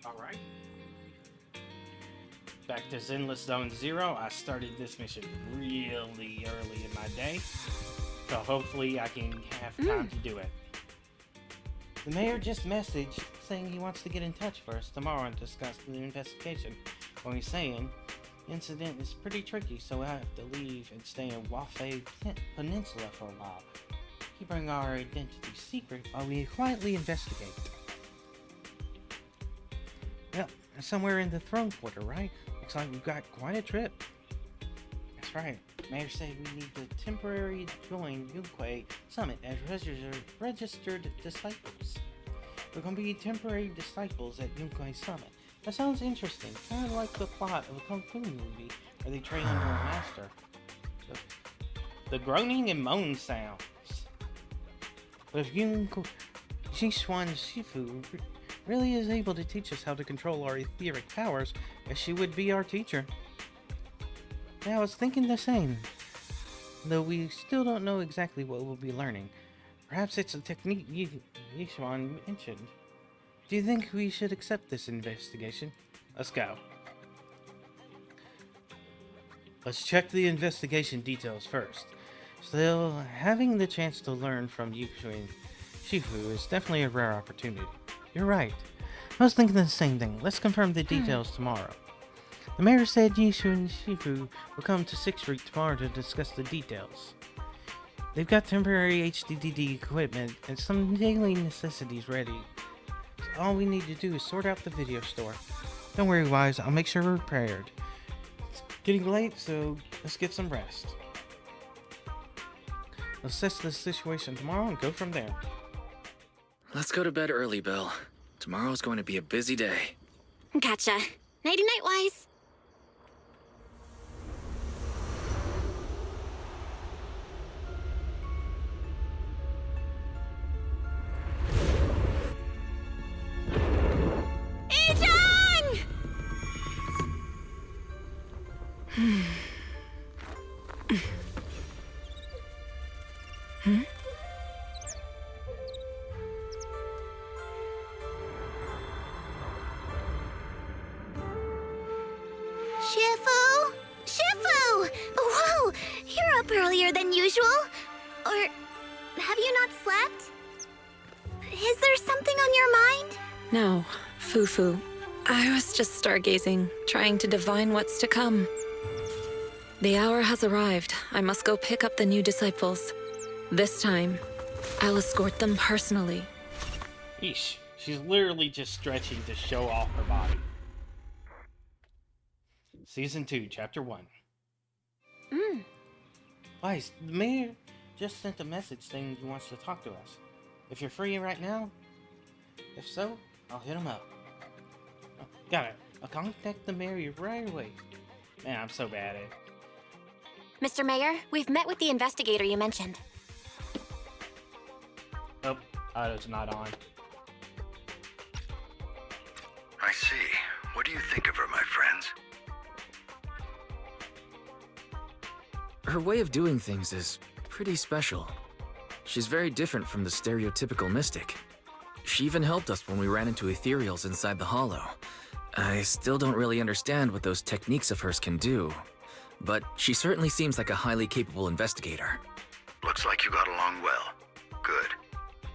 Alright. Back to Zenless Zone 0. I started this mission really early in my day, so hopefully I can have time to do it. The mayor just messaged saying he wants to get in touch for us tomorrow and discuss the investigation. Well, he's saying the incident is pretty tricky, so I have to leave and stay in Wafe Peninsula for a while. Keeping our identity secret while we quietly investigate. Yep, somewhere in the throne quarter, right? Looks like we've got quite a trip. That's right. Mayor said we need to temporarily join Yunque Summit as registered disciples. We're going to be temporary disciples at Yunque Summit. That sounds interesting. Kind of like the plot of a Kung Fu movie where they train under a master. The groaning and moan sounds. But if Yunque Xishuan Shifu really is able to teach us how to control our etheric powers, as she would be our teacher. Yeah, I was thinking the same. Though we still don't know exactly what we'll be learning. Perhaps it's a technique Yishuan mentioned. Do you think we should accept this investigation? Let's go. Let's check the investigation details first. Still, having the chance to learn from Yushuan Shifu is definitely a rare opportunity. You're right. I was thinking the same thing. Let's confirm the details tomorrow. The mayor said Yishu and Shifu will come to 6th Street tomorrow to discuss the details. They've got temporary HDD equipment and some daily necessities ready. So all we need to do is sort out the video store. Don't worry, Wise. I'll make sure we're prepared. It's getting late, so let's get some rest. Let's assess the situation tomorrow and go from there. Let's go to bed early, Bill. Tomorrow's going to be a busy day. Gotcha. Nighty-night, Wise. Ijang! Shifu! Shifu! Whoa! You're up earlier than usual. Or have you not slept? Is there something on your mind? No, Fufu. I was just stargazing, trying to divine what's to come. The hour has arrived. I must go pick up the new disciples. This time, I'll escort them personally. Eesh, she's literally just stretching to show off her body. Season 2, Chapter 1. Wise, the mayor just sent a message saying he wants to talk to us. If you're free right now, if so, I'll hit him up. Oh, got it. I'll contact the mayor right away. Man, I'm so bad at it. Mr. Mayor, we've met with the investigator you mentioned. Oh, auto's not on. I see. What do you think of her, my friends? Her way of doing things is pretty special. She's very different from the stereotypical mystic. She even helped us when we ran into ethereals inside the hollow. I still don't really understand what those techniques of hers can do, but she certainly seems like a highly capable investigator. Looks like you got along well. Good.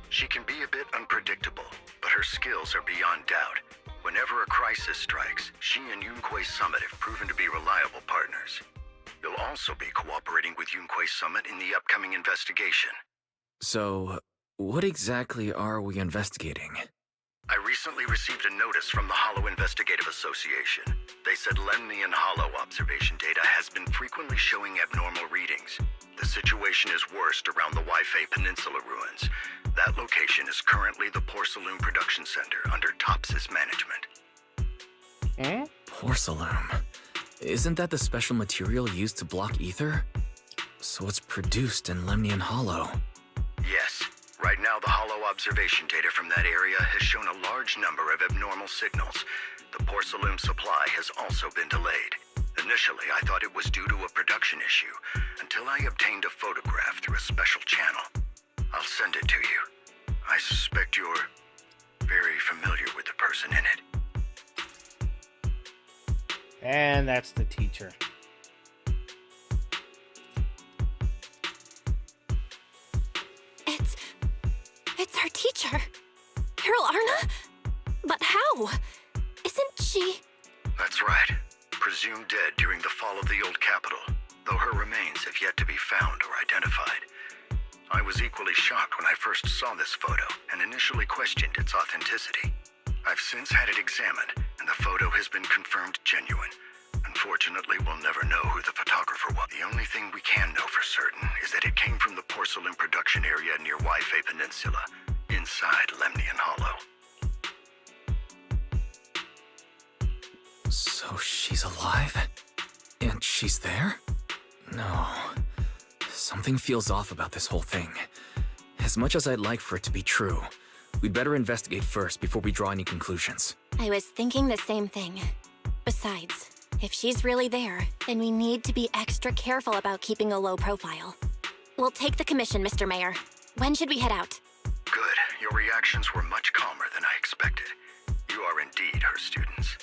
She can be a bit unpredictable, but her skills are beyond doubt. Whenever a crisis strikes, she and Yunque Summit have proven to be reliable partners. You'll also be cooperating with Yunque Summit in the upcoming investigation. So, what exactly are we investigating? I recently received a notice from the Hollow Investigative Association. They said Lemnian Hollow observation data has been frequently showing abnormal readings. The situation is worst around the Waifei Peninsula ruins. That location is currently the Porcelain Production Center under Tops's management. Porcelain? Isn't that the special material used to block ether? So it's produced in Lemnian Hollow. Yes. Right now, the Hollow observation data from that area has shown a large number of abnormal signals. The porcelain supply has also been delayed. Initially, I thought it was due to a production issue, until I obtained a photograph through a special channel. I'll send it to you. I suspect you're very familiar with the person in it. And that's the teacher. It's our teacher. Carol Arna? But how? Isn't she... That's right. Presumed dead during the fall of the old capital, though her remains have yet to be found or identified. I was equally shocked when I first saw this photo and initially questioned its authenticity. I've since had it examined, and the photo has been confirmed genuine. Unfortunately, we'll never know who the photographer was. The only thing we can know for certain is that it came from the porcelain production area near Waifei Peninsula, inside Lemnian Hollow. So she's alive? And she's there? No. Something feels off about this whole thing. As much as I'd like for it to be true, we'd better investigate first before we draw any conclusions. I was thinking the same thing. Besides, if she's really there, then we need to be extra careful about keeping a low profile. We'll take the commission, Mr. Mayor. When should we head out? Good. Your reactions were much calmer than I expected. You are indeed her students.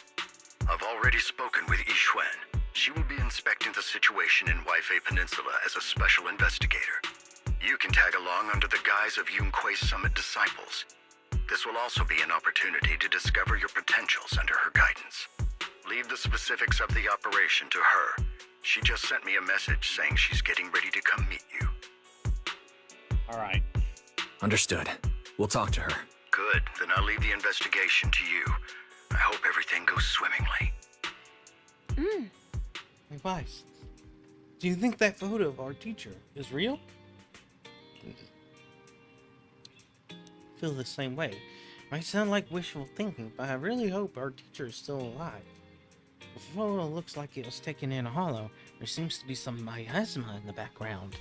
I've already spoken with Yixuan. She will be inspecting the situation in Waifei Peninsula as a special investigator. You can tag along under the guise of Yunque's Summit disciples. This will also be an opportunity to discover your potentials under her guidance. Leave the specifics of the operation to her. She just sent me a message saying she's getting ready to come meet you. Alright. Understood. We'll talk to her. Good, then I'll leave the investigation to you. I hope everything goes swimmingly. Advice. Do you think that photo of our teacher is real? Feel the same way. Might sound like wishful thinking, but I really hope our teacher is still alive. The photo looks like it was taken in a hollow. There seems to be some miasma in the background.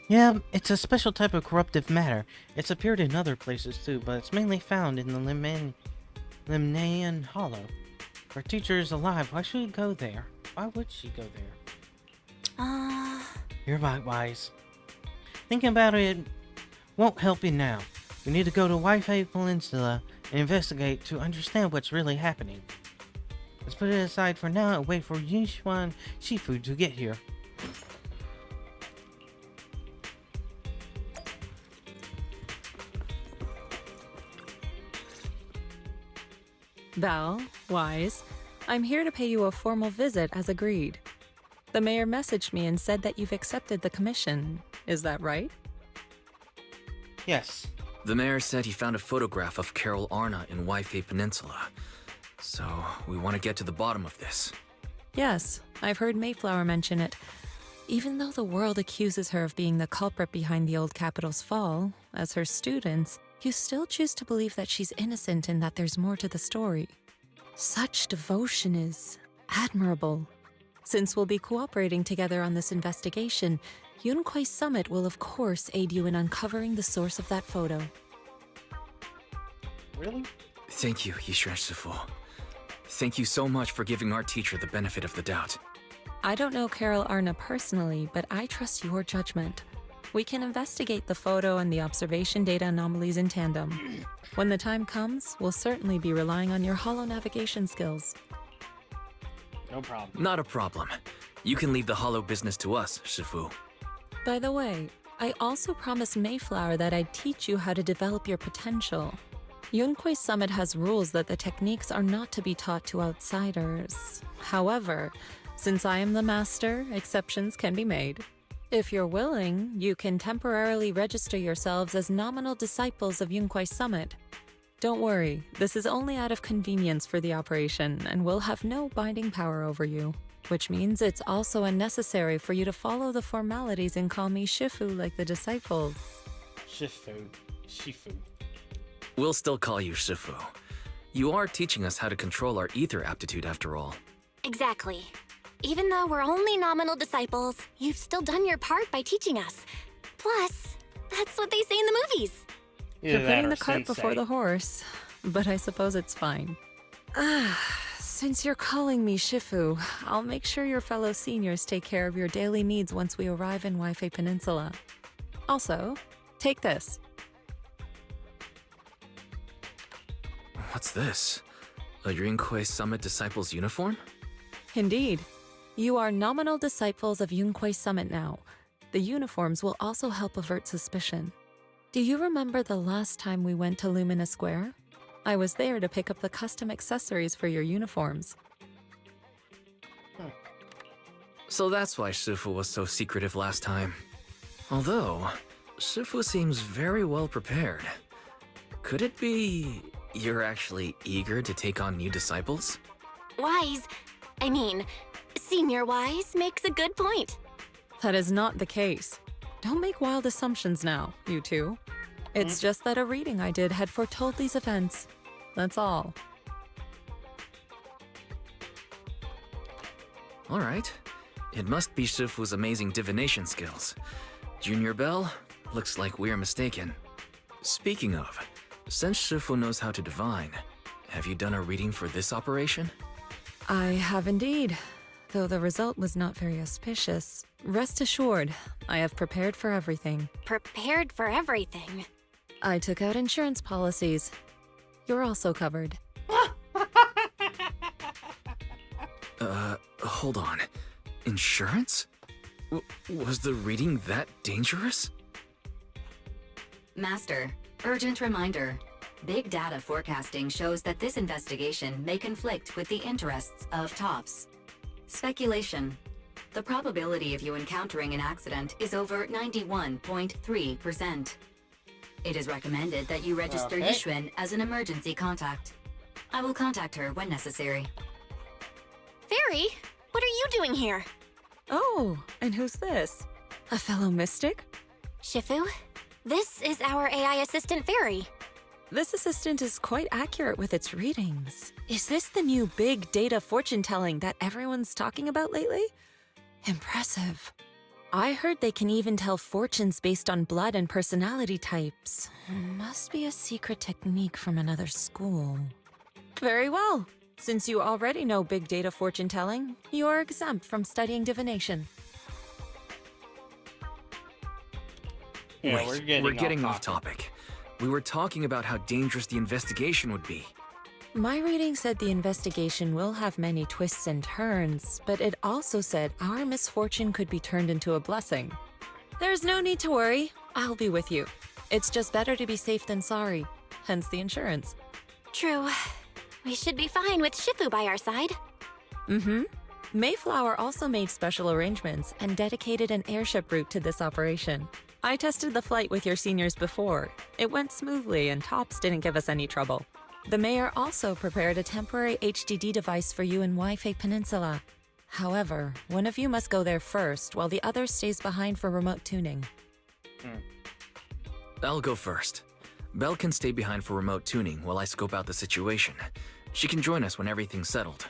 Yeah, it's a special type of corruptive matter. It's appeared in other places too, but it's mainly found in the Lemnian Hollow. If our teacher is alive, why should we go there? Why would she go there? You're right, Wise. Thinking about it won't help you now. We need to go to Waifei Peninsula and investigate to understand what's really happening. Let's put it aside for now and wait for Yixuan Shifu to get here. Val, Wise, I'm here to pay you a formal visit as agreed. The mayor messaged me and said that you've accepted the commission. Is that right? Yes. The mayor said he found a photograph of Carol Arna in Waifei Peninsula. So, we want to get to the bottom of this. Yes, I've heard Mayflower mention it. Even though the world accuses her of being the culprit behind the old capital's fall, as her students, you still choose to believe that she's innocent and that there's more to the story. Such devotion is admirable. Since we'll be cooperating together on this investigation, Yunque's Summit will of course aid you in uncovering the source of that photo. Really? Thank you, Yixuan Shifu. Thank you so much for giving our teacher the benefit of the doubt. I don't know Carol Arna personally, but I trust your judgment. We can investigate the photo and the observation data anomalies in tandem. When the time comes, we'll certainly be relying on your holo navigation skills. No problem. Not a problem. You can leave the hollow business to us, Shifu. By the way, I also promised Mayflower that I'd teach you how to develop your potential. Yunque's Summit has rules that the techniques are not to be taught to outsiders. However, since I am the master, exceptions can be made. If you're willing, you can temporarily register yourselves as nominal disciples of Yunque's Summit. Don't worry, this is only out of convenience for the operation and will have no binding power over you. Which means it's also unnecessary for you to follow the formalities and call me Shifu like the disciples. Shifu. We'll still call you Shifu. You are teaching us how to control our ether aptitude after all. Exactly. Even though we're only nominal disciples, you've still done your part by teaching us. Plus, that's what they say in the movies. You're putting the cart before the horse, but I suppose it's fine. Since you're calling me Shifu, I'll make sure your fellow seniors take care of your daily needs once we arrive in Waifei Peninsula. Also, take this. What's this? A Yunquei Summit Disciples uniform? Indeed. You are nominal disciples of Yunquei Summit now. The uniforms will also help avert suspicion. Do you remember the last time we went to Lumina Square? I was there to pick up the custom accessories for your uniforms. So that's why Shifu was so secretive last time. Although, Shifu seems very well prepared. Could it be you're actually eager to take on new disciples? Senior Wise makes a good point. That is not the case. Don't make wild assumptions now, you two. It's just that a reading I did had foretold these events. That's all. Alright. It must be Shifu's amazing divination skills. Junior Bell, looks like we're mistaken. Speaking of, since Shifu knows how to divine, have you done a reading for this operation? I have indeed. Though the result was not very auspicious, rest assured, I have prepared for everything. Prepared for everything. I took out insurance policies. You're also covered. Hold on. Insurance? Was the reading that dangerous? Master, urgent reminder. Big data forecasting shows that this investigation may conflict with the interests of TOPS. Speculation. The probability of you encountering an accident is over 91.3%. It is recommended that you register Okay. Yixuan as an emergency contact. I will contact her when necessary. Fairy, what are you doing here? Oh, and who's this? A fellow mystic? Shifu, this is our AI assistant Fairy. This assistant is quite accurate with its readings. Is this the new big data fortune telling that everyone's talking about lately? Impressive. I heard they can even tell fortunes based on blood and personality types. Must be a secret technique from another school. Very well. Since you already know big data fortune telling, you are exempt from studying divination. Yeah, Wait, we're getting off topic. We were talking about how dangerous the investigation would be. My reading said the investigation will have many twists and turns, but it also said our misfortune could be turned into a blessing. There's no need to worry. I'll be with you. It's just better to be safe than sorry, hence the insurance. True. We should be fine with Shifu by our side. Mm-hmm. Mayflower also made special arrangements and dedicated an airship route to this operation. I tested the flight with your seniors before. It went smoothly and TOPS didn't give us any trouble. The mayor also prepared a temporary HDD device for you in Wi-Fi Peninsula. However, one of you must go there first while the other stays behind for remote tuning. I'll go first. Belle can stay behind for remote tuning while I scope out the situation. She can join us when everything's settled.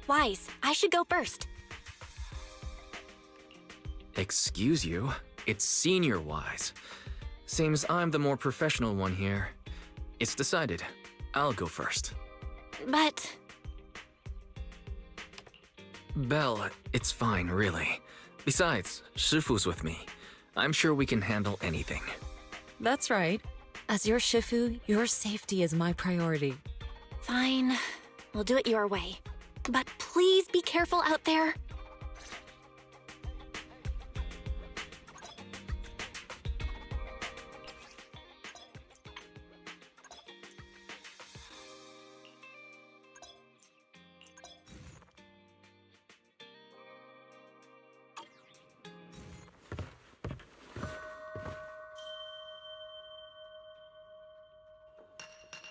Wise, I should go first. Excuse you? It's Senior Wise. Seems I'm the more professional one here. It's decided. I'll go first. But Belle, it's fine, really. Besides, Shifu's with me. I'm sure we can handle anything. That's right. As your Shifu, your safety is my priority. fine. We'll do it your way. But please be careful out there.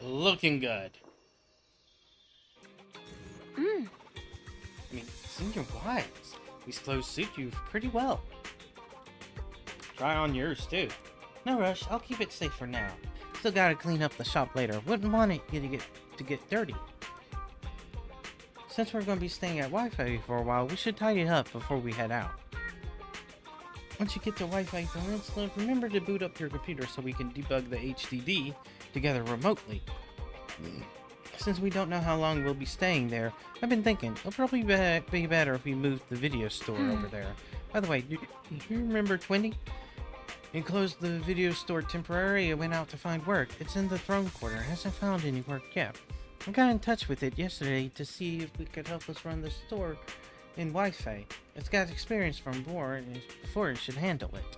Looking good. Mm. I mean, Senior Wise, these clothes suit you pretty well. Try on yours too. No rush, I'll keep it safe for now. Still gotta clean up the shop later. Wouldn't want it to get dirty. Since we're gonna be staying at Wi-Fi for a while, we should tidy it up before we head out. Once you get to Wi-Fi Peninsula, remember to boot up your computer so we can debug the HDD together remotely. Since we don't know how long we'll be staying there, I've been thinking it'll probably be better if we moved the video store over there. By the way, do you remember Twinny? It closed the video store temporarily and went out to find work. It's in the throne quarter. Hasn't found any work yet. I got in touch with it yesterday to see if we could help us run the store in Wi-Fi. It's got experience from before it should handle it.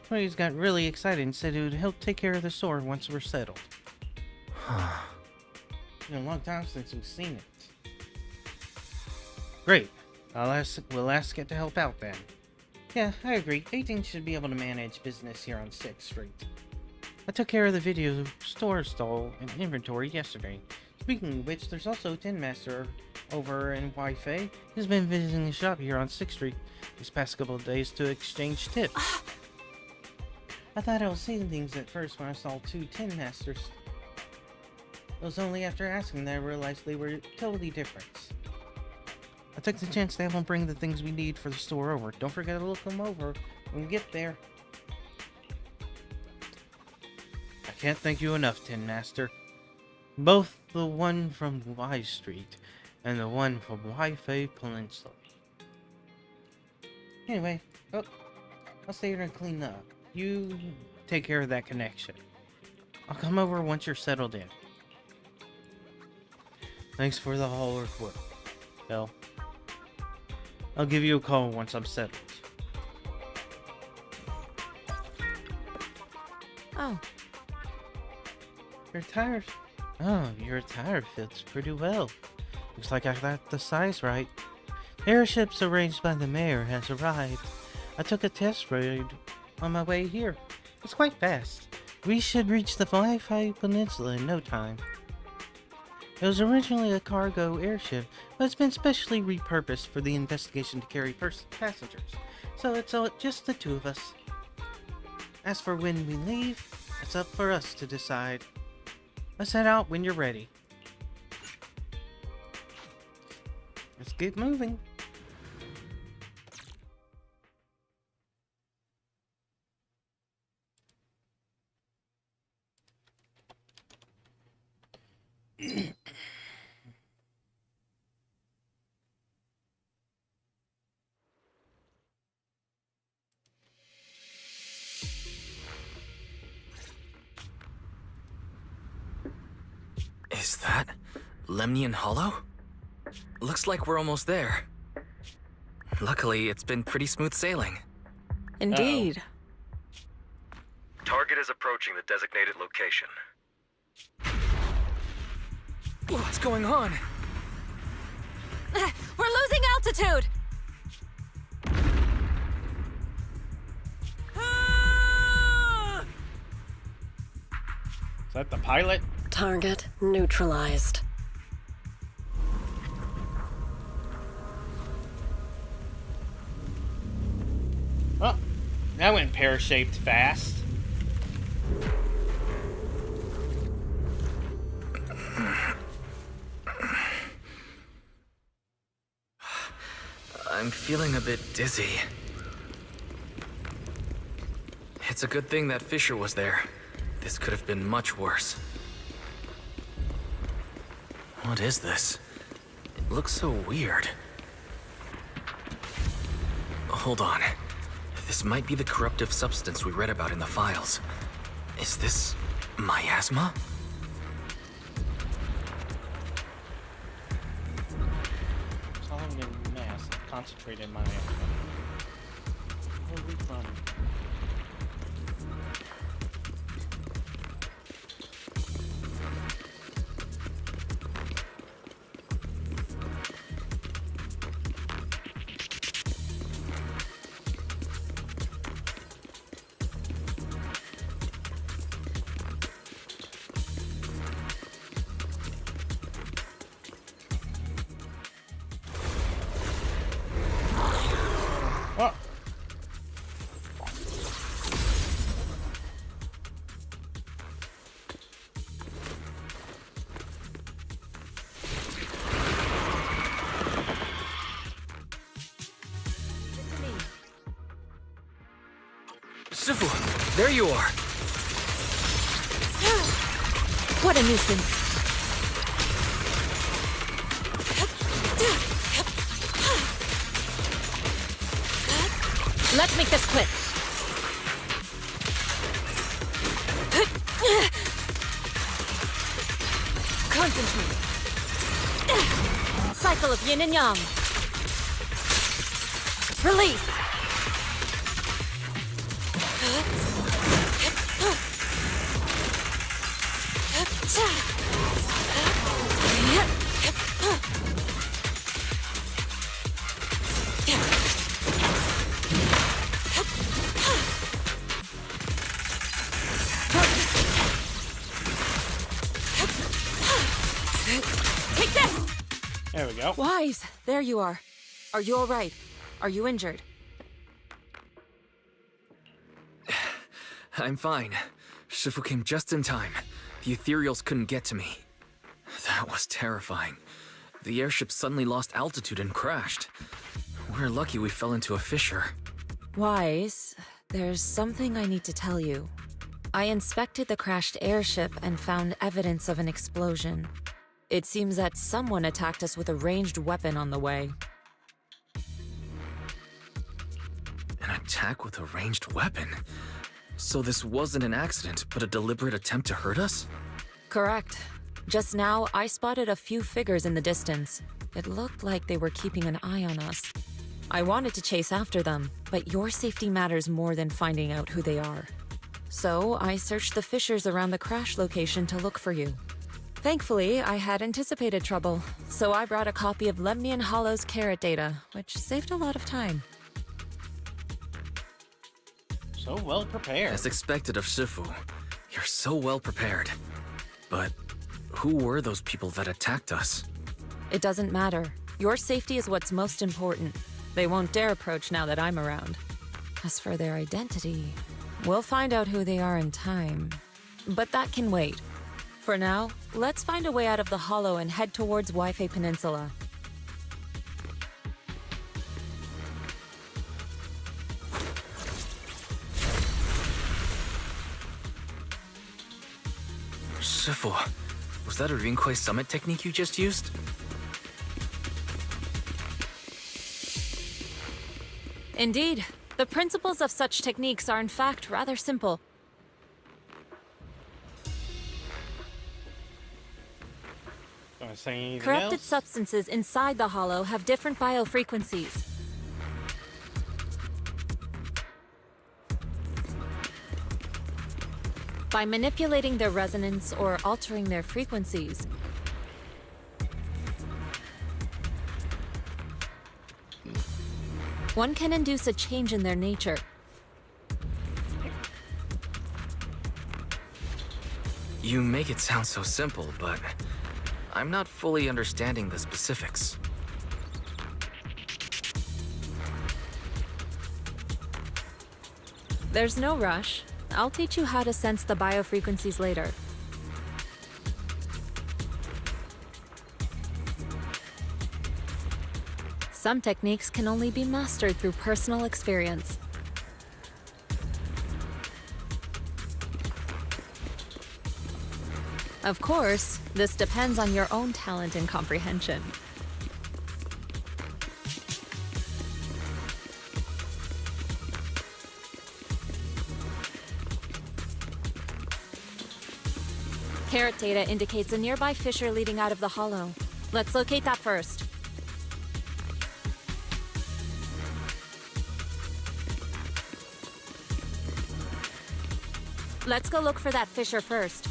Employees got really excited and said it would help take care of the store once we're settled. It's been a long time since we've seen it. Great. We'll ask it to help out then. Yeah, I agree. 18 should be able to manage business here on 6th Street. I took care of the video store stall and inventory yesterday. Speaking of which, there's also a Tin Master over in Wi-Fi. He's been visiting the shop here on 6th Street these past couple of days to exchange tips. I thought I was seeing things at first when I saw 2 Tin Masters. It was only after asking that I realized they were totally different. I took the chance to have them bring the things we need for the store over. Don't forget to look them over when we get there. I can't thank you enough, Tin Master. Both the one from Y Street and the one from Wi-Fi Peninsula. Anyway, I'll stay here and clean up. You take care of that connection. I'll come over once you're settled in. Thanks for the whole report, Bill. I'll give you a call once I'm settled. Oh. Your attire... Oh, your attire fits pretty well. Looks like I got the size right. The airships arranged by the mayor has arrived. I took a test ride on my way here. It's quite fast. We should reach the Wi-Fi Peninsula in no time. It was originally a cargo airship, but it's been specially repurposed for the investigation to carry passengers. So it's just the 2 of us. As for when we leave, it's up for us to decide. Let's head out when you're ready. Let's get moving. Is that Lemnian Hollow? Looks like we're almost there. Luckily, it's been pretty smooth sailing. Indeed. Target is approaching the designated location. What's going on? We're losing altitude! Is that the pilot? Target neutralized. Oh, that went pear-shaped fast. I'm feeling a bit dizzy. It's a good thing that Fisher was there. This could have been much worse. What is this? It looks so weird. Hold on. This might be the corruptive substance we read about in the files. Is this miasma? Solid in mass, concentrated miasma. Holy fun. Oh. Sifu, there you are. What a nuisance. Let's make this quick. Concentrate. of yin and yang. Release! Take this! There we go. Wise, there you are. Are you all right? Are you injured? I'm fine. Shifu came just in time. The ethereals couldn't get to me. That was terrifying. The airship suddenly lost altitude and crashed. We're lucky we fell into a fissure. Wise, there's something I need to tell you. I inspected the crashed airship and found evidence of an explosion. It seems that someone attacked us with a ranged weapon on the way. An attack with a ranged weapon? So this wasn't an accident, but a deliberate attempt to hurt us? Correct. Just now, I spotted a few figures in the distance. It looked like they were keeping an eye on us. I wanted to chase after them, but your safety matters more than finding out who they are. So I searched the fissures around the crash location to look for you. Thankfully, I had anticipated trouble, so I brought a copy of Lemnian Hollow's carrot data, which saved a lot of time. So well prepared. As expected of Shifu, you're so well prepared. But who were those people that attacked us? It doesn't matter. Your safety is what's most important. They won't dare approach now that I'm around. As for their identity, we'll find out who they are in time. But that can wait. For now, let's find a way out of the hollow and head towards Waifei Peninsula. Shifu, was that a Rinkwei summit technique you just used? Indeed. The principles of such techniques are in fact rather simple. Gonna say anything Corrupted else? substances inside the hollow have different biofrequencies. By manipulating their resonance or altering their frequencies, one can induce a change in their nature. You make it sound so simple, but I'm not fully understanding the specifics. There's no rush. I'll teach you how to sense the biofrequencies later. Some techniques can only be mastered through personal experience. Of course, this depends on your own talent and comprehension. Carrot data indicates a nearby fissure leading out of the hollow. Let's locate that first. Let's go look for that fissure first.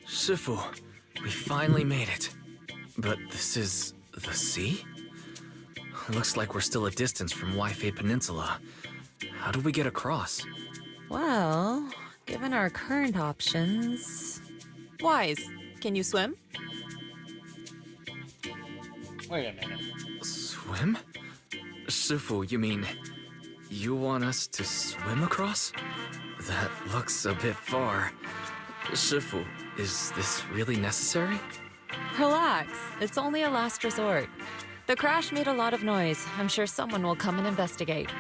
Shifu, we finally made it. But this is the sea? Looks like we're still a distance from Waifei Peninsula. How do we get across? Well, given our current options... Wise, can you swim? Wait a minute. Swim? Shifu, you mean... you want us to swim across? That looks a bit far. Shifu, Is this really necessary? Relax. It's only a last resort. The crash made a lot of noise. I'm sure someone will come and investigate.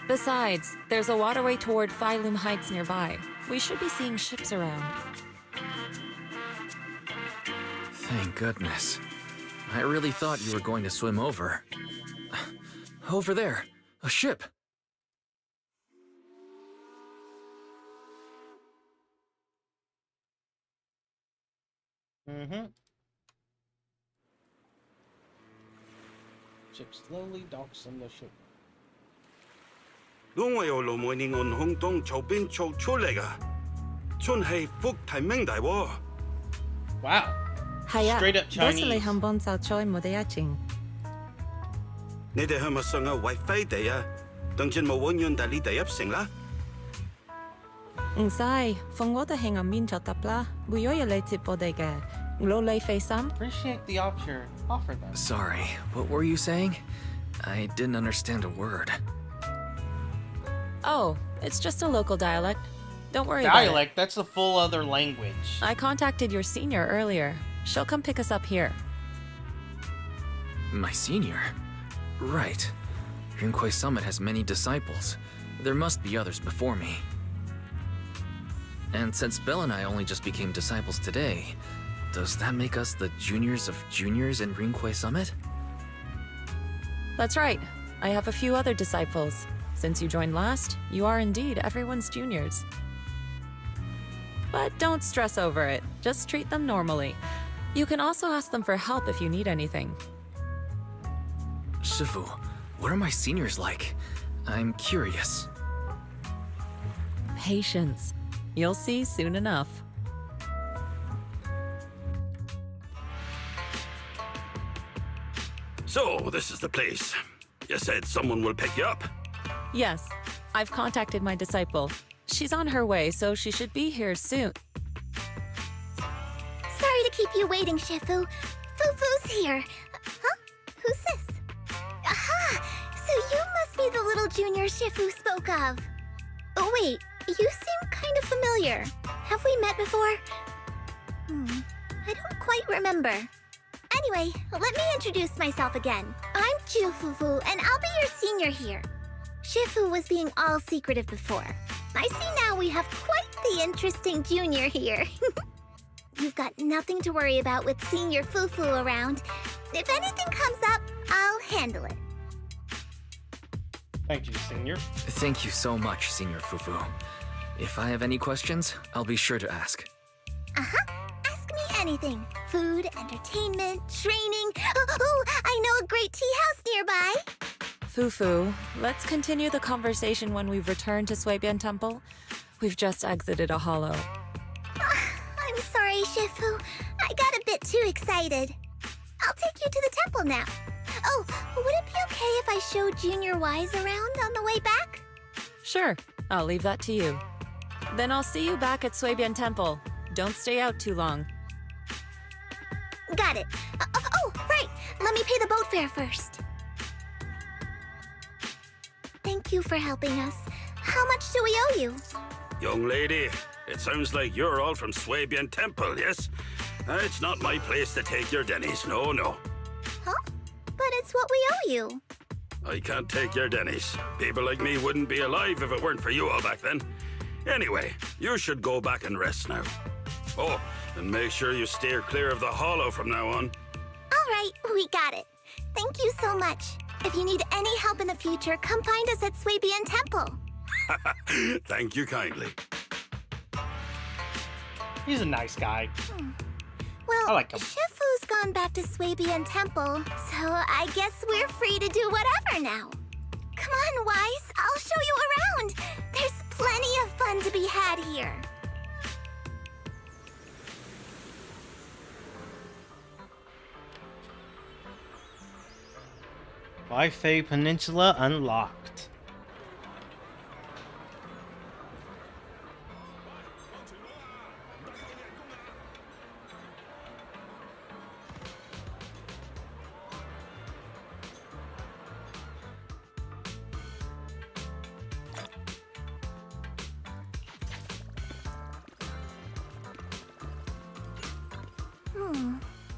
Besides, there's a waterway toward Phylum Heights nearby. We should be seeing ships around. Thank goodness. I really thought you were going to swim over. Over there, a ship. Mm-hmm. Ship slowly docks on the ship. 我我由路梅尼岸空洞右邊做出嚟噶，真係福提明大喎。Wow. 係啊， Straight up 多謝你 Chinese. 肯幫手再冇得一整。你哋係咪上下為飛地啊？當然冇揾人帶你哋入城啦。唔使，放我哋喺岸邊就得啦。會有人嚟接我哋嘅，努力費心。 Appreciate the offer though. Sorry, what were you saying? I didn't understand a word. Oh, it's just a local dialect. Don't worry about it. Dialect, that's a full other language. I contacted your senior earlier. She'll come pick us up here. My senior? Right. Rinkwei Summit has many disciples. There must be others before me. And since Belle and I only just became disciples today, does that make us the juniors of juniors in Rinkwei Summit? That's right. I have a few other disciples. Since you joined last, you are indeed everyone's juniors. But don't stress over it. Just treat them normally. You can also ask them for help if you need anything. Shifu, what are my seniors like? I'm curious. Patience. You'll see soon enough. So, this is the place. You said someone will pick you up. Yes, I've contacted my disciple. She's on her way, so she should be here soon. Sorry to keep you waiting, Shifu. Fufu's here. Huh? Who's this? Aha! So you must be the little junior Shifu spoke of. Oh, wait. You seem kind of familiar. Have we met before? I don't quite remember. Anyway, let me introduce myself again. I'm Fufu, and I'll be your senior here. Shifu was being all secretive before. I see now we have quite the interesting junior here. You've got nothing to worry about with senior Fufu around. If anything comes up, I'll handle it. Thank you, senior. Thank you so much, Senior Fufu. If I have any questions, I'll be sure to ask. Ask me anything. Food, entertainment, training. Oh, I know a great tea house nearby. Fufu, let's continue the conversation when we've returned to Suibian Temple. We've just exited a hollow. I'm sorry, Shifu. I got a bit too excited. I'll take you to the temple now. Oh, would it be okay if I showed Junior Wise around on the way back? Sure, I'll leave that to you. Then I'll see you back at Suibian Temple. Don't stay out too long. Got it. Oh, right. Let me pay the boat fare first. Thank you for helping us. How much do we owe you? Young lady, it sounds like you're all from Swabian Temple, yes? It's not my place to take your dennies, no, no. Huh? But it's what we owe you. I can't take your dennies. People like me wouldn't be alive if it weren't for you all back then. Anyway, you should go back and rest now. Oh, and make sure you steer clear of the hollow from now on. All right, we got it. Thank you so much. If you need any help in the future, come find us at Swabian Temple. Thank you kindly. He's a nice guy. Well, I like him. Shifu's gone back to Swabian Temple, so I guess we're free to do whatever now. Come on, Wise, I'll show you around. There's plenty of fun to be had here. Wi-Fi Peninsula unlocked.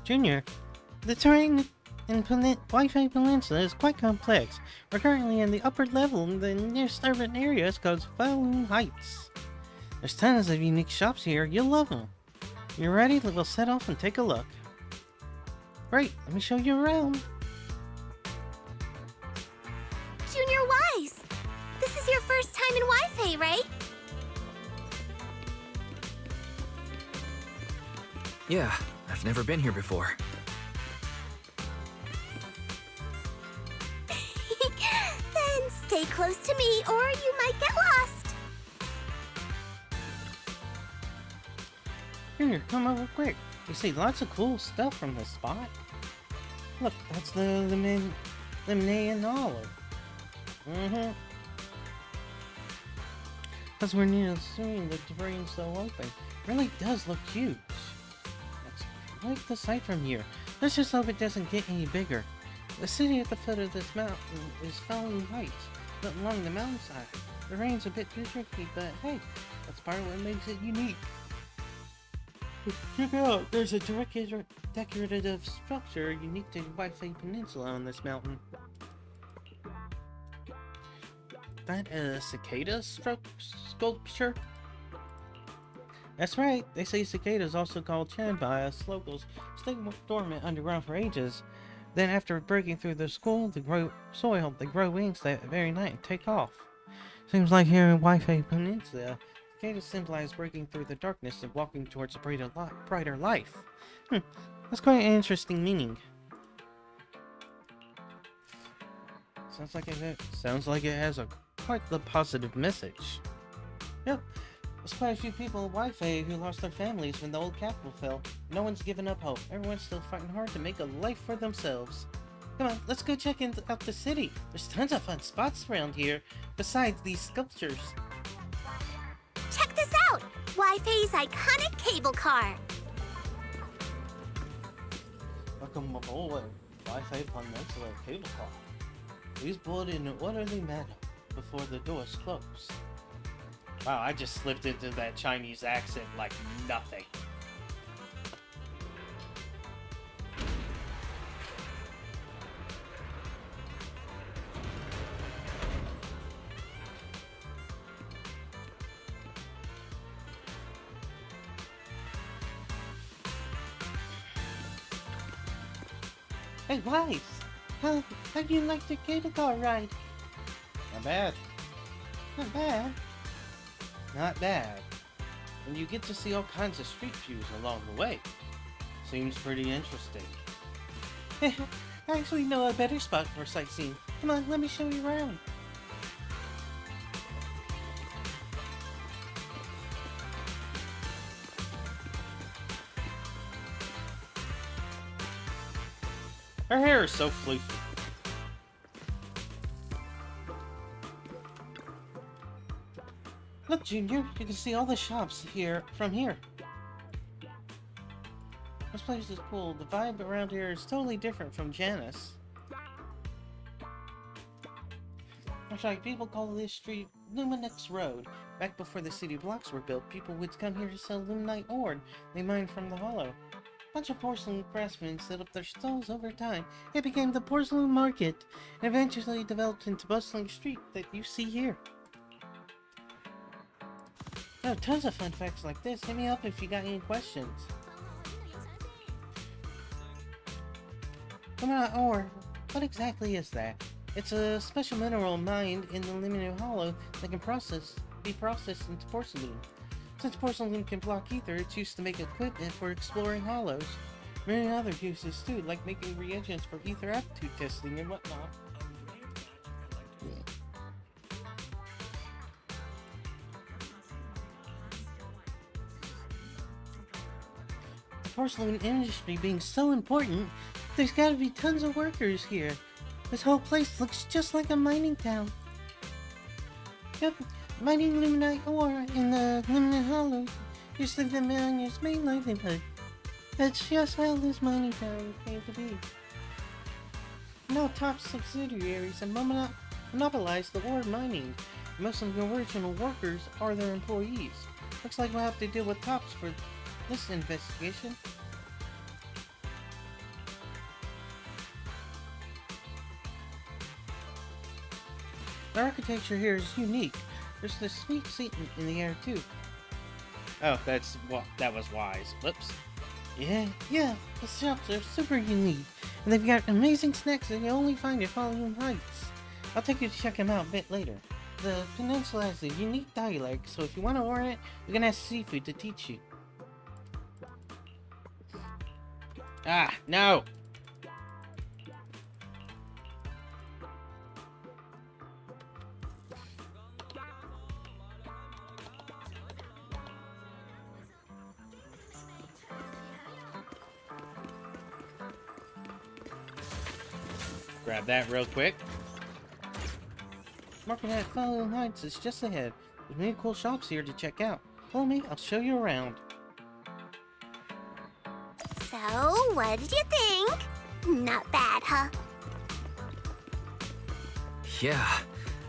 Junior, the terrain in Wi-Fi Peninsula is quite complex. We're currently in the upper level in the nearest urban area is called Falun Heights. There's tons of unique shops here. You'll love them. You ready? We'll set off and take a look. Great, let me show you around. Junior Wise! This is your first time in Wi-Fi, right? Yeah, I've never been here before. Then stay close to me or you might get lost. Junior, come over quick. You see lots of cool stuff from this spot. Look, that's the Lemnian Hollow. As we're near assuming the terrain's so open, it really does look huge. It's quite the sight from here. Let's just hope it doesn't get any bigger. The city at the foot of this mountain is Falun Heights, but along the mountainside. The rain's a bit too tricky, but hey, that's part of what makes it unique. Check out, there's a decorative structure unique to Wi-Fi Peninsula on this mountain. That a cicada sculpture? That's right, they say cicadas, also called chan by us locals, stay dormant underground for ages. Then after breaking through the soil, they grow wings that very night and take off. Seems like here in Wi-Fi Peninsula, cicadas symbolize breaking through the darkness and walking towards a brighter life. That's quite an interesting meaning. Sounds like it has a quite the positive message. Yep, there's quite a few people in Wi-Fi who lost their families when the old capital fell. No one's given up hope. Everyone's still fighting hard to make a life for themselves. Come on, let's go check out the city. There's tons of fun spots around here, besides these sculptures. Check this out! Wi-Fi's iconic cable car. Welcome aboard Wi-Fi Peninsula cable car. Please board in an orderly manner before the doors close. Wow, I just slipped into that Chinese accent like nothing. Hey, Wise! How do you like the cable car ride? Not bad. Not bad. Not bad. And you get to see all kinds of street views along the way. Seems pretty interesting. I actually know a better spot for sightseeing. Come on, let me show you around. Her hair is so floofy. Look, Junior, you can see all the shops from here. This place is cool. The vibe around here is totally different from Janus. That's right, people call this street Luminix Road. Back before the city blocks were built, people would come here to sell luminite ore they mined from the hollow. A bunch of porcelain craftsmen set up their stalls over time. It became the porcelain market, and eventually developed into bustling street that you see here. There are tons of fun facts like this. Hit me up if you got any questions. Luminite ore, what exactly is that? It's a special mineral mined in the Luminite Hollow that can be processed into porcelain. Since porcelain can block ether, it's used to make equipment for exploring hollows. Many other uses too, like making reagents for ether aptitude testing and whatnot. The porcelain industry being so important, there's gotta be tons of workers here. This whole place looks just like a mining town. Yep, mining luminite ore in the Luminite Hollow used to be the miners' main livelihood. That's just how this mining town came to be. Now top subsidiaries have monopolized the ore mining. Most of the original workers are their employees. Looks like we'll have to deal with Tops for this investigation. The architecture here is unique. There's this sweet scent in the air too. Oh, that was wise. Whoops. Yeah, the shops are super unique, and they've got amazing snacks that you only find at Fallen Heights. I'll take you to check them out a bit later. The peninsula has a unique dialect, so if you want to learn it, you can ask Seafood to teach you. Ah, no! Grab that real quick. Market at Fallen Heights is just ahead. There's many cool shops here to check out. Follow me, I'll show you around. So, what did you think? Not bad, huh? Yeah,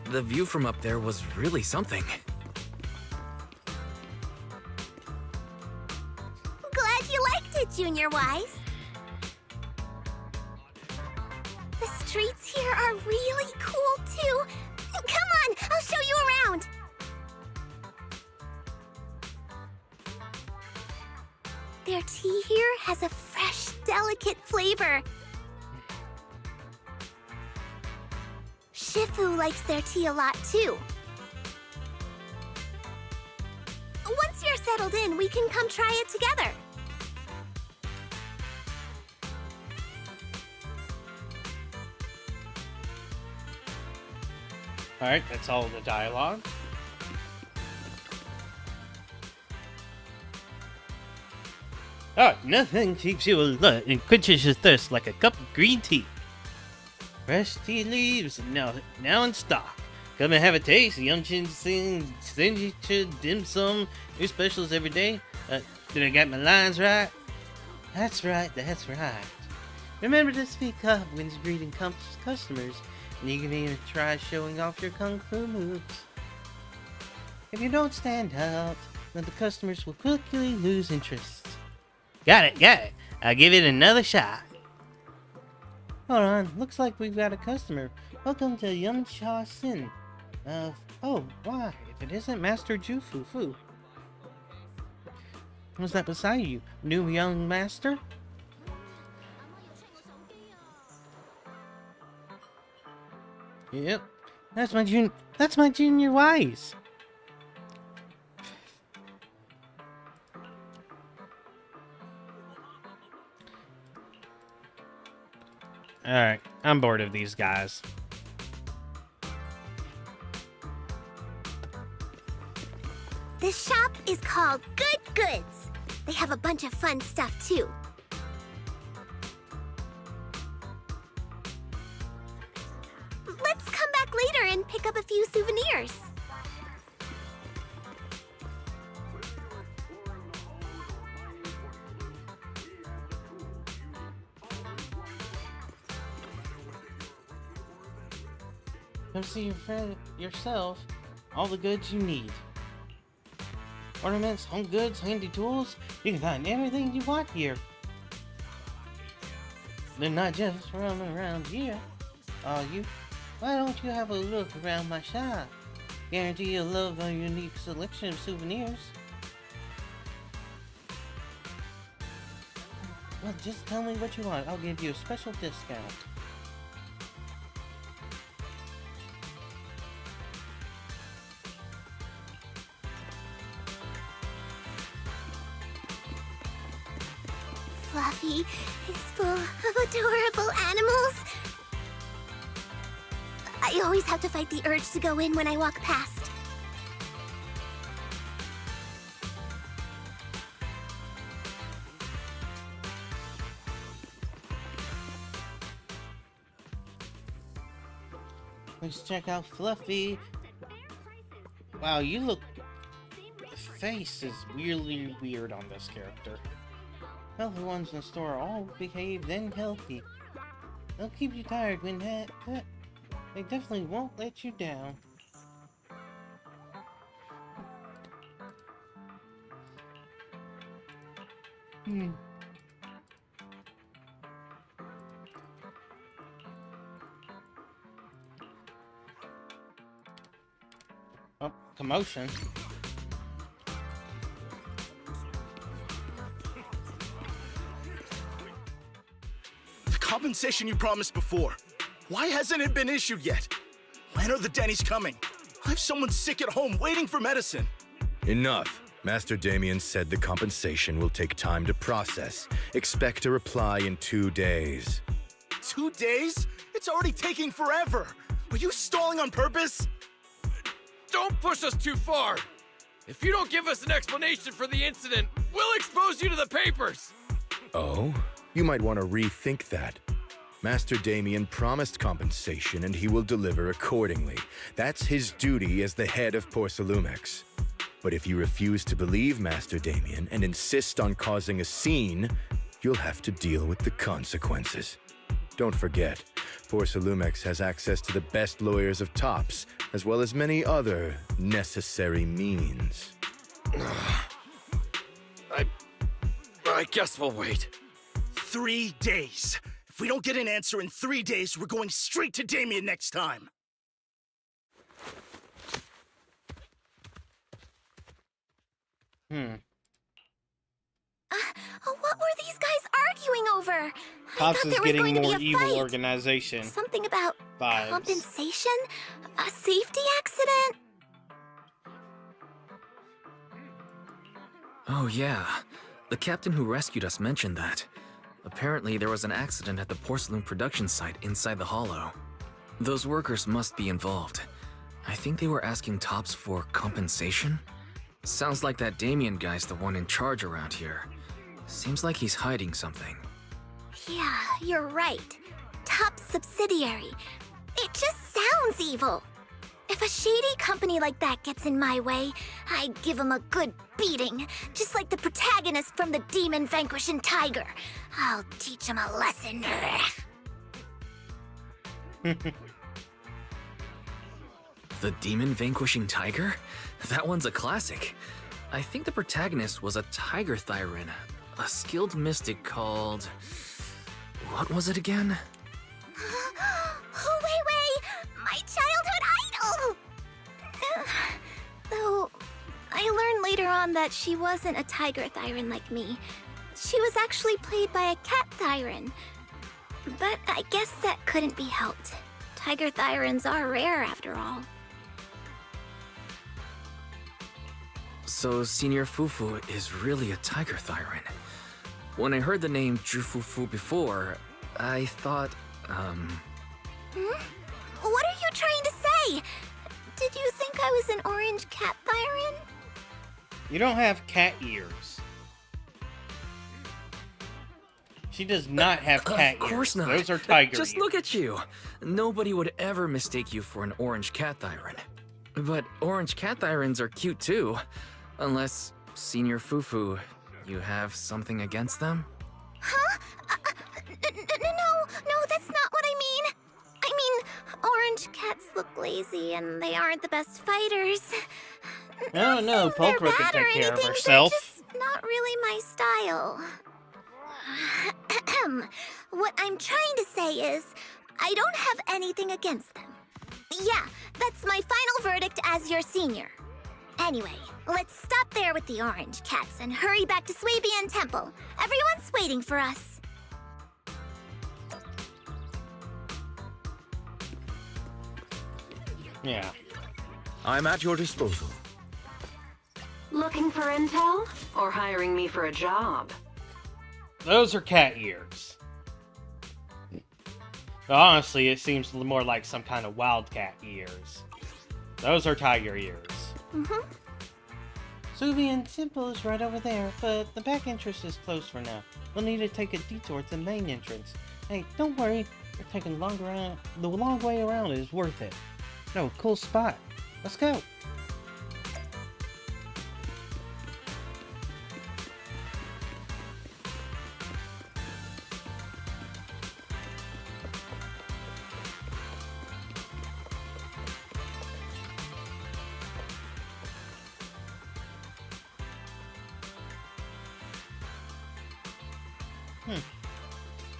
the view from up there was really something. Glad you liked it, Junior Wise. The streets here are really cool, too. Come on, I'll show you around. Their tea here has a fresh, delicate flavor. Shifu likes their tea a lot, too. Once you're settled in, we can come try it together. Alright, that's all the dialogue. Oh, nothing keeps you alert and quenches your thirst like a cup of green tea. Fresh tea leaves now in stock. Come and have a taste. Yumchin send you to dim sum. New specials every day. Did I get my lines right? That's right. Remember to speak up when greeting customers, and you can even try showing off your kung fu moves. If you don't stand out, then the customers will quickly lose interest. Got it. I'll give it another shot. Hold on, looks like we've got a customer. Welcome to Yun Cha Sin. Oh, why? If it isn't Master Ju Fu Fu. Who's that beside you? New young master? Yep. That's my Junior Wise. Alright, I'm bored of these guys. This shop is called Good Goods. They have a bunch of fun stuff, too. Let's come back later and pick up a few souvenirs. Come see yourself all the goods you need. Ornaments, home goods, handy tools. You can find everything you want here. They're not just roaming around here, are you? Why don't you have a look around my shop? Guarantee you'll love our unique selection of souvenirs. Well, just tell me what you want. I'll give you a special discount. Fluffy is full of adorable animals. I always have to fight the urge to go in when I walk past. Let's check out Fluffy. Wow, you look... The face is weirdly weird on this character. Healthy ones in the store are all behaved and healthy. They'll keep you tired when they definitely won't let you down. Oh, commotion. The compensation you promised before. Why hasn't it been issued yet? When are the Denny's coming? I have someone sick at home waiting for medicine. Enough. Master Damien said the compensation will take time to process. Expect a reply in 2 days. 2 days? It's already taking forever. Are you stalling on purpose? Don't push us too far! If you don't give us an explanation for the incident, we'll expose you to the papers! Oh? You might want to rethink that. Master Damien promised compensation and he will deliver accordingly. That's his duty as the head of Porcelumex. But if you refuse to believe Master Damien and insist on causing a scene, you'll have to deal with the consequences. Don't forget, Porcelumex has access to the best lawyers of Tops, as well as many other necessary means. I guess we'll wait. 3 days. If we don't get an answer in 3 days, we're going straight to Damien next time. What were these guys arguing over? I Tops thought is there was getting going to more be a evil fight. organization Something about vibes. compensation? A safety accident? Oh, yeah. The captain who rescued us mentioned that. Apparently, there was an accident at the porcelain production site inside the hollow. Those workers must be involved. I think they were asking Tops for compensation? Sounds like that Damien guy's the one in charge around here. Seems like he's hiding something. Yeah, you're right. Top subsidiary. It just sounds evil. If a shady company like that gets in my way, I'd give him a good beating, just like the protagonist from the Demon Vanquishing Tiger. I'll teach him a lesson. The Demon Vanquishing Tiger? That one's a classic. I think the protagonist was a Tiger Thyran, a skilled mystic called... What was it again? Wait, my childhood idol! Though, I learned later on that she wasn't a Tiger Thyran like me. She was actually played by a Cat Thyran. But I guess that couldn't be helped. Tiger Thyrans are rare after all. So Senior Fufu is really a Tiger Thyran. When I heard the name Jufufu before, I thought, What are you trying to say? Did you think I was an orange Cat Thyran? You don't have cat ears. She does not have cat ears. Of course not. Those are tiger Just ears. look at you. Nobody would ever mistake you for an orange cat thyran. But orange cat thyrans are cute too. Unless, Senior Fufu, you have something against them? Huh? No, that's not what I mean. I mean, orange cats look lazy and they aren't the best fighters. No, Not saying Polkro they're can bad or take care of anything, herself. they're just not really my style. What I'm trying to say is, I don't have anything against them. Yeah, that's my final verdict as your senior. Anyway, let's stop there with the orange cats and hurry back to Swabian Temple. Everyone's waiting for us. Yeah. I'm at your disposal. Looking for intel? Or hiring me for a job? Those are cat ears. But honestly, it seems more like some kind of wildcat ears. Those are tiger ears. Suvian Temple is right over there, but the back entrance is closed for now. We'll need to take a detour to the main entrance. Hey, don't worry. We're taking the long way around is worth it. No, cool spot. Let's go.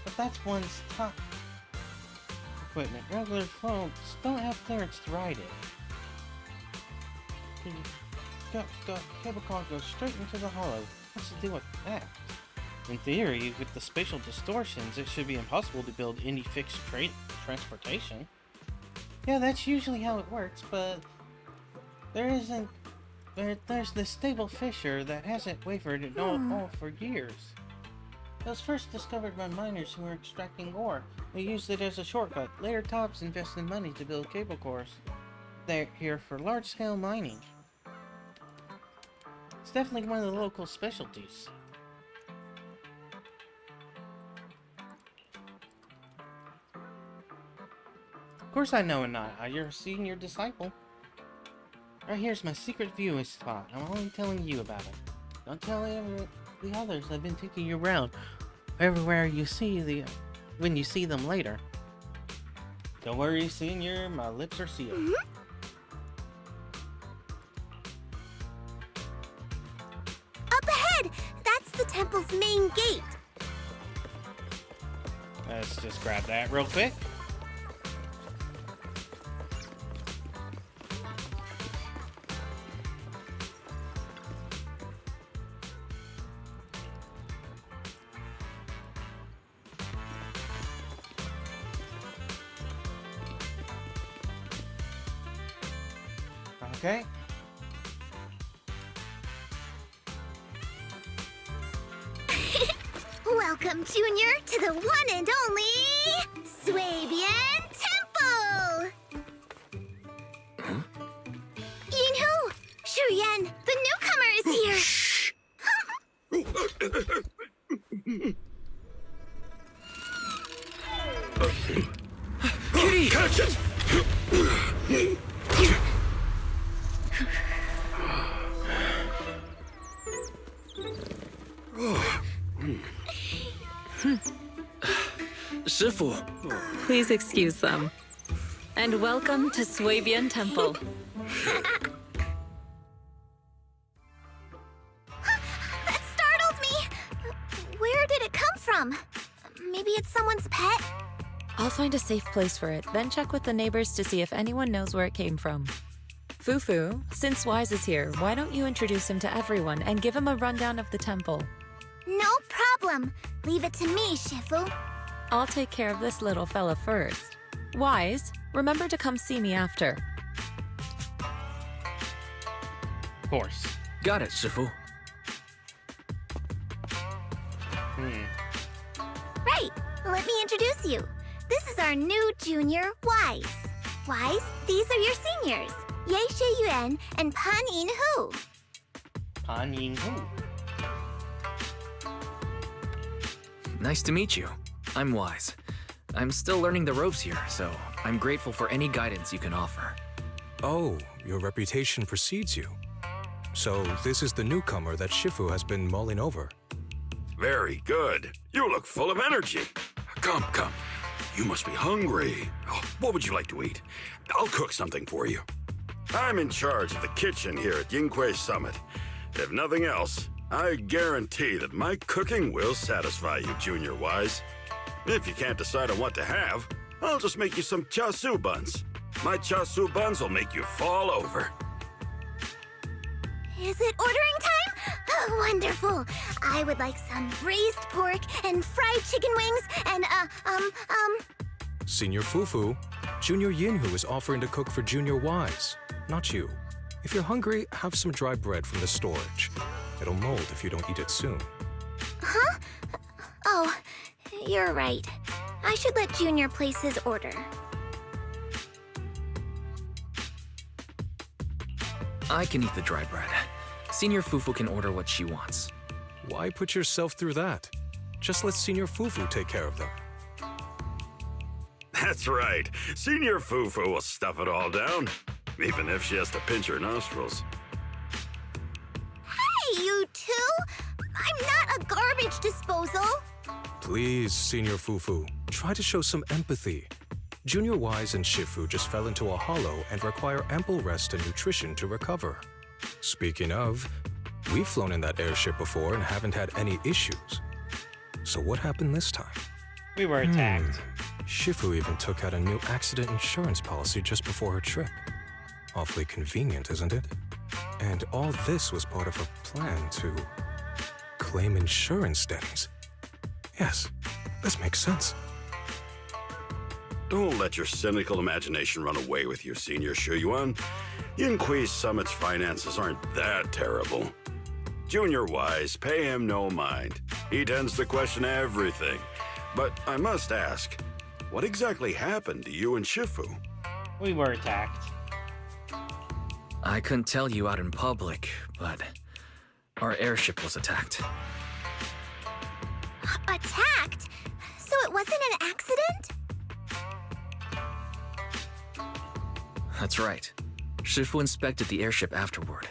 But that's one's top equipment. Regular folks don't have clearance to ride it. the cable car goes straight into the hollow. What's to do with that? In theory, with the spatial distortions, it should be impossible to build any fixed transportation. Yeah, that's usually how it works, but there's this stable fissure that hasn't wavered at all for years. It was first discovered by miners who were extracting ore. They used it as a shortcut. Later, Tops invested money to build cable cores. They're here for large-scale mining. It's definitely one of the local specialties. Of course I know, and you're a senior disciple. Right here's my secret viewing spot. I'm only telling you about it. Don't tell the others I've been taking you around everywhere you see when you see them later. Don't worry, senior, my lips are sealed. Up ahead! That's the temple's main gate. Let's just grab that real quick. Okay. Welcome, Junior, to the one and only Swabian Temple! Huh? Yinhu! Shuyan, the newcomer is here! Kitty! Catch it! Shifu. Please excuse them. And welcome to Swabian Temple. That startled me! Where did it come from? Maybe it's someone's pet? I'll find a safe place for it, then check with the neighbors to see if anyone knows where it came from. Fufu, since Wise is here, why don't you introduce him to everyone and give him a rundown of the temple? No problem. Leave it to me, Shifu. I'll take care of this little fella first. Wise, remember to come see me after. Of course. Got it, Shifu. Right. Let me introduce you. This is our new junior, Wise. Wise, these are your seniors. Ye Shi Yuan and Pan Yin Hu. Pan Yin Hu. Nice to meet you. I'm Wise. I'm still learning the ropes here, so I'm grateful for any guidance you can offer. Oh, your reputation precedes you. So this is the newcomer that Shifu has been mulling over. Very good. You look full of energy. Come, come. You must be hungry. Oh, what would you like to eat? I'll cook something for you. I'm in charge of the kitchen here at Yingque Summit. If nothing else, I guarantee that my cooking will satisfy you, Junior Wise. If you can't decide on what to have, I'll just make you some chasu buns. My chasu buns will make you fall over. Is it ordering time? Oh, wonderful. I would like some braised pork and fried chicken wings and, Senior Fufu, Junior Yinhu is offering to cook for Junior Wise, not you. If you're hungry, have some dry bread from the storage. It'll mold if you don't eat it soon. Huh? Oh, you're right. I should let Junior place his order. I can eat the dry bread. Senior Fufu can order what she wants. Why put yourself through that? Just let Senior Fufu take care of them. That's right. Senior Fufu will stuff it all down, even if she has to pinch her nostrils. Hey, you two! I'm not a garbage disposal! Please, Senior Fufu, try to show some empathy. Junior Wise and Shifu just fell into a hollow and require ample rest and nutrition to recover. Speaking of, we've flown in that airship before and haven't had any issues. So what happened this time? We were attacked. Shifu even took out a new accident insurance policy just before her trip. Awfully convenient, isn't it? And all this was part of a plan to claim insurance debts. Yes, this makes sense. Don't let your cynical imagination run away with you, Senior Shuyuan. Yinkui's Summit's finances aren't that terrible. Junior Wise, pay him no mind. He tends to question everything. But I must ask, what exactly happened to you and Shifu? We were attacked. I couldn't tell you out in public, but our airship was attacked. Attacked? So it wasn't an accident? That's right. Shifu inspected the airship afterward.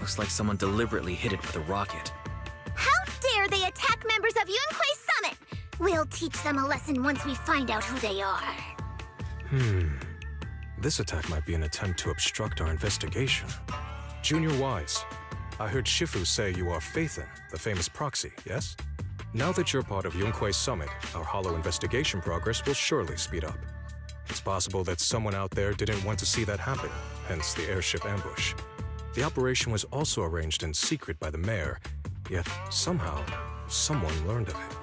Looks like someone deliberately hit it with a rocket. How dare they attack members of Yunquei Summit? We'll teach them a lesson once we find out who they are. This attack might be an attempt to obstruct our investigation. Junior Wise, I heard Shifu say you are Phaethon, the famous proxy, yes? Now that you're part of Yunquei Summit, our hollow investigation progress will surely speed up. It's possible that someone out there didn't want to see that happen, hence the airship ambush. The operation was also arranged in secret by the mayor, yet somehow, someone learned of it.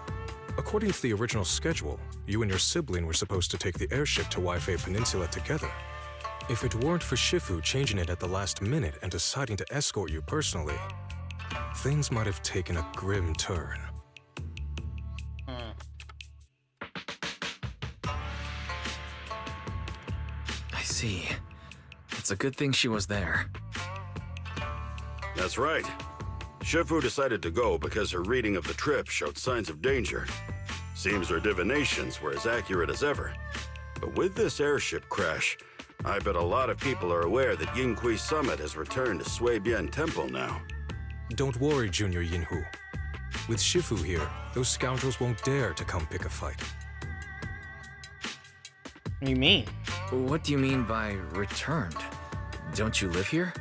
According to the original schedule, you and your sibling were supposed to take the airship to Waifei Peninsula together. If it weren't for Shifu changing it at the last minute and deciding to escort you personally, things might have taken a grim turn. I see. It's a good thing she was there. That's right. Shifu decided to go because her reading of the trip showed signs of danger. Seems her divinations were as accurate as ever. But with this airship crash, I bet a lot of people are aware that Yingqui Summit has returned to Suibian Temple now. Don't worry, Junior Yinhu. With Shifu here, those scoundrels won't dare to come pick a fight. What do you mean? What do you mean by returned? Don't you live here?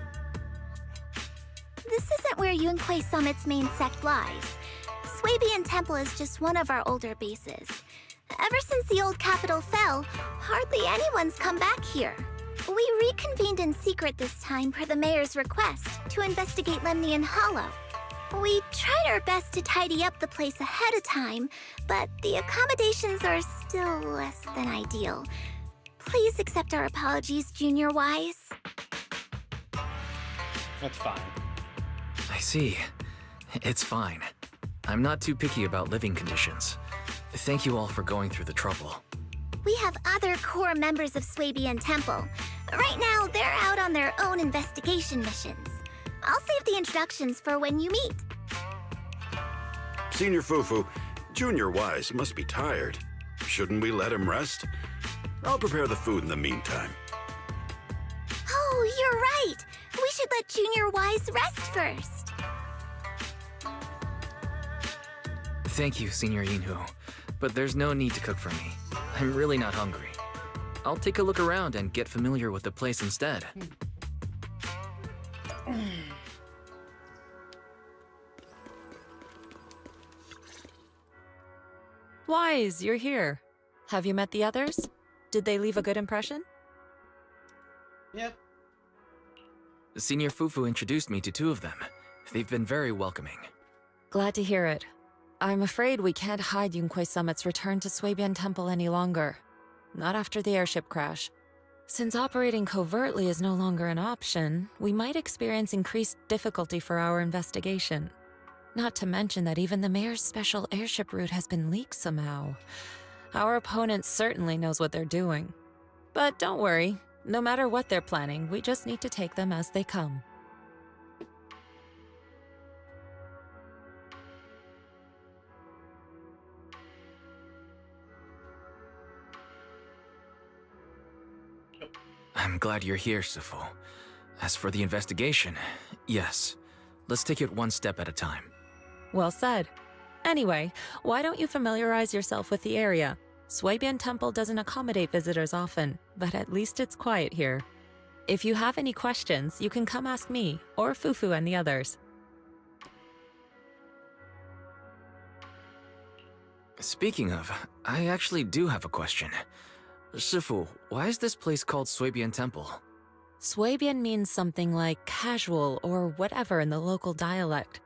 This isn't where Yunquei Summit's main sect lies. Suibian Temple is just one of our older bases. Ever since the old capital fell, hardly anyone's come back here. We reconvened in secret this time per the mayor's request to investigate Lemnian Hollow. We tried our best to tidy up the place ahead of time, but the accommodations are still less than ideal. Please accept our apologies, Junior Wise. That's fine. I see. It's fine. I'm not too picky about living conditions. Thank you all for going through the trouble. We have other core members of Suibian Temple. Right now, they're out on their own investigation missions. I'll save the introductions for when you meet. Senior Fufu, Junior Wise must be tired. Shouldn't we let him rest? I'll prepare the food in the meantime. Oh, you're right. We should let Junior Wise rest first. Thank you, Senior Yinhu. But there's no need to cook for me. I'm really not hungry. I'll take a look around and get familiar with the place instead. Wise, you're here. Have you met the others? Did they leave a good impression? Yep. Senior Fufu introduced me to two of them. They've been very welcoming. Glad to hear it. I'm afraid we can't hide Yunquei Summit's return to Suibian Temple any longer. Not after the airship crash. Since operating covertly is no longer an option, we might experience increased difficulty for our investigation. Not to mention that even the mayor's special airship route has been leaked somehow. Our opponent certainly knows what they're doing. But don't worry, no matter what they're planning, we just need to take them as they come. I'm glad you're here, Sifu. As for the investigation, yes. Let's take it one step at a time. Well said. Anyway, why don't you familiarize yourself with the area? Suibian Temple doesn't accommodate visitors often, but at least it's quiet here. If you have any questions, you can come ask me, or Fufu and the others. Speaking of, I actually do have a question. Shifu, why is this place called Suibian Temple? Swabian means something like casual or whatever in the local dialect.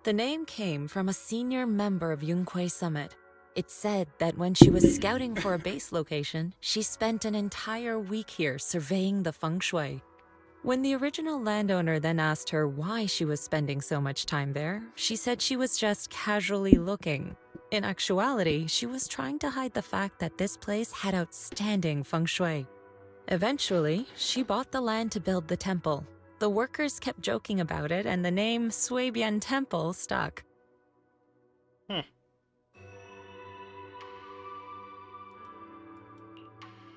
The name came from a senior member of Yunquei Summit. It's said that when she was scouting for a base location, she spent an entire week here surveying the feng shui. When the original landowner then asked her why she was spending so much time there, she said she was just casually looking. In actuality, she was trying to hide the fact that this place had outstanding feng shui. Eventually, she bought the land to build the temple. The workers kept joking about it, and the name Swabian Temple stuck.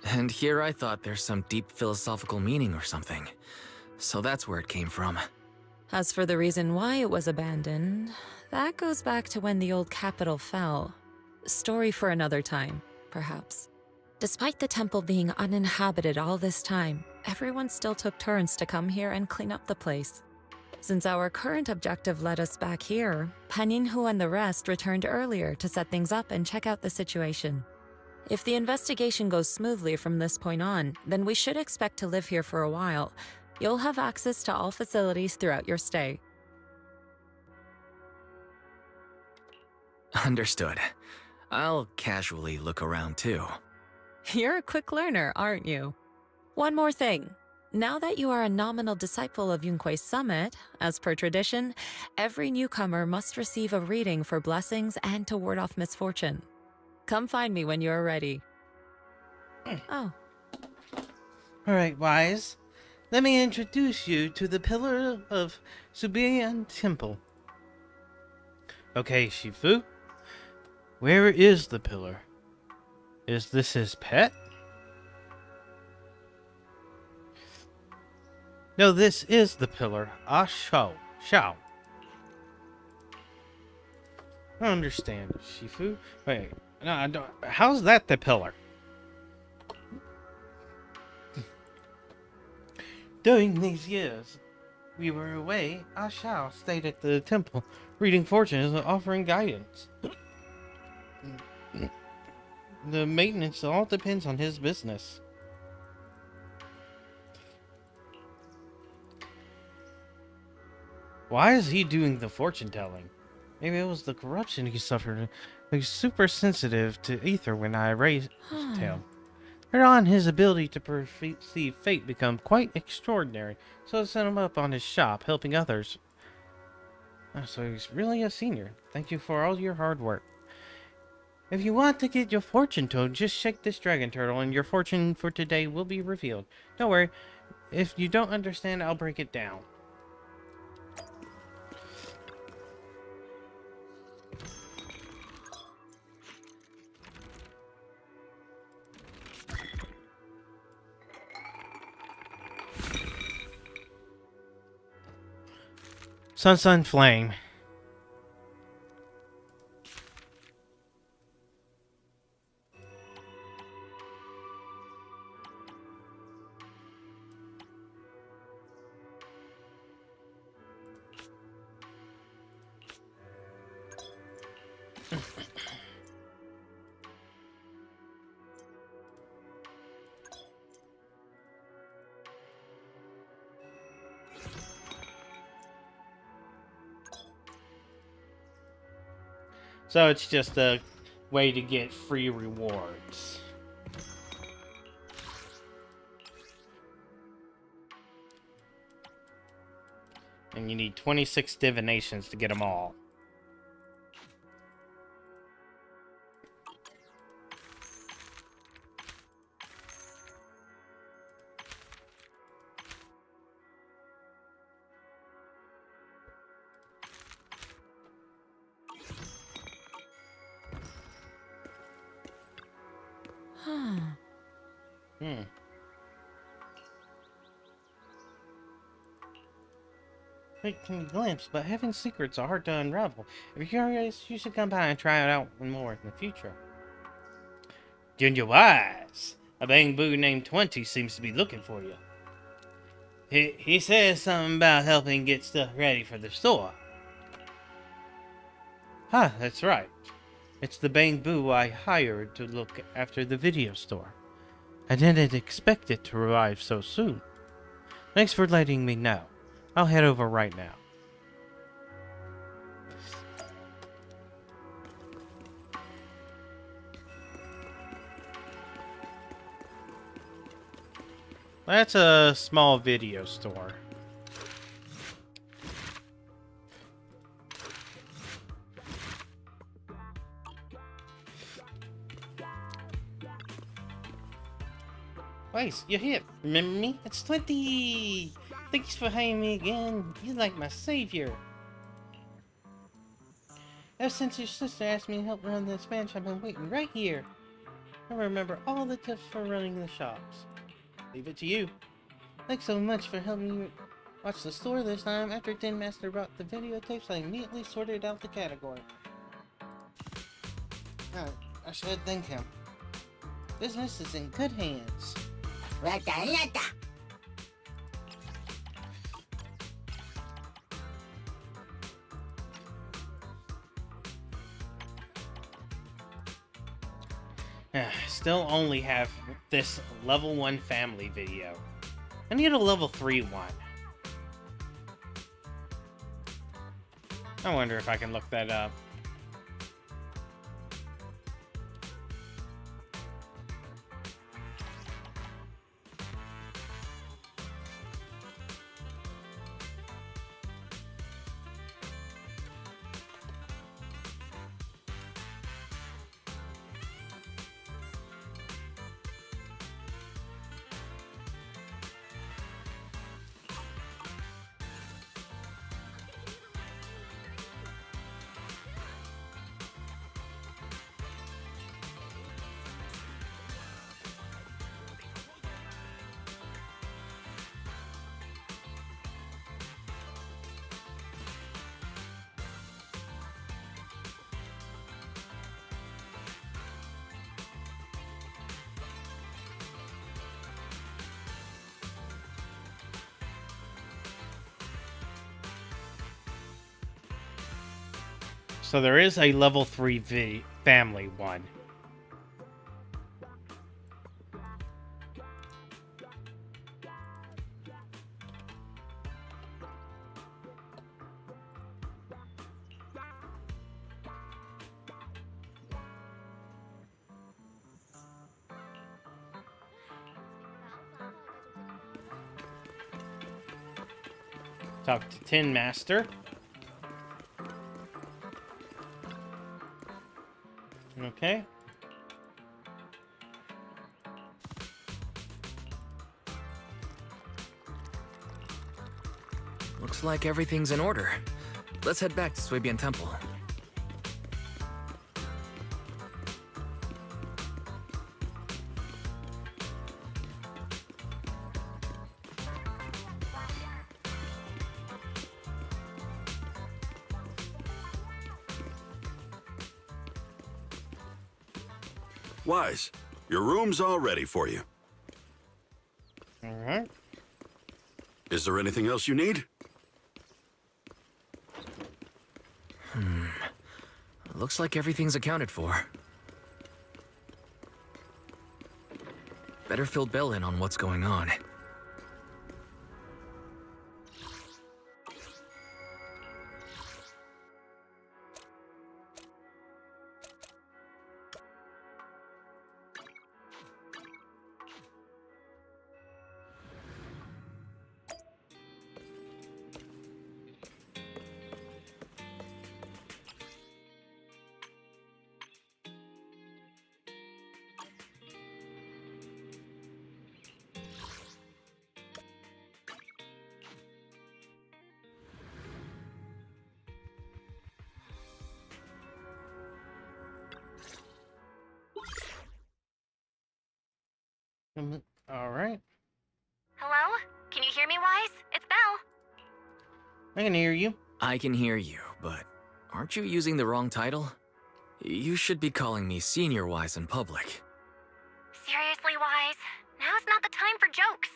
And here I thought there's some deep philosophical meaning or something. So that's where it came from. As for the reason why it was abandoned, that goes back to when the old capital fell. Story for another time, perhaps. Despite the temple being uninhabited all this time, everyone still took turns to come here and clean up the place. Since our current objective led us back here, Paninhu and the rest returned earlier to set things up and check out the situation. If the investigation goes smoothly from this point on, then we should expect to live here for a while. You'll have access to all facilities throughout your stay. Understood. I'll casually look around too. You're a quick learner, aren't you? One more thing. Now that you are a nominal disciple of Yunquei Summit, as per tradition, every newcomer must receive a reading for blessings and to ward off misfortune. Come find me when you're ready. Oh. Alright, Wise. Let me introduce you to the pillar of Subian Temple. Okay, Shifu. Where is the pillar? Is this his pet? No, this is the pillar. Shao. I don't understand, Shifu. Wait, no, I don't. How's that the pillar? During these years we were away, Shao stayed at the temple, reading fortunes and offering guidance. The maintenance all depends on his business. Why is he doing the fortune telling? Maybe it was the corruption he suffered. He's super sensitive to ether when I raised him. Later on, his ability to perceive fate become quite extraordinary, so I sent him up on his shop, helping others. So he's really a senior. Thank you for all your hard work. If you want to get your fortune told, just shake this dragon turtle and your fortune for today will be revealed. Don't worry, if you don't understand, I'll break it down. Sun Flame. So it's just a way to get free rewards. And you need 26 divinations to get them all. Quick can be glimpsed, but heaven's secrets are hard to unravel. If you're curious, you should come by and try it out more in the future. Junior Wise, a bamboo named 20 seems to be looking for you. He says something about helping get stuff ready for the store. Huh, that's right. It's the bamboo I hired to look after the video store. I didn't expect it to arrive so soon. Thanks for letting me know. I'll head over right now. That's a small video store. Weiss, you're here. Remember me? It's 20! Thanks for hiring me again. You're like my savior. Ever since your sister asked me to help run the expansion, I've been waiting right here. I remember all the tips for running the shops. Leave it to you. Thanks so much for helping me watch the store this time. After Tin Master brought the videotapes, I immediately sorted out the category. I should thank him. Business is in good hands. Still only have this level 1 family video. I need a level 3 one. I wonder if I can look that up. So there is a level 3 family one. Talk to Tin Master. Okay. Looks like everything's in order. Let's head back to Swabian Temple. Wise, your room's all ready for you. Alright. Is there anything else you need? Looks like everything's accounted for. Better fill Bill in on what's going on. Alright. Hello? Can you hear me, Wise? It's Belle. I can hear you. I can hear you, but aren't you using the wrong title? You should be calling me Senior Wise in public. Seriously, Wise? Now's not the time for jokes.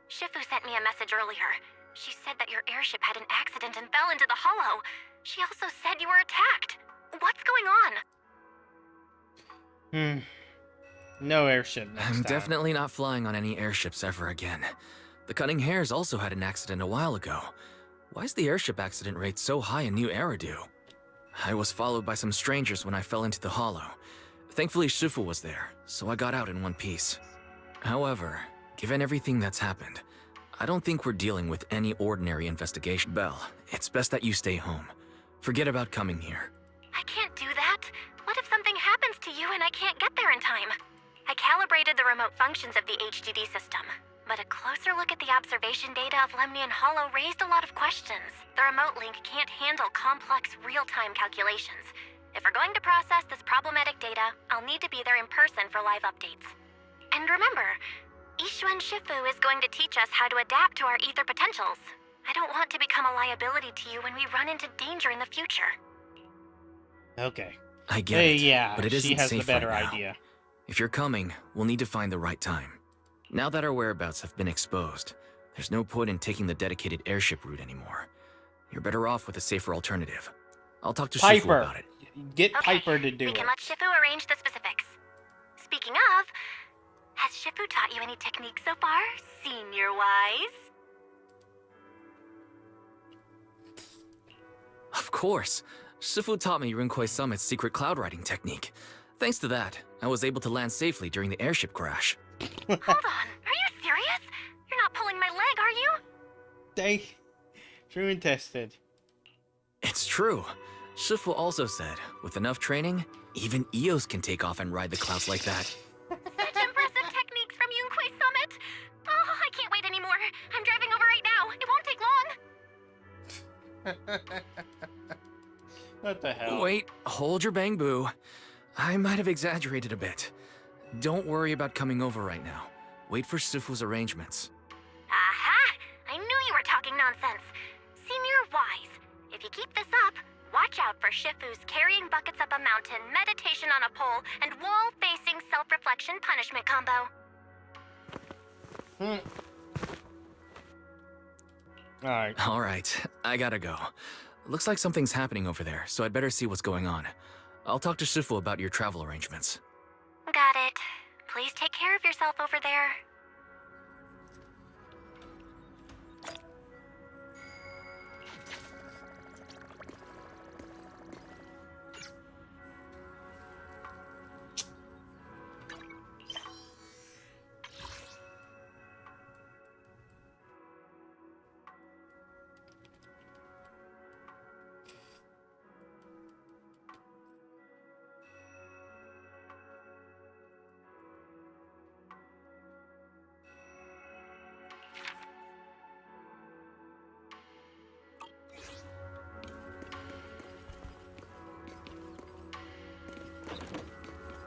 Shifu sent me a message earlier. She said that your airship had an accident and fell into the hollow. She also said you were attacked. What's going on? No airship next I'm time. definitely not flying on any airships ever again. The Cunning Hares also had an accident a while ago. Why is the airship accident rate so high in New Eridu? I was followed by some strangers when I fell into the hollow. Thankfully, Shifu was there, so I got out in one piece. However, given everything that's happened, I don't think we're dealing with any ordinary investigation. Belle, it's best that you stay home. Forget about coming here. I can't do that. What if something happens to you and I can't get there in time? I calibrated the remote functions of the HDD system, but a closer look at the observation data of Lemnian Hollow raised a lot of questions. The remote link can't handle complex real-time calculations. If we're going to process this problematic data, I'll need to be there in person for live updates. And remember, Ishuan Shifu is going to teach us how to adapt to our ether potentials. I don't want to become a liability to you when we run into danger in the future. Okay. I get it, yeah, but it isn't she has safe the better right now. idea. If you're coming, we'll need to find the right time. Now that our whereabouts have been exposed, there's no point in taking the dedicated airship route anymore. You're better off with a safer alternative. I'll talk to Shifu about it. Get Piper to do we it. can let Shifu arrange the specifics. Speaking of, has Shifu taught you any techniques so far, senior-wise? Of course. Shifu taught me Rinkwei Summit's secret cloud riding technique. Thanks to that, I was able to land safely during the airship crash. Hold on, are you serious? You're not pulling my leg, are you? They true and tested. It's true. Shifu also said, with enough training, even Eos can take off and ride the clouds like that. Such impressive techniques from Yunkwei Summit. Oh, I can't wait anymore. I'm driving over right now. It won't take long. What the hell? Wait, hold your bang boo. I might have exaggerated a bit. Don't worry about coming over right now. Wait for Shifu's arrangements. Aha! I knew you were talking nonsense. Senior-wise, if you keep this up, watch out for Shifu's carrying buckets up a mountain, meditation on a pole, and wall-facing self-reflection punishment combo. Alright, I gotta go. Looks like something's happening over there, so I'd better see what's going on. I'll talk to Shifu about your travel arrangements. Got it. Please take care of yourself over there.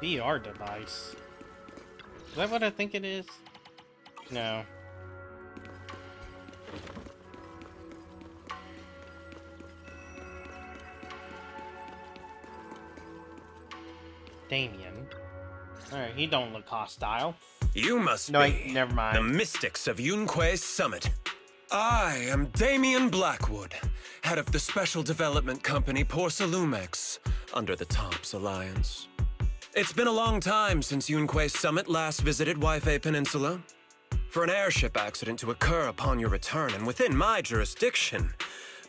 VR device. Is that what I think it is? No. Damien. Alright, he don't look hostile. You must No, be never mind. the mystics of Yunkwei Summit. I am Damien Blackwood, head of the special development company Porcelumex, under the Tops Alliance. It's been a long time since Yunkwei Summit last visited Waifei Peninsula. For an airship accident to occur upon your return and within my jurisdiction,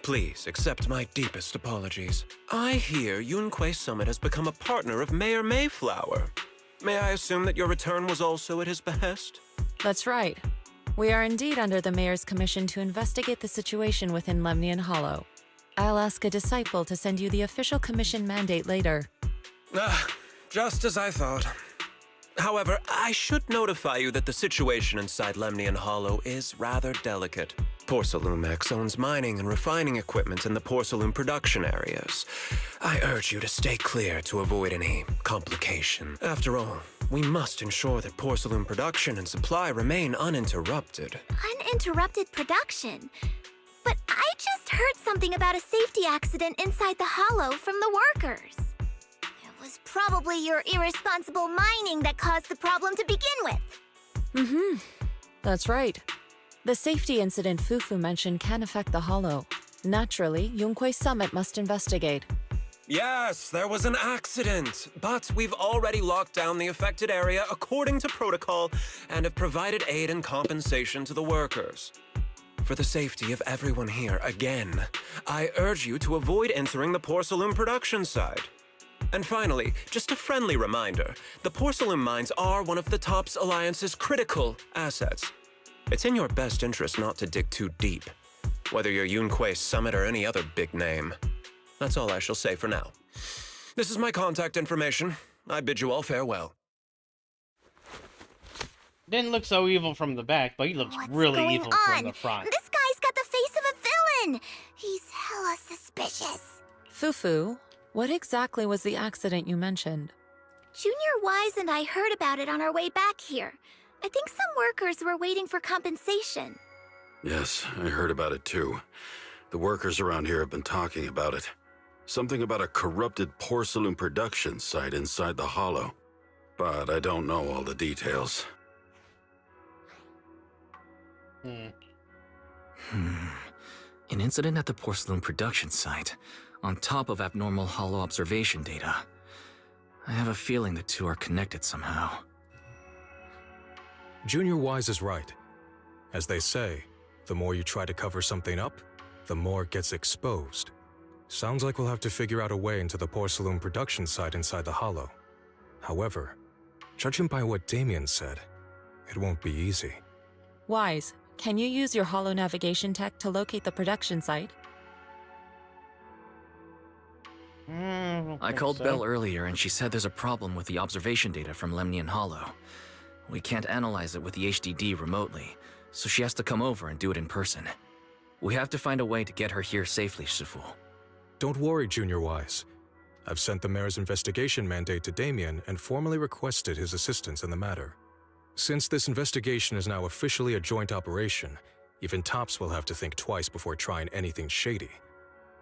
please accept my deepest apologies. I hear Yunkwei Summit has become a partner of Mayor Mayflower. May I assume that your return was also at his behest? That's right. We are indeed under the Mayor's commission to investigate the situation within Lemnian Hollow. I'll ask a disciple to send you the official commission mandate later. Just as I thought. However, I should notify you that the situation inside Lemnian Hollow is rather delicate. Porcelumex owns mining and refining equipment in the porcelain production areas. I urge you to stay clear to avoid any complication. After all, we must ensure that porcelain production and supply remain uninterrupted. Uninterrupted production? But I just heard something about a safety accident inside the hollow from the workers. It was probably your irresponsible mining that caused the problem to begin with. That's right. The safety incident Fufu mentioned can affect the hollow. Naturally, Yunkwei Summit must investigate. Yes, there was an accident, but we've already locked down the affected area according to protocol and have provided aid and compensation to the workers. For the safety of everyone here, again, I urge you to avoid entering the porcelain production side. And finally, just a friendly reminder, the porcelain mines are one of the TOPS Alliance's critical assets. It's in your best interest not to dig too deep, whether you're Yunquei Summit or any other big name. That's all I shall say for now. This is my contact information. I bid you all farewell. Didn't look so evil from the back, but he looks really evil from the front. This guy's got the face of a villain! He's hella suspicious. Fufu, what exactly was the accident you mentioned? Junior Wise and I heard about it on our way back here. I think some workers were waiting for compensation. Yes, I heard about it too. The workers around here have been talking about it. Something about a corrupted porcelain production site inside the Hollow. But I don't know all the details. An incident at the porcelain production site, on top of abnormal Hollow observation data. I have a feeling the two are connected somehow. Junior Wise is right. As they say, the more you try to cover something up, the more it gets exposed. Sounds like we'll have to figure out a way into the porcelain production site inside the Hollow. However, judging by what Damien said, it won't be easy. Wise, can you use your Hollow navigation tech to locate the production site? I called Belle earlier and she said there's a problem with the observation data from Lemnian Hollow. We can't analyze it with the HDD remotely, so she has to come over and do it in person. We have to find a way to get her here safely, Shifu. Don't worry, Junior Wise. I've sent the mayor's investigation mandate to Damien and formally requested his assistance in the matter. Since this investigation is now officially a joint operation, even TOPS will have to think twice before trying anything shady.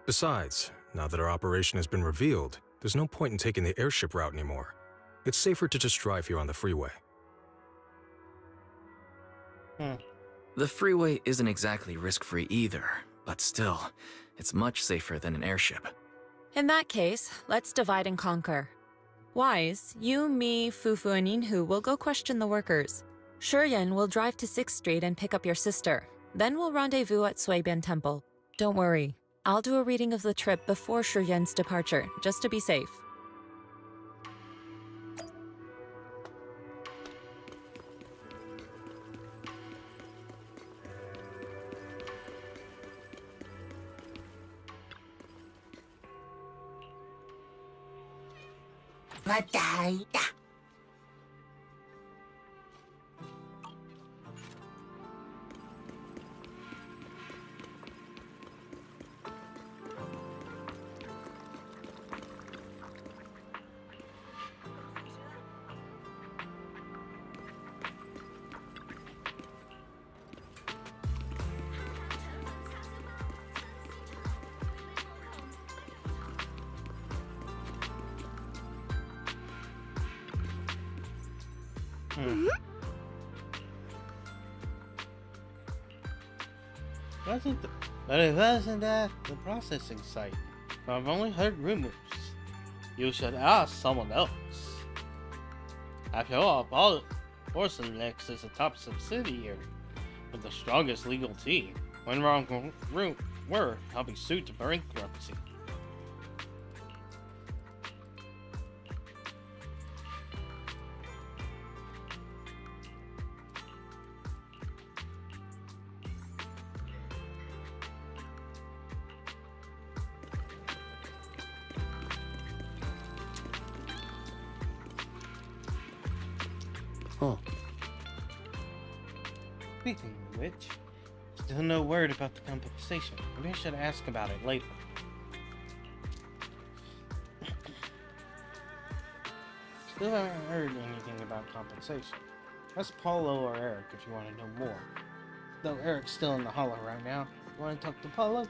Besides, now that our operation has been revealed, there's no point in taking the airship route anymore. It's safer to just drive here on the freeway. The freeway isn't exactly risk-free either, but still, it's much safer than an airship. In that case, let's divide and conquer. Wise, you, me, Fufu, and Inhu will go question the workers. Shuryen will drive to 6th Street and pick up your sister. Then we'll rendezvous at Suibian Temple. Don't worry, I'll do a reading of the trip before Shuryen's departure, just to be safe. But it wasn't at the processing site. I've only heard rumors. You should ask someone else. After all, Porcelainx is a top subsidiary with the strongest legal team. One wrong word, I'll be sued to bankruptcy. Speaking of which, still no word about the compensation. Maybe I should ask about it later. Still haven't heard anything about compensation. Ask Paulo or Eric if you want to know more. Though Eric's still in the Hollow right now. You want to talk to Paulo?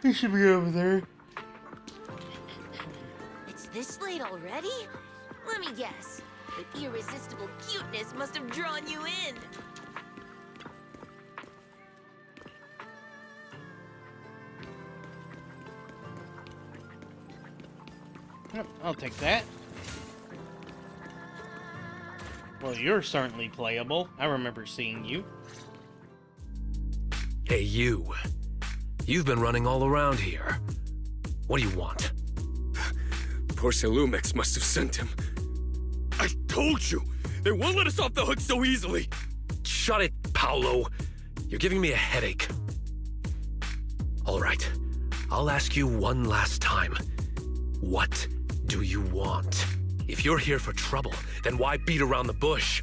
He should be over there. It's this late already? Let me guess. The irresistible cuteness must have drawn you in. I'll take that. Well, you're certainly playable. I remember seeing you. Hey, you. You've been running all around here. What do you want? Porcelumex must have sent him. I told you! They won't let us off the hook so easily! Shut it, Paolo. You're giving me a headache. All right. I'll ask you one last time. What do you want? If you're here for trouble, then why beat around the bush?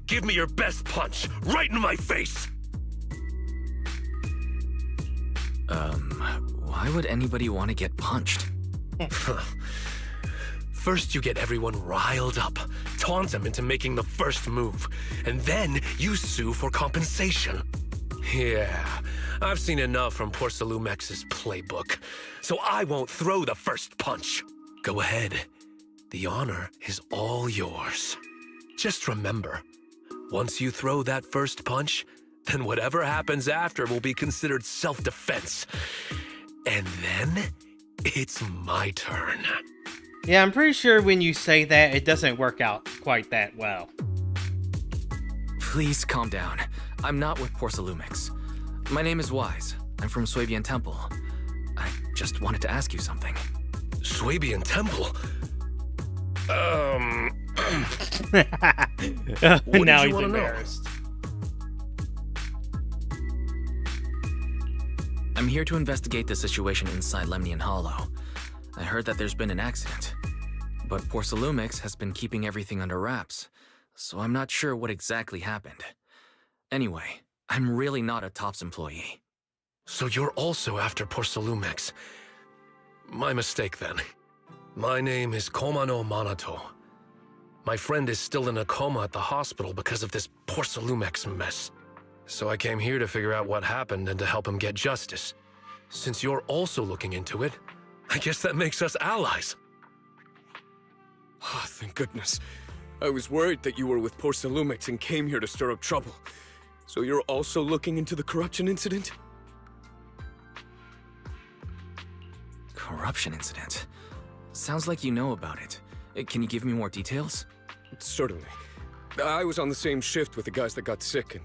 Give me your best punch, right in my face! Why would anybody want to get punched? First you get everyone riled up, taunt them into making the first move, and then you sue for compensation. Yeah, I've seen enough from Porcelumex's playbook, so I won't throw the first punch. Go ahead. The honor is all yours. Just remember, once you throw that first punch, then whatever happens after will be considered self-defense. And then, it's my turn. Yeah, I'm pretty sure when you say that, it doesn't work out quite that well. Please calm down. I'm not with Porcelumex. My name is Wise. I'm from Swabian Temple. I just wanted to ask you something. Swabian Temple? What Now did he's you want to know? embarrassed. I'm here to investigate the situation inside Lemnian Hollow. I heard that there's been an accident, but Porcelumex has been keeping everything under wraps, so I'm not sure what exactly happened. Anyway, I'm really not a TOPS employee. So you're also after Porcelumex. My mistake then. My name is Komano Manato. My friend is still in a coma at the hospital because of this Porcelumex mess. So I came here to figure out what happened and to help him get justice. Since you're also looking into it, I guess that makes us allies. Oh, thank goodness. I was worried that you were with Porcelumex and came here to stir up trouble. So you're also looking into the corruption incident? Corruption incident? Sounds like you know about it. Can you give me more details? Certainly. I was on the same shift with the guys that got sick, and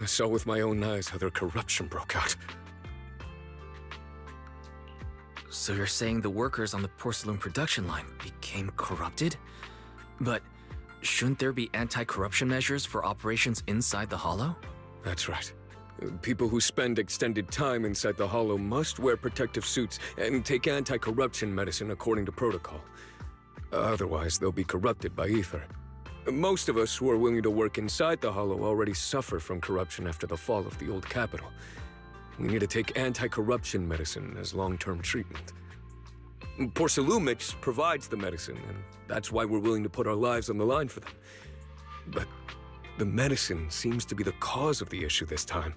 I saw with my own eyes how their corruption broke out. So you're saying the workers on the porcelain production line became corrupted? But shouldn't there be anti-corruption measures for operations inside the Hollow? That's right. People who spend extended time inside the Hollow must wear protective suits and take anti-corruption medicine according to protocol. Otherwise, they'll be corrupted by ether. Most of us who are willing to work inside the Hollow already suffer from corruption after the fall of the old capital. We need to take anti-corruption medicine as long-term treatment. Porcelumix provides the medicine, and that's why we're willing to put our lives on the line for them. But the medicine seems to be the cause of the issue this time.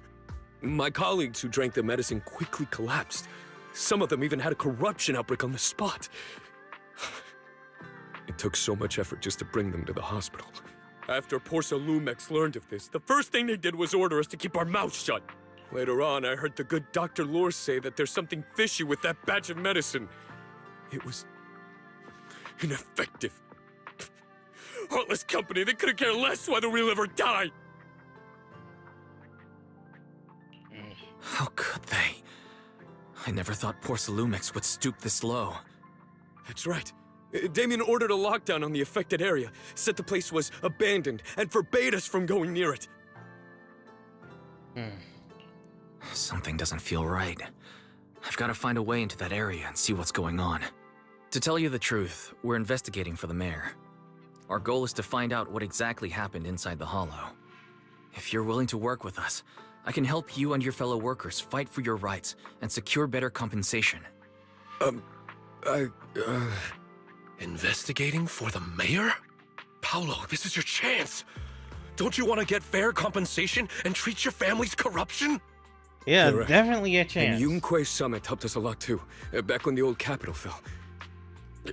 My colleagues who drank the medicine quickly collapsed. Some of them even had a corruption outbreak on the spot. It took so much effort just to bring them to the hospital. After Porcelumex learned of this, the first thing they did was order us to keep our mouths shut. Later on, I heard the good Dr. Lore say that there's something fishy with that batch of medicine. It was ineffective. Heartless company, they couldn't care less whether we live or die. How could they? I never thought Porcelumex would stoop this low. That's right. Damien ordered a lockdown on the affected area, said the place was abandoned, and forbade us from going near it. Something doesn't feel right. I've got to find a way into that area and see what's going on. To tell you the truth, we're investigating for the mayor. Our goal is to find out what exactly happened inside the Hollow. If you're willing to work with us, I can help you and your fellow workers fight for your rights and secure better compensation. Investigating for the mayor? Paolo, this is your chance. Don't you want to get fair compensation and treat your family's corruption? Yeah, Correct. definitely a chance. And Yunque Summit helped us a lot too, back when the old capital fell.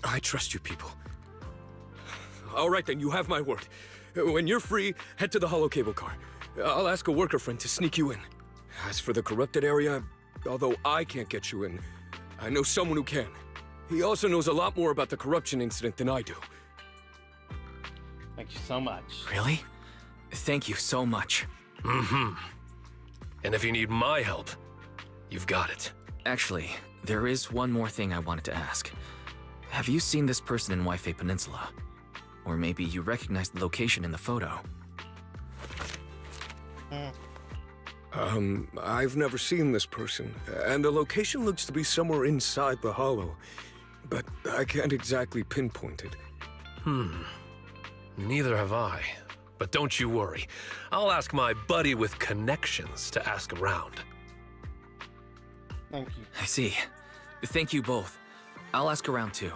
I trust you people. All right then, you have my word. When you're free, head to the Hollow Cable Car. I'll ask a worker friend to sneak you in. As for the corrupted area, although I can't get you in, I know someone who can. He also knows a lot more about the corruption incident than I do. Thank you so much. Really? Thank you so much. Mm-hmm. And if you need my help, you've got it. Actually, there is one more thing I wanted to ask. Have you seen this person in Waifei Peninsula? Or maybe you recognize the location in the photo? I've never seen this person, and the location looks to be somewhere inside the hollow, but I can't exactly pinpoint it. Neither have I. But don't you worry. I'll ask my buddy with connections to ask around. Thank you. I see. Thank you both. I'll ask around too.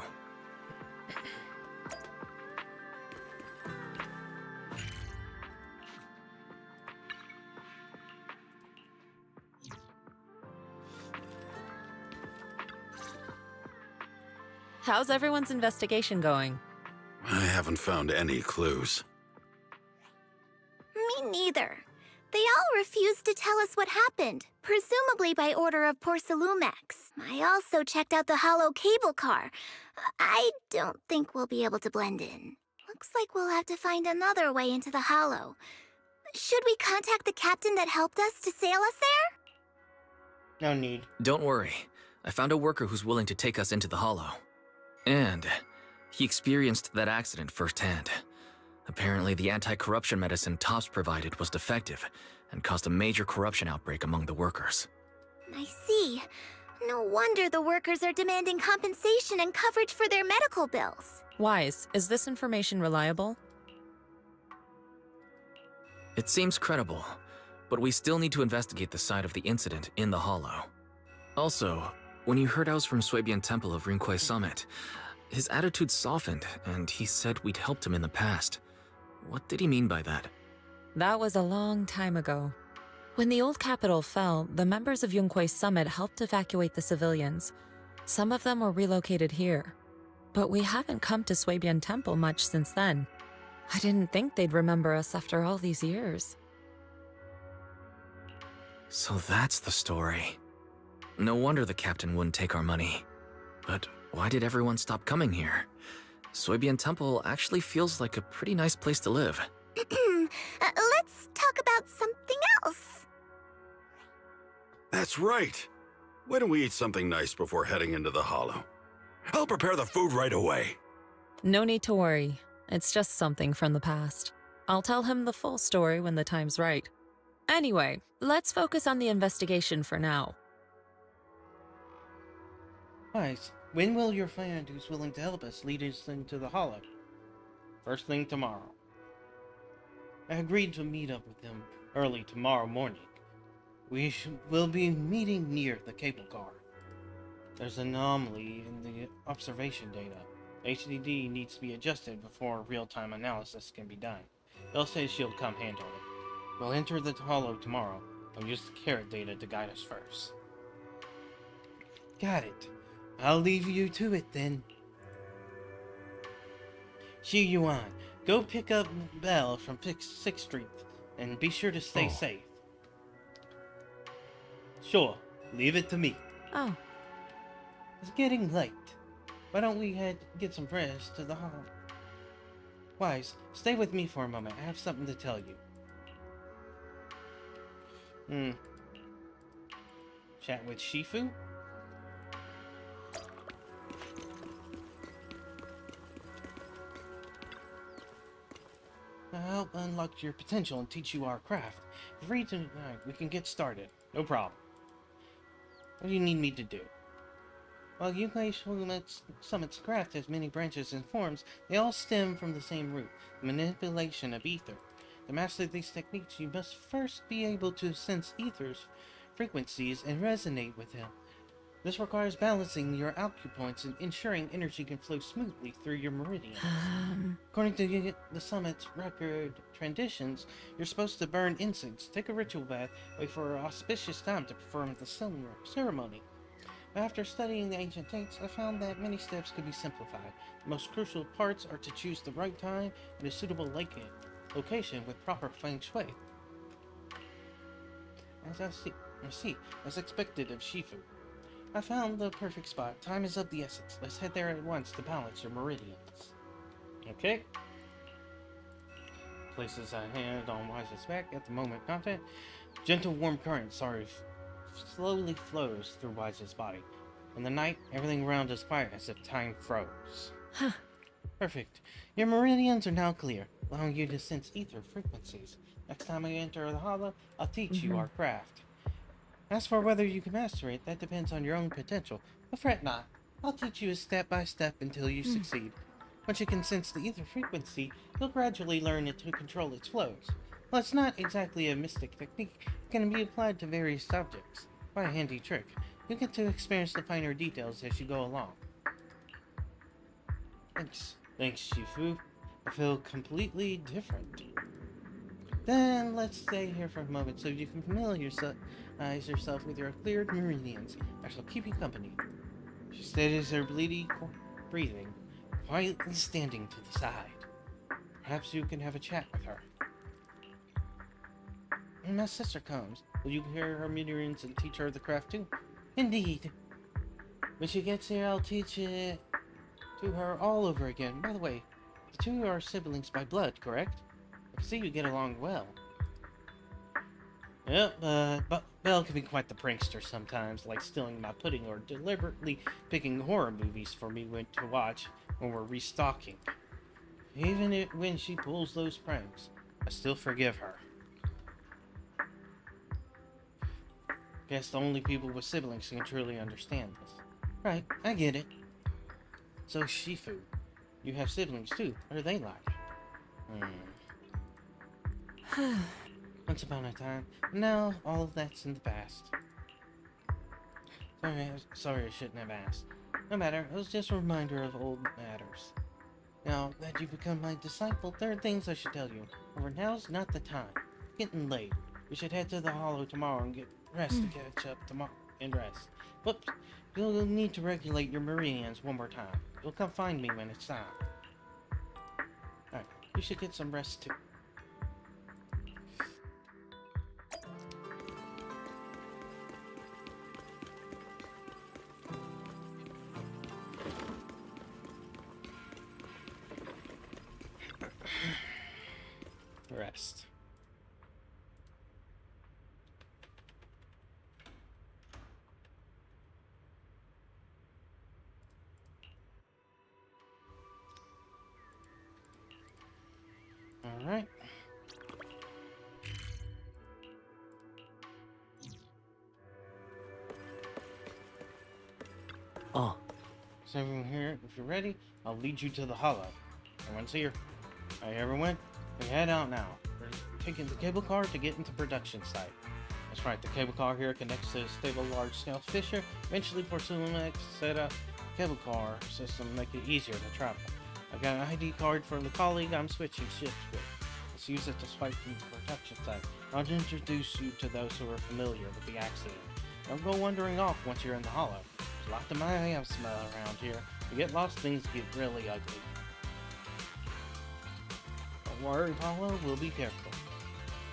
How's everyone's investigation going? I haven't found any clues. Me neither. They all refused to tell us what happened, presumably by order of Porcelumex. I also checked out the hollow cable car. I don't think we'll be able to blend in. Looks like we'll have to find another way into the hollow. Should we contact the captain that helped us to sail us there? No need. Don't worry. I found a worker who's willing to take us into the hollow. And he experienced that accident firsthand. Apparently, the anti-corruption medicine Tops provided was defective and caused a major corruption outbreak among the workers. I see. No wonder the workers are demanding compensation and coverage for their medical bills. Wise, is this information reliable? It seems credible, but we still need to investigate the side of the incident in the hollow. Also, when you heard I was from Swabian Temple of Rinquai Summit, his attitude softened and he said we'd helped him in the past. What did he mean by that? That was a long time ago. When the old capital fell, the members of Yunquai Summit helped evacuate the civilians. Some of them were relocated here. But we haven't come to Swabian Temple much since then. I didn't think they'd remember us after all these years. So that's the story. No wonder the captain wouldn't take our money. But why did everyone stop coming here? Swabian Temple actually feels like a pretty nice place to live. Let's talk about something else. That's right. Why don't we eat something nice before heading into the hollow? I'll prepare the food right away. No need to worry. It's just something from the past. I'll tell him the full story when the time's right. Anyway, let's focus on the investigation for now. Wise, when will your friend who's willing to help us lead us into the hollow? First thing tomorrow. I agreed to meet up with him early tomorrow morning. We'll be meeting near the cable car. There's an anomaly in the observation data. HDD needs to be adjusted before real-time analysis can be done. Belle says she'll come handle it. We'll enter the hollow tomorrow. I'll use the carrot data to guide us first. Got it. I'll leave you to it then. Xi Yuan, go pick up Belle from 6th Street and be sure to stay safe. Sure, leave it to me. Oh. It's getting late. Why don't we get some rest to the hollow? Wise, stay with me for a moment. I have something to tell you. Chat with Shifu? I'll help unlock your potential and teach you our craft. If you're free tonight, we can get started. No problem. What do you need me to do? While Yunquai Summit's craft has many branches and forms, they all stem from the same root, the manipulation of ether. To master these techniques, you must first be able to sense ether's frequencies and resonate with them. This requires balancing your acupoints and ensuring energy can flow smoothly through your meridians. According to the Summit's record traditions, you're supposed to burn incense, take a ritual bath, wait for an auspicious time to perform the ceremony. After studying the ancient texts, I found that many steps could be simplified. The most crucial parts are to choose the right time and a suitable location with proper feng shui. As expected of Shifu. I found the perfect spot. Time is of the essence. Let's head there at once to balance your meridians. Okay. Places a hand on Wise's back at the moment. Confident. Gentle warm current, slowly flows through Wise's body. In the night, everything around is quiet as if time froze. Huh. Perfect. Your meridians are now clear, allowing you to sense ether frequencies. Next time I enter the hollow, I'll teach you our craft. As for whether you can master it, that depends on your own potential. But fret not. I'll teach you step by step until you succeed. Once you can sense the ether frequency, you'll gradually learn it to control its flows. While it's not exactly a mystic technique, it can be applied to various subjects. By a handy trick, you get to experience the finer details as you go along. Thanks, Shifu. I feel completely different. Then let's stay here for a moment so you can familiarize yourself with your cleared meridians. I shall keep you company. She steadies her breathing, quietly standing to the side. Perhaps you can have a chat with her. When my sister comes, will you hear her meridians and teach her the craft too? Indeed. When she gets here, I'll teach it to her all over again. By the way, the two are siblings by blood, correct? I can see you get along well. Yep, but Belle can be quite the prankster sometimes, like stealing my pudding or deliberately picking horror movies for me to watch when we're restocking. Even when she pulls those pranks, I still forgive her. Guess the only people with siblings can truly understand this. Right, I get it. So Shifu, you have siblings too. What are they like? Once upon a time. Now all of that's in the past. Sorry, I shouldn't have asked. No matter, it was just a reminder of old matters. Now that you've become my disciple, there are things I should tell you. However, now's not the time. It's getting late. We should head to the hollow tomorrow and get rest to catch up tomorrow and rest. Whoops. You'll need to regulate your meridians one more time. You'll come find me when it's time. Alright, you should get some rest too. Rest. All right. Oh. So everyone here, if you're ready, I'll lead you to the hollow. Everyone's here. All right, everyone. We head out now. We're taking the cable car to get into production site. That's right, the cable car here connects to a stable large-scale fissure. Eventually, Porcelain set up a cable car system to make it easier to travel. I've got an ID card from the colleague I'm switching shifts with. Let's use it to swipe from the production site. I'll introduce you to those who are familiar with the accident. Don't go wandering off once you're in the hollow. There's a lot of my smell around here. If you get lost, things get really ugly. Don't worry, Hollow, we'll be careful.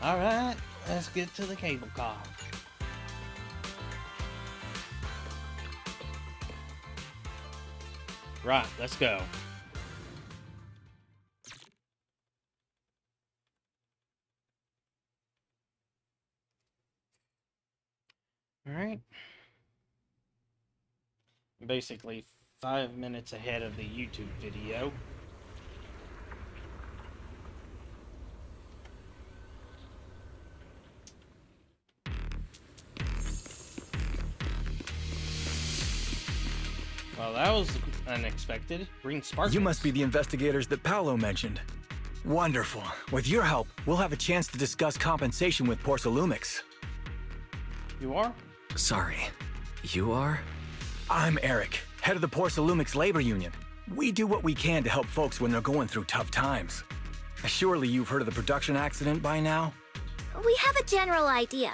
Alright, let's get to the cable car. Right, let's go. Alright. Basically 5 minutes ahead of the YouTube video. Well, that was unexpected. Bring sparkles. You must be the investigators that Paolo mentioned. Wonderful. With your help, we'll have a chance to discuss compensation with Porcelumix. You are? Sorry. You are? I'm Eric, head of the Porcelumix Labor Union. We do what we can to help folks when they're going through tough times. Surely you've heard of the production accident by now? We have a general idea.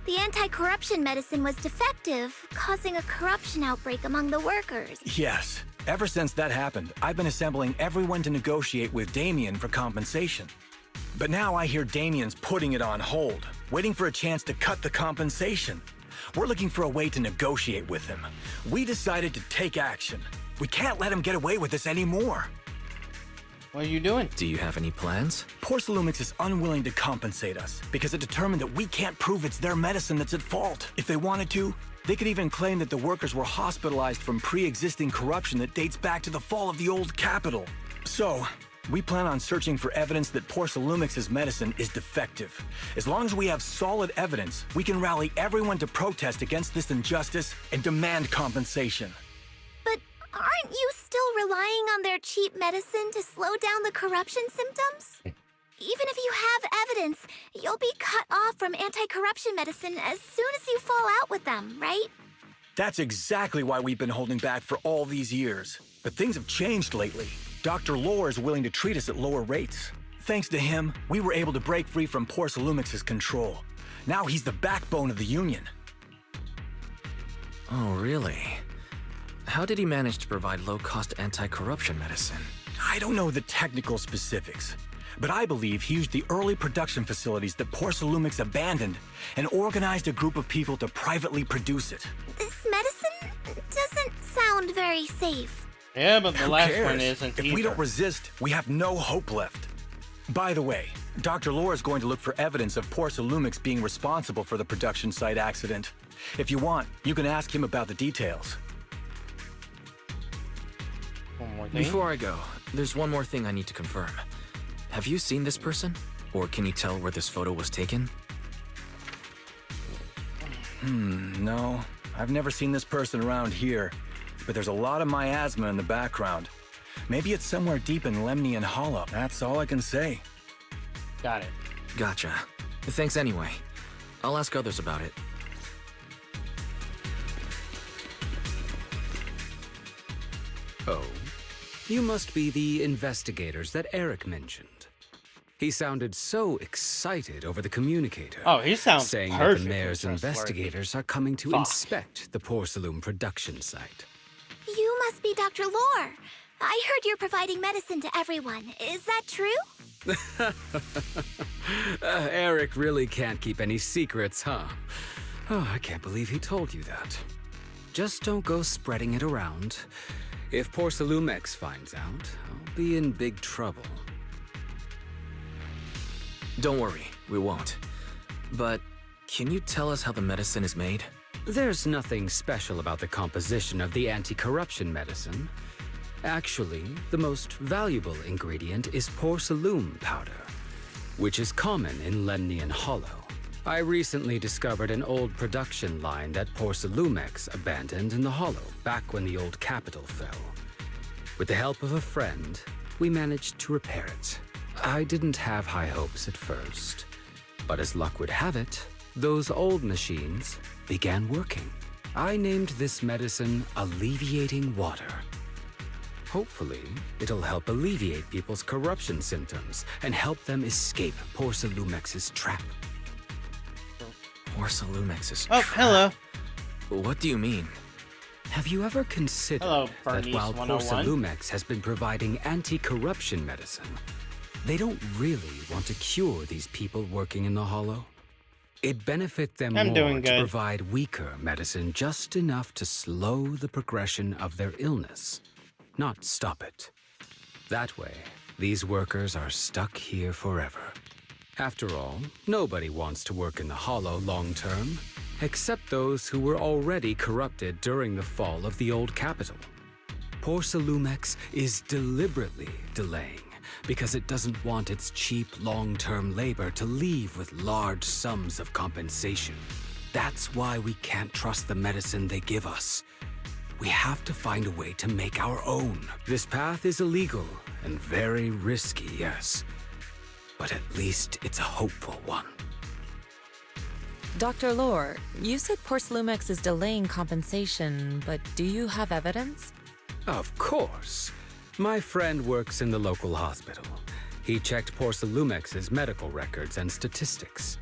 The anti-corruption medicine was defective, causing a corruption outbreak among the workers. Yes. Ever since that happened, I've been assembling everyone to negotiate with Damien for compensation. But now I hear Damien's putting it on hold, waiting for a chance to cut the compensation. We're looking for a way to negotiate with him. We decided to take action. We can't let him get away with this anymore. What are you doing? Do you have any plans? Porcelumix is unwilling to compensate us because it determined that we can't prove it's their medicine that's at fault. If they wanted to, they could even claim that the workers were hospitalized from pre-existing corruption that dates back to the fall of the old capital. So, we plan on searching for evidence that Porcelumix's medicine is defective. As long as we have solid evidence, we can rally everyone to protest against this injustice and demand compensation. But aren't you still relying on their cheap medicine to slow down the corruption symptoms? Even if you have evidence, you'll be cut off from anti-corruption medicine as soon as you fall out with them, right? That's exactly why we've been holding back for all these years. But things have changed lately. Dr. Lore is willing to treat us at lower rates. Thanks to him, we were able to break free from Porcelumix's control. Now he's the backbone of the Union. Oh, really? How did he manage to provide low-cost anti-corruption medicine? I don't know the technical specifics, but I believe he used the early production facilities that Porcelumix abandoned and organized a group of people to privately produce it. This medicine doesn't sound very safe. Yeah, but the Who last cares? one isn't If either. we don't resist, we have no hope left. By the way, Dr. Lore is going to look for evidence of Porcelumix being responsible for the production site accident. If you want, you can ask him about the details. One more thing. Before I go, there's one more thing I need to confirm. Have you seen this person? Or can you tell where this photo was taken? No. I've never seen this person around here, but there's a lot of miasma in the background. Maybe it's somewhere deep in Lemnian Hollow. That's all I can say. Got it. Gotcha. Thanks anyway. I'll ask others about it. Oh? You must be the investigators that Eric mentioned. He sounded so excited over the communicator. Oh, he sounds saying that perfect the mayor's and trustworthy. investigators are coming to Fuck. inspect the porcelain production site. You must be Dr. Lore. I heard you're providing medicine to everyone. Is that true? Eric really can't keep any secrets, huh? Oh, I can't believe he told you that. Just don't go spreading it around. If Porcelumix finds out, I'll be in big trouble. Don't worry, we won't. But can you tell us how the medicine is made? There's nothing special about the composition of the anti-corruption medicine. Actually, the most valuable ingredient is porcelain powder, which is common in Lemnian Hollow. I recently discovered an old production line that Porcelumix abandoned in the Hollow back when the old capital fell. With the help of a friend, we managed to repair it. I didn't have high hopes at first, but as luck would have it, those old machines began working. I named this medicine Alleviating Water. Hopefully, it'll help alleviate people's corruption symptoms and help them escape Porcelumix's trap. Porcelumix's Oh, trap? hello. What do you mean? Have you ever considered Hello, that Bernice while 101? Porcelumix has been providing anti-corruption medicine, they don't really want to cure these people working in the Hollow? It'd benefit them I'm more doing to good. provide weaker medicine just enough to slow the progression of their illness, not stop it. That way, these workers are stuck here forever. After all, nobody wants to work in the Hollow long-term, except those who were already corrupted during the fall of the old capital. Porcelumix is deliberately delaying because it doesn't want its cheap long-term labor to leave with large sums of compensation. That's why we can't trust the medicine they give us. We have to find a way to make our own. This path is illegal and very risky, yes. But at least it's a hopeful one. Dr. Lore, you said Porcelumix is delaying compensation, but do you have evidence? Of course. My friend works in the local hospital. He checked Porcelumix's medical records and statistics.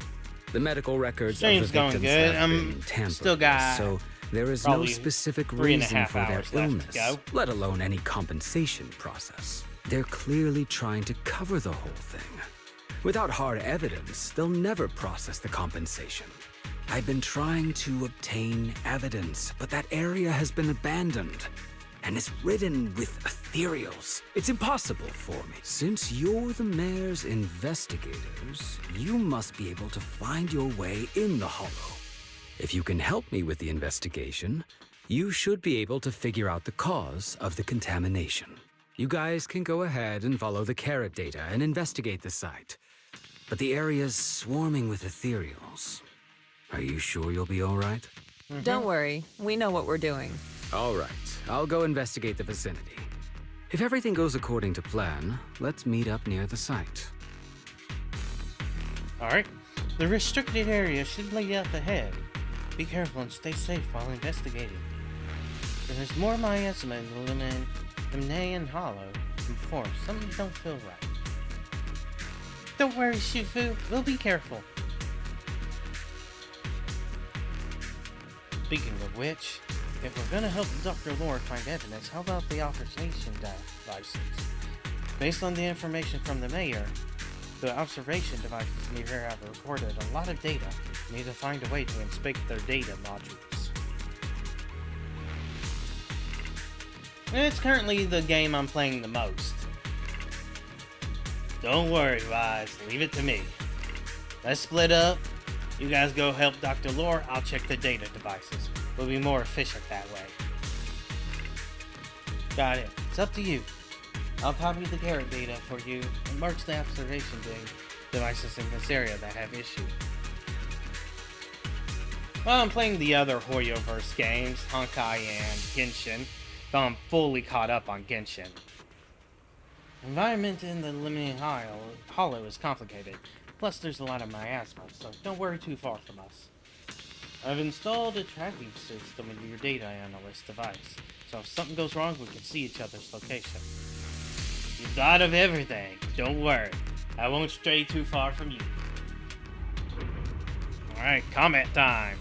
The medical records of the Stream's going victims good. have been tampered Still with, got so there is no probably specific 3.5 reason for their hours left to illness, go. let alone any compensation process. They're clearly trying to cover the whole thing. Without hard evidence, they'll never process the compensation. I've been trying to obtain evidence, but that area has been abandoned and is ridden with ethereals. It's impossible for me. Since you're the mayor's investigators, you must be able to find your way in the Hollow. If you can help me with the investigation, you should be able to figure out the cause of the contamination. You guys can go ahead and follow the carrot data and investigate the site. But the area's swarming with ethereals. Are you sure you'll be all right? Don't worry, we know what we're doing. All right, I'll go investigate the vicinity. If everything goes according to plan, let's meet up near the site. Alright, the restricted area should lead up ahead. Be careful and stay safe while investigating. There's more miasma in the Lemnian Hollow than before. Something don't feel right. Don't worry, Shifu. We'll be careful. Speaking of which, if we're gonna help Dr. Lore find evidence, how about the observation devices? Based on the information from the mayor, the observation devices near here have recorded a lot of data. We need to find a way to inspect their data modules. It's currently the game I'm playing the most. Don't worry, Wise. Leave it to me. Let's split up. You guys go help Dr. Lore. I'll check the data devices. We'll be more efficient that way. Got it. It's up to you. I'll copy the carrot data for you and mark the observation devices in this area that have issues. While I'm playing the other Hoyoverse games, Honkai and Genshin, though I'm fully caught up on Genshin. The environment in the Lemnian Hollow is complicated, plus there's a lot of miasma, so don't worry too far from us. I've installed a tracking system in your data analyst device, so if something goes wrong we can see each other's location. You've thought of everything, don't worry. I won't stray too far from you. Alright, comment time.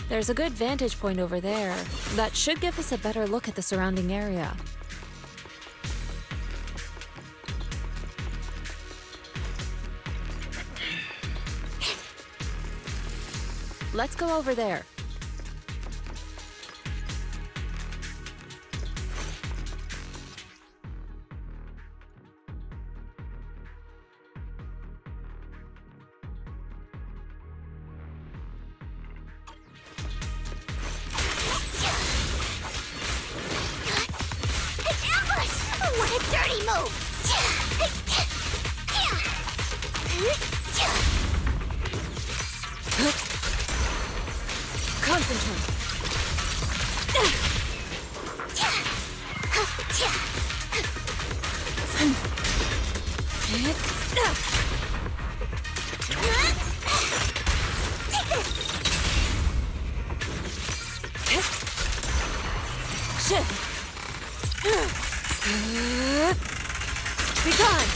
There's a good vantage point over there. That should give us a better look at the surrounding area. Let's go over there. What a dirty move! Concentrate. Be gone!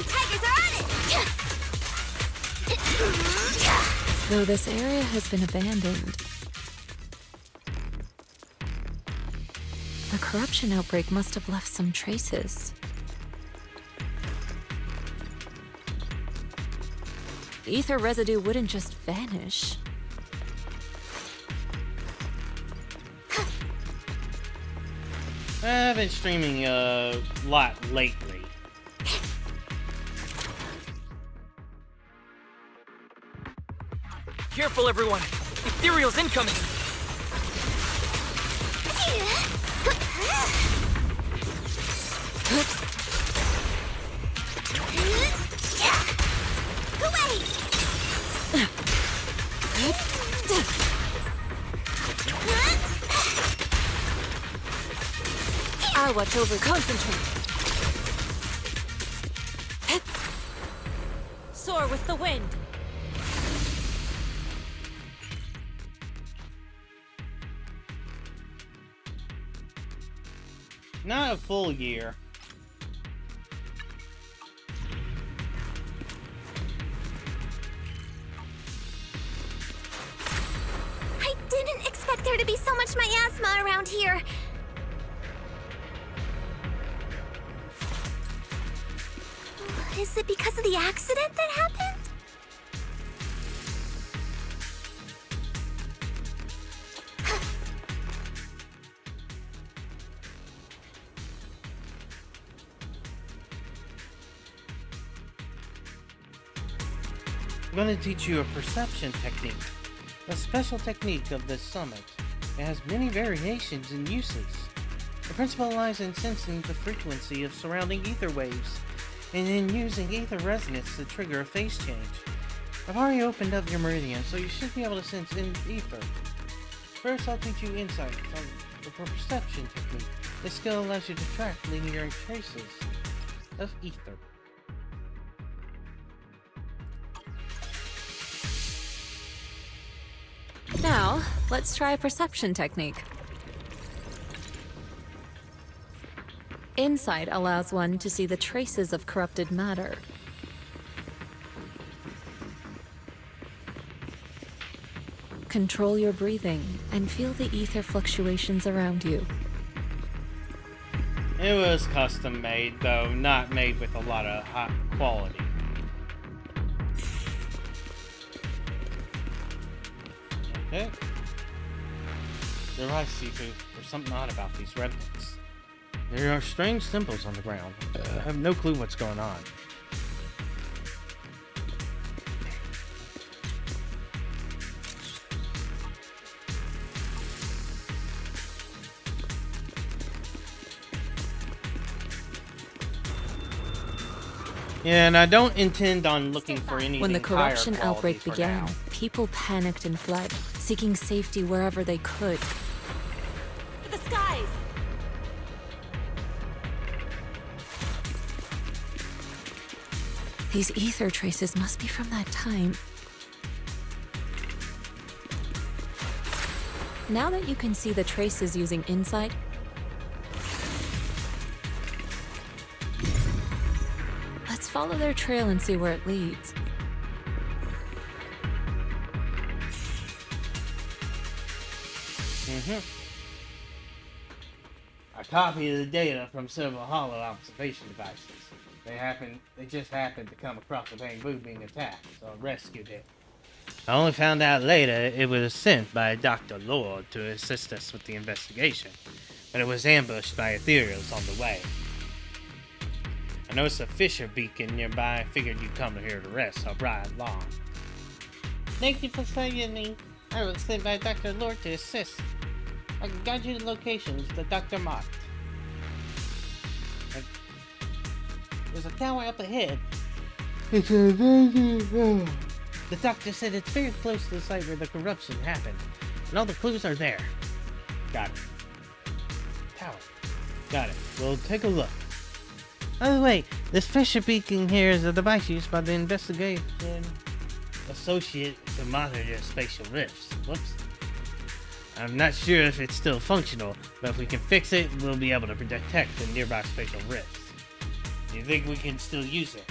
Tigers are on it! Though this area has been abandoned, the corruption outbreak must have left some traces. Ether residue wouldn't just vanish. I've been streaming a lot lately. Careful, everyone! Ethereal's incoming! I'll watch over. Concentrate. Soar with the wind. Not a full year. I didn't expect there to be so much miasma around here. Is it because of the accident that happened? I'm going to teach you a perception technique, a special technique of this summit. It has many variations and uses. The principle lies in sensing the frequency of surrounding ether waves, and then using ether resonance to trigger a phase change. I've already opened up your meridian, so you should be able to sense in ether. First, I'll teach you insight from the perception technique. This skill allows you to track linear traces of ether. Now, let's try a perception technique. Insight allows one to see the traces of corrupted matter. Control your breathing and feel the ether fluctuations around you. It was custom made, though not made with a lot of high quality. Okay. You're right, Sifu. There's something odd about these remnants. There are strange symbols on the ground. I have no clue what's going on. Yeah, and I don't intend on looking for anything. When the corruption higher quality outbreak began, now. people panicked and fled, seeking safety wherever they could. The skies! These ether traces must be from that time. Now that you can see the traces using insight, let's follow their trail and see where it leads. A copy of the data from several hollow observation devices. They just happened to come across a bamboo being attacked, so I rescued it. I only found out later it was sent by Dr. Lord to assist us with the investigation, but it was ambushed by ethereals on the way. I noticed a Fisher beacon nearby and figured you'd come here to rest, so ride along. Thank you for saving me. I was sent by Dr. Lord to assist. I can guide you to locations the doctor marked. There's a tower up ahead. The doctor said it's very close to the site where the corruption happened, and all the clues are there. Got it. Tower. Got it. We'll take a look. By the way, this Fisher beacon here is a device used by the investigation associate to monitor spatial rifts. Whoops. I'm not sure if it's still functional, but if we can fix it, we'll be able to detect the nearby spatial rifts. Do you think we can still use it?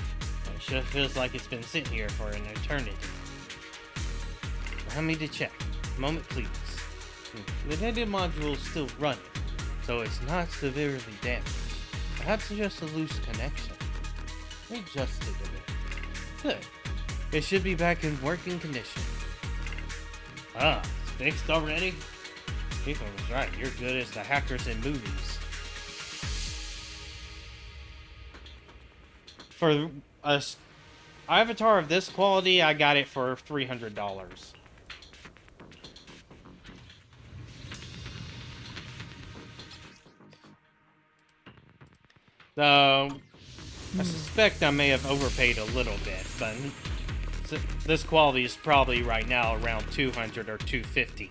It sure feels like it's been sitting here for an eternity. Allow me to check. A moment, please. The data module is still running, so it's not severely damaged. Perhaps just a loose connection. We adjusted a bit. Good. It should be back in working condition. Ah, it's fixed already? People was right. You're good as the hackers in movies. For a avatar of this quality, I got it for $300. So, I suspect I may have overpaid a little bit, but this quality is probably right now around $200 or $250.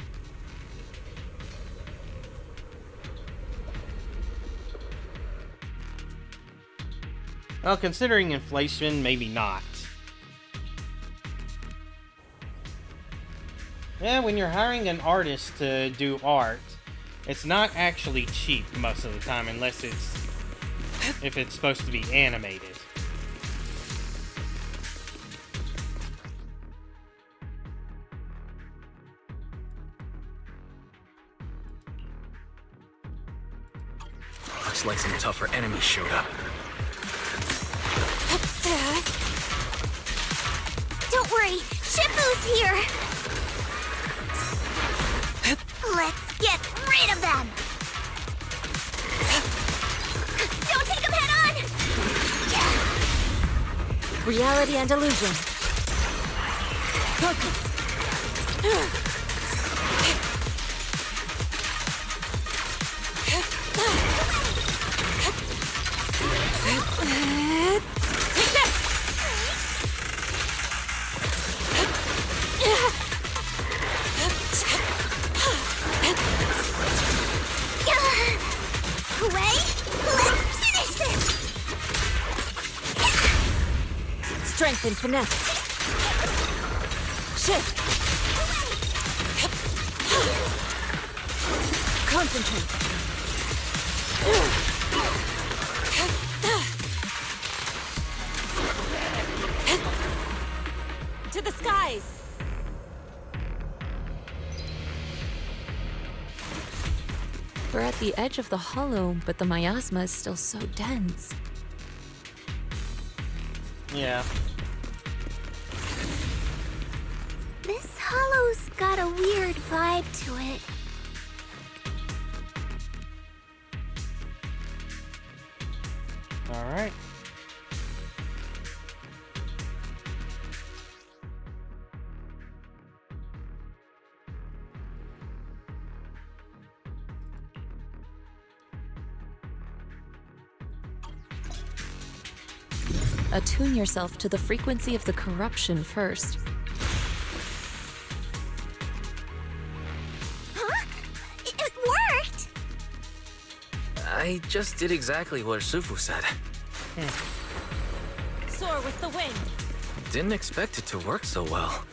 Well, considering inflation, maybe not. Yeah, when you're hiring an artist to do art, it's not actually cheap most of the time, unless if it's supposed to be animated. Looks like some tougher enemies showed up. is here! Let's get rid of them! Don't take them head on! Reality and illusion. Focus. Strength and finesse. Shift. Concentrate. To the skies. We're at the edge of the hollow, but the miasma is still so dense. Yeah. This hollow's got a weird vibe to it. All right. Attune yourself to the frequency of the corruption first. Huh? It worked! I just did exactly what Sufu said. Soar with the wind. Didn't expect it to work so well.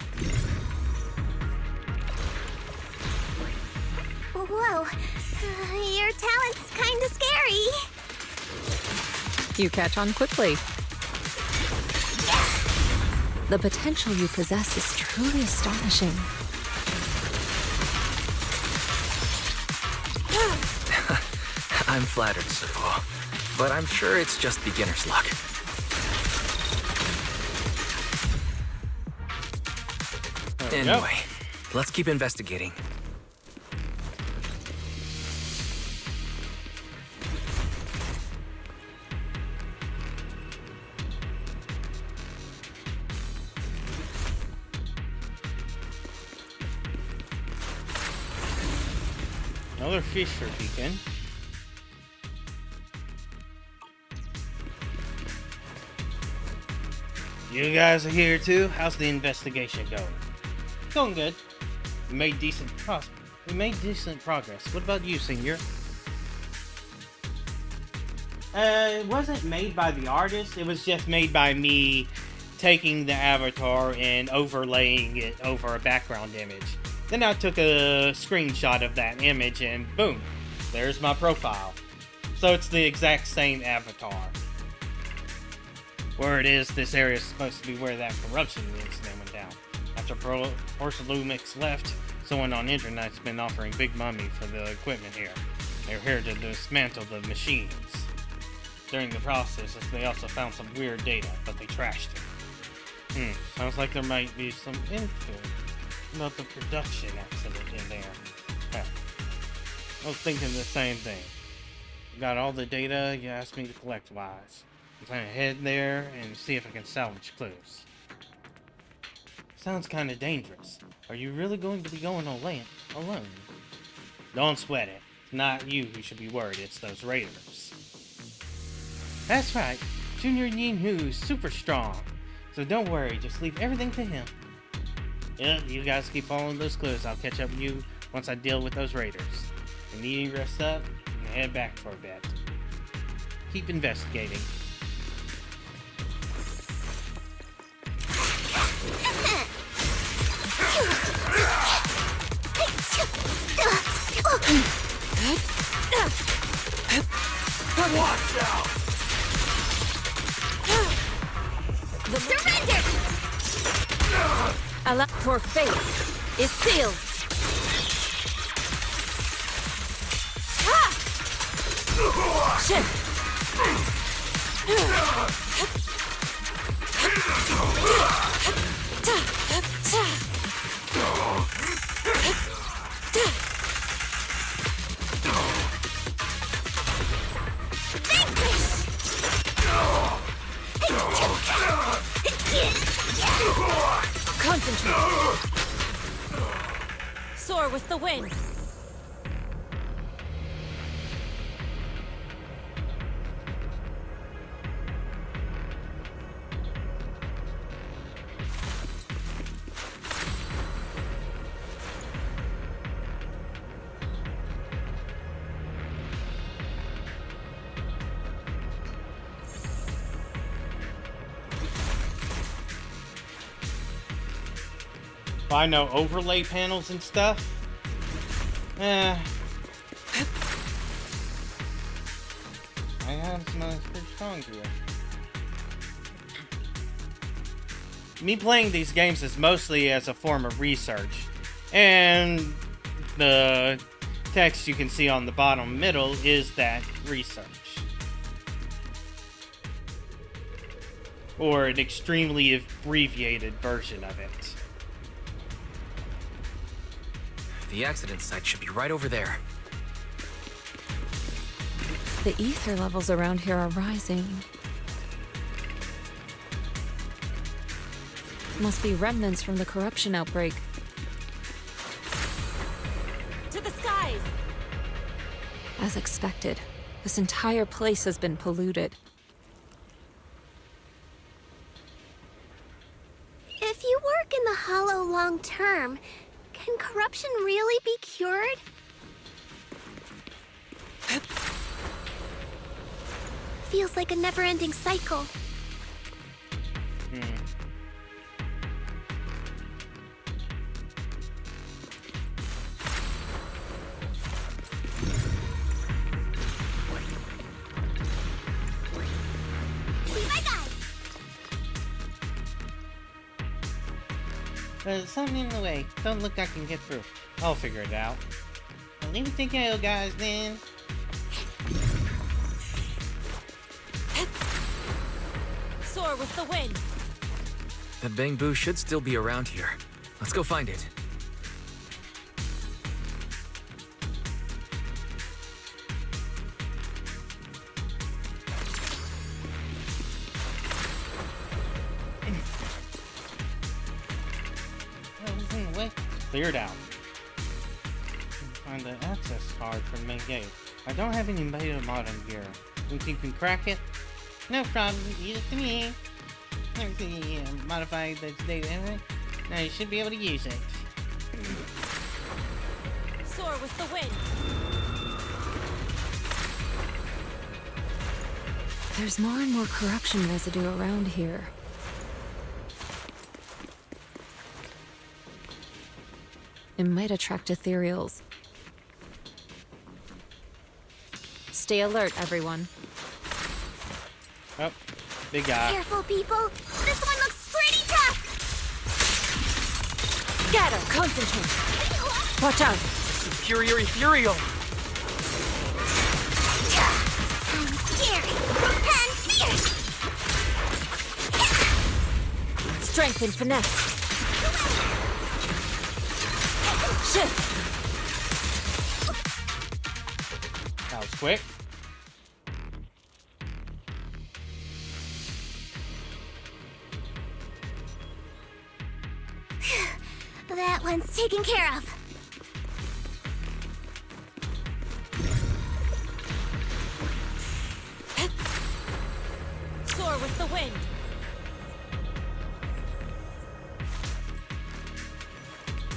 Whoa. Your talent's kinda scary. You catch on quickly. The potential you possess is truly astonishing. I'm flattered, Sufu, but I'm sure it's just beginner's luck. Anyway, let's keep investigating. Another Fisher beacon. You guys are here too? How's the investigation going? Going good. We made decent progress. What about you, Senior? It wasn't made by the artist. It was just made by me taking the avatar and overlaying it over a background image. Then I took a screenshot of that image and boom, there's my profile. So it's the exact same avatar. Word is, this area is supposed to be where that corruption incident went down. After Porcelumix left, someone on internet's been offering big money for the equipment here. They're here to dismantle the machines. During the process, they also found some weird data, but they trashed it. Sounds like there might be some info about the production accident in there. I was thinking the same thing. Got all the data you asked me to collect wise. I'm gonna head there and see if I can salvage clues. Sounds kinda dangerous. Are you really going to be going alone? Don't sweat it. It's not you who should be worried, it's those raiders. That's right. Junior Yinhu is super strong. So don't worry, just leave everything to him. Yeah, you guys keep following those clues. I'll catch up with you once I deal with those raiders. If you need any rest up, you can head back for a bit. Keep investigating. Watch out! Surrender! Your fate is sealed. Shift. Concentrate. Soar with the wind. I know overlay panels and stuff. I have some pretty strong here. Me playing these games is mostly as a form of research, and the text you can see on the bottom middle is that research. Or an extremely abbreviated version of it. The accident site should be right over there. The ether levels around here are rising. Must be remnants from the corruption outbreak. To the skies! As expected, this entire place has been polluted. If you work in the Hollow long term, can corruption really be cured? Feels like a never-ending cycle. Be my guide. There's something in the way. Don't look like I can get through. I'll figure it out. I'll leave it to go, guys, then. Soar with the wind. That bamboo should still be around here. Let's go find it. Cleared out. Find the access card for the main gate. I don't have any beta modern gear. Think you can crack it? No problem. Use it to me. Let me see. Modify the data. Now you should be able to use it. Soar with the wind. There's more and more corruption residue around here. It might attract ethereals. Stay alert, everyone. Oh, big guy. Careful, people. This one looks pretty tough. Scatter, concentrate. Watch out. Superior ethereal. I'm scary and fierce. Strength and finesse. Shift. That was quick. That one's taken care of. Soar with the wind.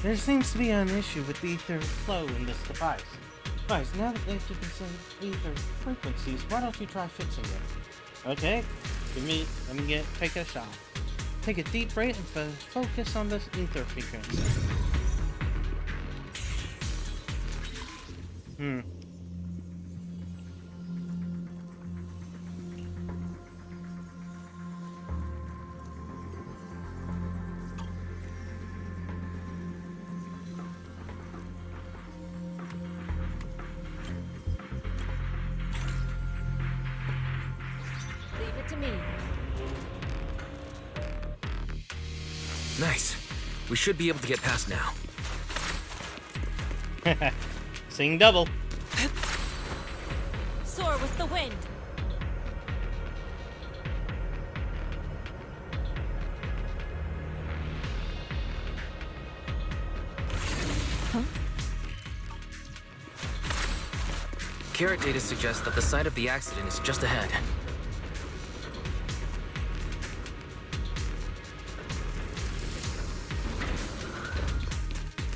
There seems to be an issue with the ether flow in this device. Guys, now that you can send ether frequencies, why don't you try fixing it? Okay, let me take a shot. Take a deep breath and focus on this ether frequency. Leave it to me. Nice. We should be able to get past now. Sing double. Soar with the wind. carrot data suggests that the site of the accident is just ahead.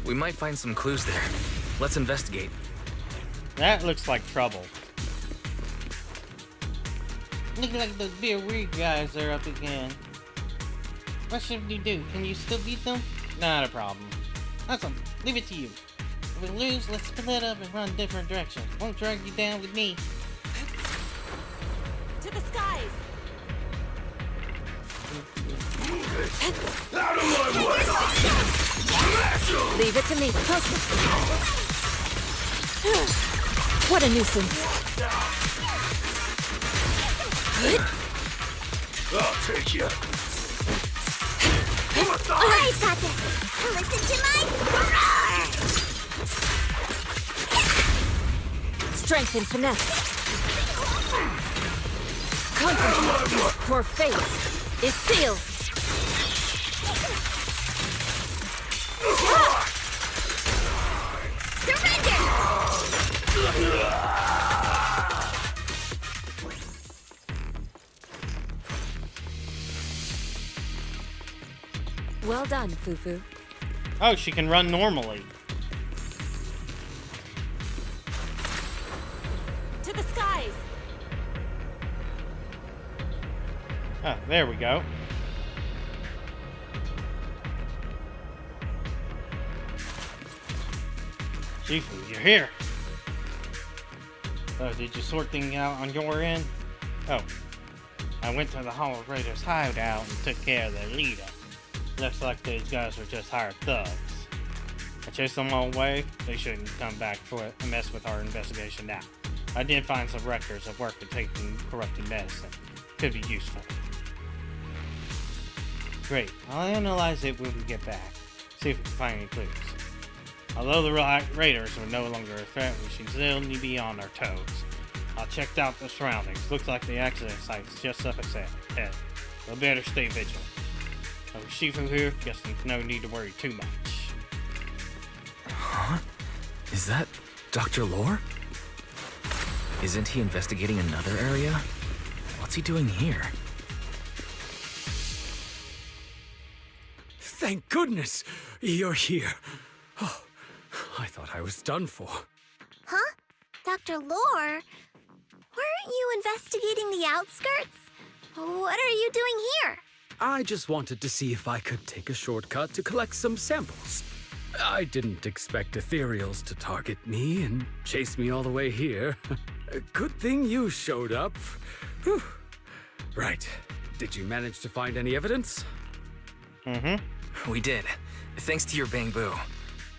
We might find some clues there. Let's investigate. That looks like trouble. Look like those beer weird guys are up again. What should we do? Can you still beat them? Not a problem. Awesome. Leave it to you. If we lose, let's split up and run different directions. Won't drag you down with me. To the skies! Out of my way! Leave it to me. Focus. What a nuisance. I'll take you. Alright, got this. Listen to my roar! Strength and finesse. Concentrate. Your fate is sealed. Surrender! Well done, Fufu. Oh, she can run normally. To the skies! Ah, there we go. Shifu, you're here. Oh, did you sort things out on your end? Oh, I went to the Hollow Raiders' hideout and took care of their leader. Looks like these guys were just hired thugs. I chased them all away. They shouldn't come back for a mess with our investigation now. I did find some records of work for taking corrupted medicine. Could be useful. Great. I'll analyze it when we get back. See if we can find any clues. Although the raiders are no longer a threat, we should still need to be on our toes. I checked out the surroundings. Looks like the accident site's just up ahead. We better stay vigilant. With Shifu here, guess there's no need to worry too much. Huh? Is that Dr. Lore? Isn't he investigating another area? What's he doing here? Thank goodness you're here. Oh, I thought I was done for. Huh? Dr. Lore? Weren't you investigating the outskirts? What are you doing here? I just wanted to see if I could take a shortcut to collect some samples. I didn't expect ethereals to target me and chase me all the way here. Good thing you showed up. Whew. Right. Did you manage to find any evidence? Mm-hmm. We did. Thanks to your bamboo.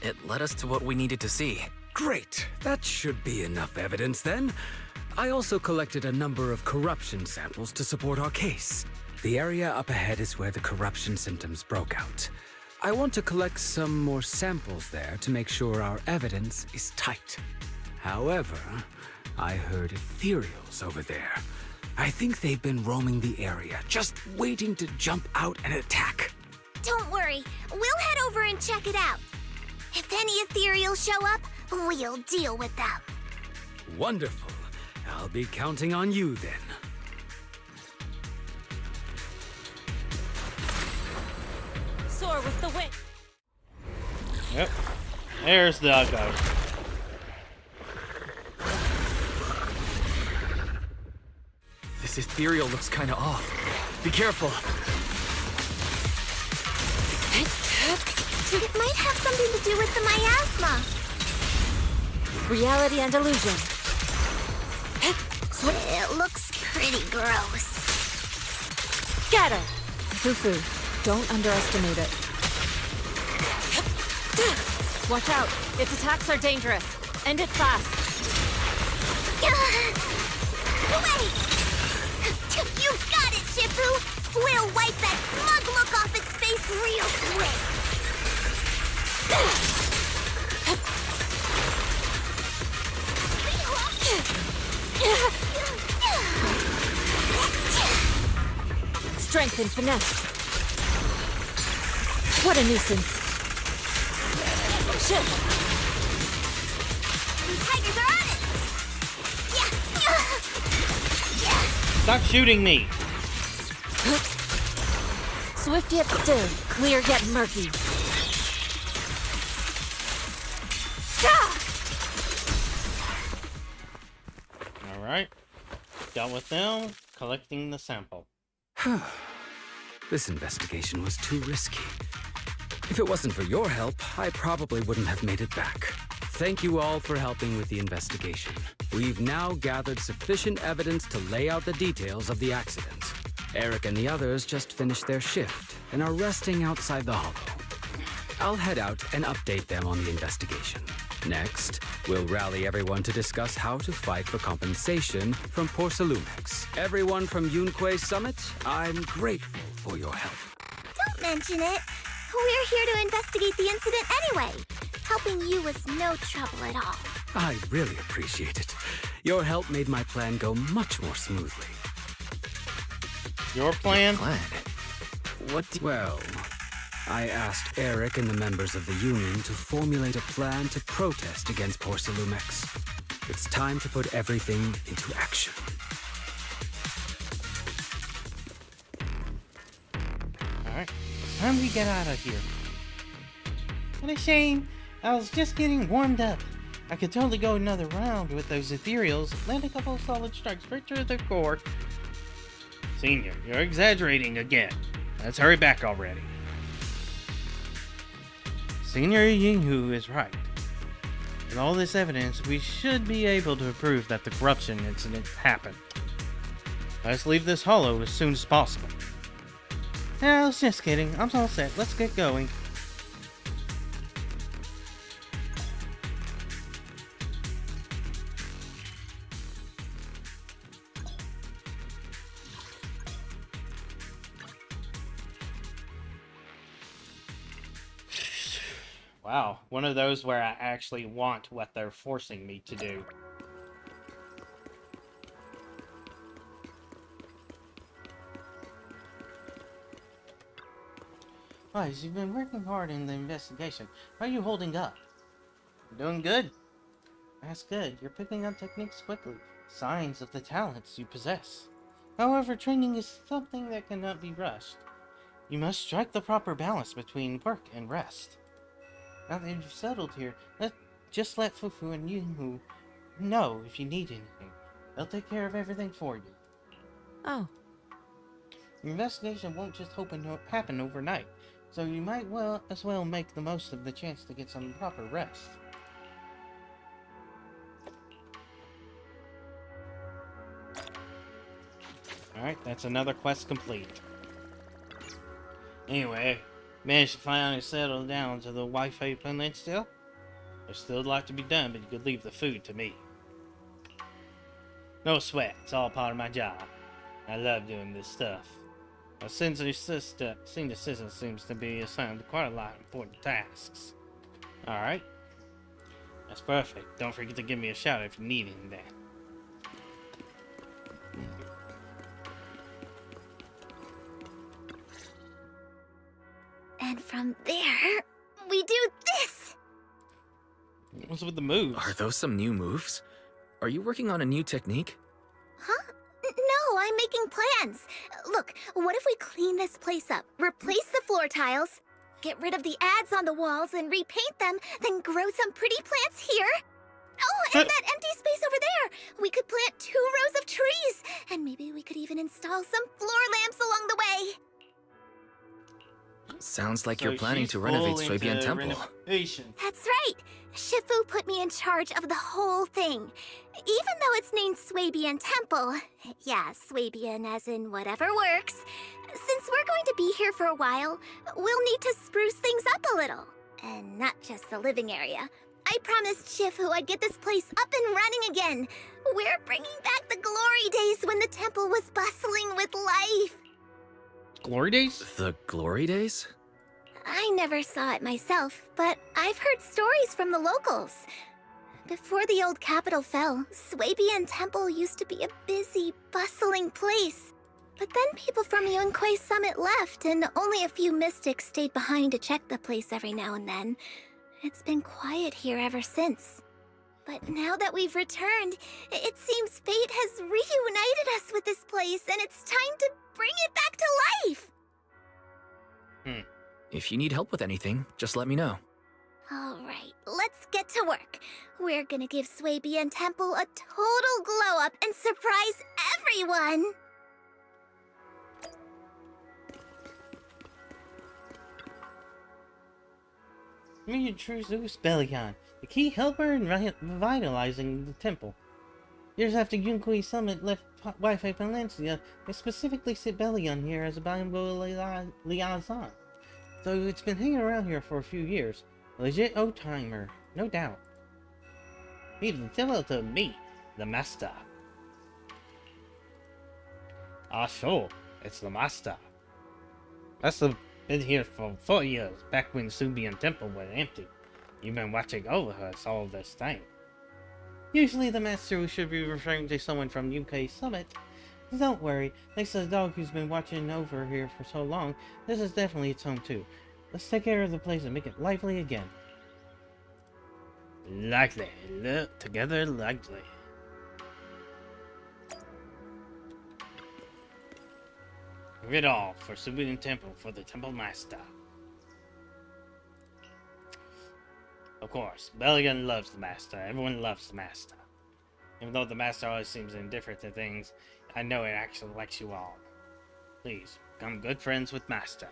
It led us to what we needed to see. Great. That should be enough evidence then. I also collected a number of corruption samples to support our case. The area up ahead is where the corruption symptoms broke out. I want to collect some more samples there to make sure our evidence is tight. However, I heard ethereals over there. I think they've been roaming the area, just waiting to jump out and attack. Don't worry, we'll head over and check it out. If any ethereals show up, we'll deal with them. Wonderful. I'll be counting on you then. Soar with the wind. Yep. There's the doggo. This ethereal looks kinda off. Be careful. It might have something to do with the miasma. Reality and illusion. It looks pretty gross. Scatter! Fufu, don't underestimate it. Watch out! Its attacks are dangerous. End it fast. Wait! You've got it, Shifu! We'll wipe that smug look off its face real quick. Strength and finesse. What a nuisance. Shit! The tigers are on it! Stop shooting me! Swift yet still, clear yet murky. Alright. Dealt with them, collecting the sample. This investigation was too risky. If it wasn't for your help, I probably wouldn't have made it back. Thank you all for helping with the investigation. We've now gathered sufficient evidence to lay out the details of the accident. Eric and the others just finished their shift and are resting outside the hollow. I'll head out and update them on the investigation. Next, we'll rally everyone to discuss how to fight for compensation from Porcelumex. Everyone from Yunque Summit, I'm grateful for your help. Don't mention it. We're here to investigate the incident anyway. Helping you was no trouble at all. I really appreciate it. Your help made my plan go much more smoothly. Your plan? Well, I asked Eric and the members of the Union to formulate a plan to protest against Porcelumex. It's time to put everything into action. Alright, it's time we get out of here. What a shame. I was just getting warmed up. I could totally go another round with those ethereals, land a couple of solid strikes right through their core. Senior, you're exaggerating again. Let's hurry back already. Senior Yinghu is right. With all this evidence, we should be able to prove that the corruption incident happened. Let's leave this hollow as soon as possible. I was just kidding. I'm all set. Let's get going. Wow, one of those where I actually want what they're forcing me to do. Guys, you've been working hard in the investigation. How are you holding up? Doing good? That's good. You're picking up techniques quickly. Signs of the talents you possess. However, training is something that cannot be rushed. You must strike the proper balance between work and rest. Now that you've settled here, just let Fufu and Yunhu know if you need anything. They'll take care of everything for you. Oh. The investigation won't just happen overnight, so you might as well make the most of the chance to get some proper rest. Alright, that's another quest complete. Anyway, managed to finally settle down to the Wi-Fi planet still? There's still a lot to be done, but you could leave the food to me. No sweat, it's all part of my job. I love doing this stuff. A senior assistant seems to be assigned quite a lot of important tasks. Alright. That's perfect. Don't forget to give me a shout if you need anything. And from there, we do this! What's with the moves? Are those some new moves? Are you working on a new technique? Huh? No, I'm making plans. Look, what if we clean this place up, replace the floor tiles, get rid of the ads on the walls and repaint them, then grow some pretty plants here? Oh, and that empty space over there! We could plant 2 rows of trees, and maybe we could even install some floor lamps along the way. Sounds like you're planning to renovate Swabian Temple. That's right. Shifu put me in charge of the whole thing. Even though it's named Swabian Temple. Yeah, Swabian as in whatever works. Since we're going to be here for a while, we'll need to spruce things up a little. And not just the living area. I promised Shifu I'd get this place up and running again. We're bringing back the glory days when the temple was bustling with life. Glory days? The glory days? I never saw it myself, but I've heard stories from the locals. Before the old capital fell, Swabian Temple used to be a busy, bustling place. But then people from Yunque Summit left, and only a few mystics stayed behind to check the place every now and then. It's been quiet here ever since. But now that we've returned, it seems fate has reunited us with this place, and it's time to bring it back to life! If you need help with anything, just let me know. Alright, let's get to work. We're gonna give Swaby and Temple a total glow-up and surprise everyone! Me introduce Bellion, the key helper in revitalizing the temple. Years after Yunque's summit left Wi-Fi Valencia, they specifically set Bellion here as a bilingual liaison. So it's been hanging around here for a few years. A legit old-timer, no doubt. Meet the devil to me, the master. Ah, sure, it's the master. Must have been here for 4 years, back when Subian Temple was empty. You've been watching over us all this time. Usually the master should be referring to someone from UK Summit. Don't worry, thanks to the dog who's been watching over here for so long, this is definitely its home too. Let's take care of the place and make it lively again. Lively. Look together lively. Give it all for Subian Temple, for the Temple Master. Of course, Bellion loves the Master. Everyone loves the Master. Even though the Master always seems indifferent to things, I know it actually likes you all. Please, become good friends with Master.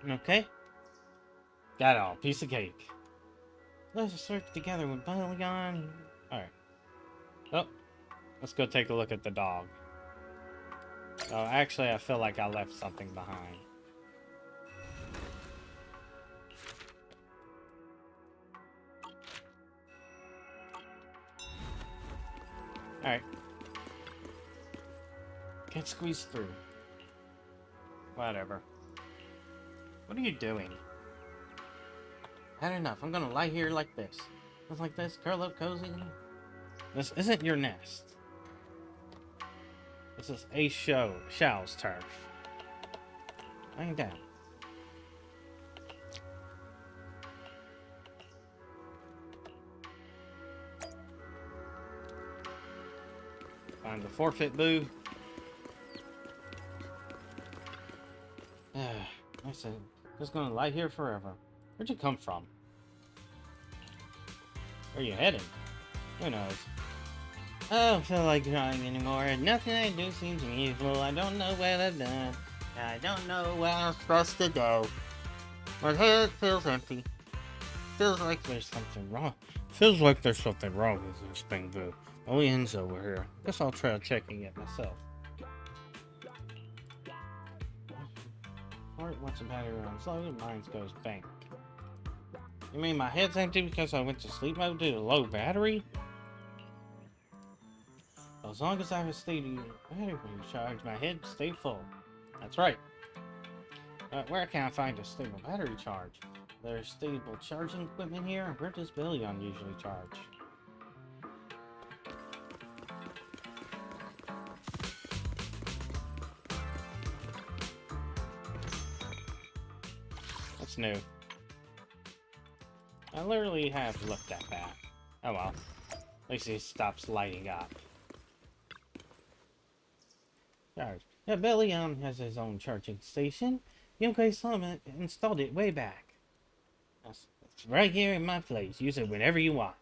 Okay. Got it all. Piece of cake. Let's search together with Bellion. Alright. Oh. Let's go take a look at the dog. Oh, actually, I feel like I left something behind. Alright. Can't squeeze through. Whatever. What are you doing? Had enough. I'm gonna lie here like this. Just like this, curl up cozy. This isn't your nest. This is a Show's turf. Lying down. Find the forfeit boo. I said, just gonna lie here forever. Where'd you come from? Where are you heading? Who knows? I don't feel like trying anymore. Nothing I do seems meaningful. I don't know what I've done. I don't know where I'm supposed to go. My head feels empty. Feels like there's something wrong. Feels like there's something wrong with this thing, boo. Only ends over here. Guess I'll try checking it myself. Heart wants a battery run slowly, mine goes bang. You mean my head's empty because I went to sleep mode due to low battery? As long as I have a steady battery charge, my head stay full. That's right. Where can I find a stable battery charge? There's stable charging equipment here. Where does Billion usually charge? What's new? I literally have looked at that. Oh well. At least it stops lighting up. Charge. Yeah, Billion has his own charging station. Yunkai Summit installed it way back. It's right here in my place. Use it whenever you want.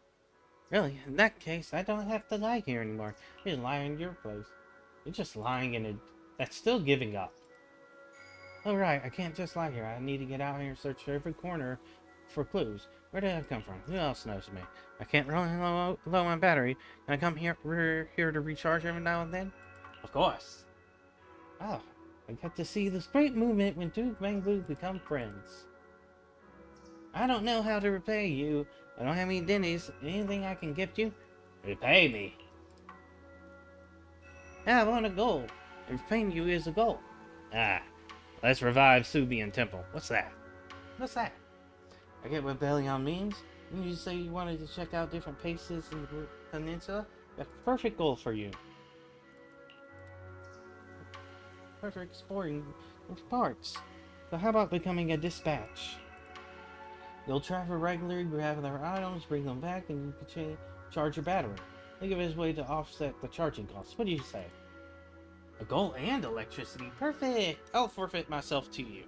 Really? In that case, I don't have to lie here anymore. You lie in your place. You're just lying in a... That's still giving up. Oh right, I can't just lie here. I need to get out here and search every corner for clues. Where did I come from? Who else knows me? I can't run low on battery. Can I come here to recharge every now and then? Of course. Oh, I got to see this great movement when two Bangbu become friends. I don't know how to repay you. I don't have any Denny's. Anything I can gift you? Repay me. I want a goal. Repaying you is a goal. Ah, let's revive Subian Temple. What's that? What's that? I get what Bellion means. You say you wanted to check out different places in the peninsula? That's a perfect goal for you. Perfect exploring of parts. So how about becoming a dispatch? You'll travel regularly, grab their items, bring them back, and you can charge your battery. Think of it as a way to offset the charging costs. What do you say? A gold and electricity. Perfect! I'll forfeit myself to you.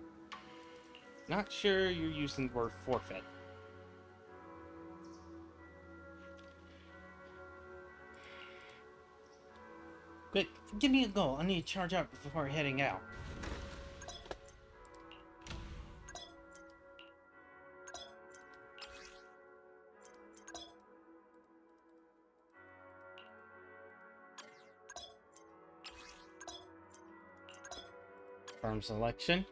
Not sure you're using the word forfeit. Quick, give me a goal. I need to charge up before heading out. Firm selection.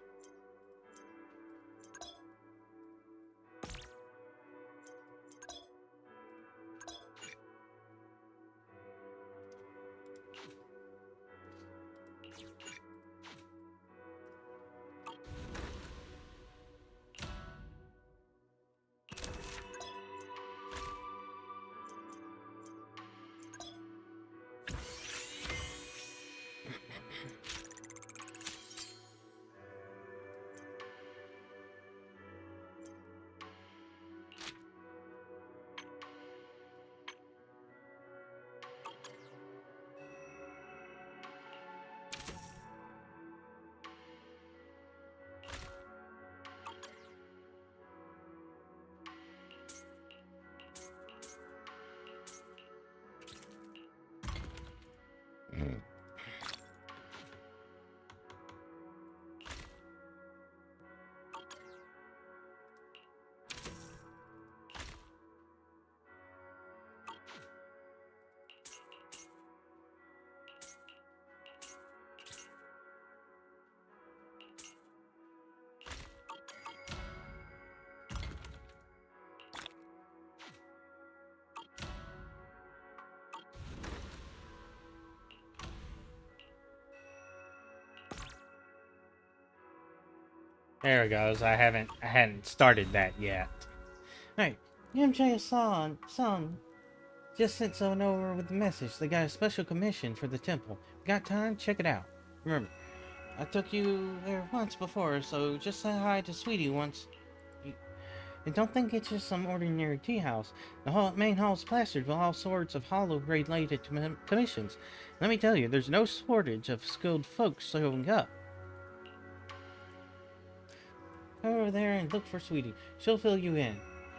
There it goes. I hadn't started that yet. Alright, MJ-san, just sent someone over with a message. They got a special commission for the temple. Got time? Check it out. Remember, I took you there once before, so just say hi to Sweetie once. And don't think it's just some ordinary tea house. The main hall's plastered with all sorts of hollow-related commissions. Let me tell you, there's no shortage of skilled folks showing up. Go over there and look for Sweetie. She'll fill you in.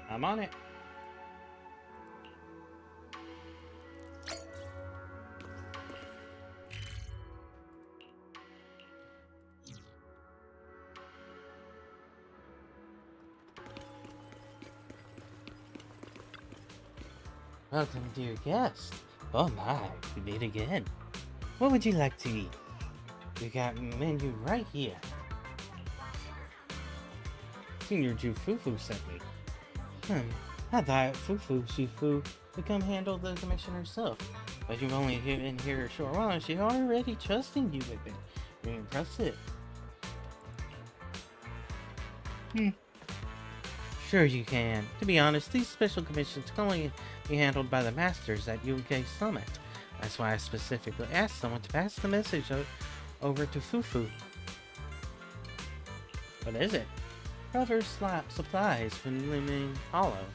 I'm on it. Welcome, dear guest. Oh my, we meet again. What would you like to eat? We got a menu right here. Senior Jufufu sent me. I thought Fufu Shifu would come handle the commission herself. But you've only been here a short while and she's already trusting you with it. You're impressive. Sure you can. To be honest, these special commissions can only be handled by the masters at UK Summit. That's why I specifically asked someone to pass the message over to Fufu. What is it? Cover supplies for Lumen Hollow.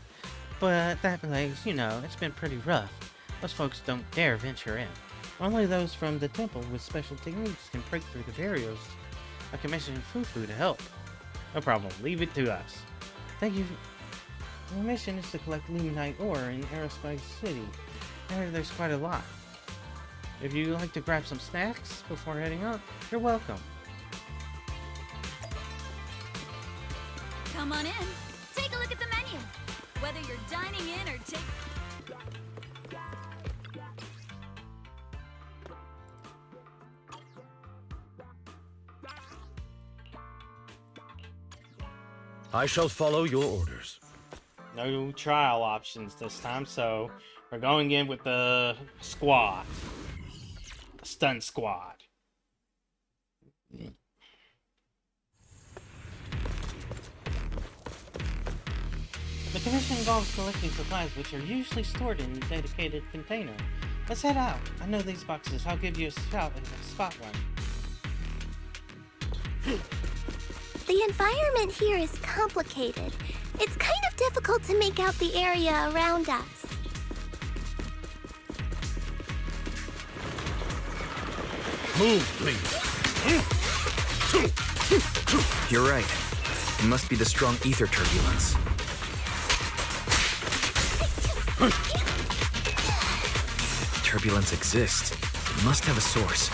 But that place, you know, it's been pretty rough. Most folks don't dare venture in. Only those from the temple with special techniques can break through the barriers. I commissioned Fufu to help. No problem, leave it to us. Thank you. My mission is to collect Luminite ore in Aerospace City. There's quite a lot. If you'd like to grab some snacks before heading out, you're welcome. Come on in. Take a look at the menu. Whether you're dining in or I shall follow your orders. No trial options this time, so we're going in with the squad. The stun squad. The commission involves collecting supplies which are usually stored in a dedicated container. Let's head out. I know these boxes. I'll give you a shout at a spot one. The environment here is complicated. It's kind of difficult to make out the area around us. Move, please. You're right. It must be the strong ether turbulence. If turbulence exists, it must have a source.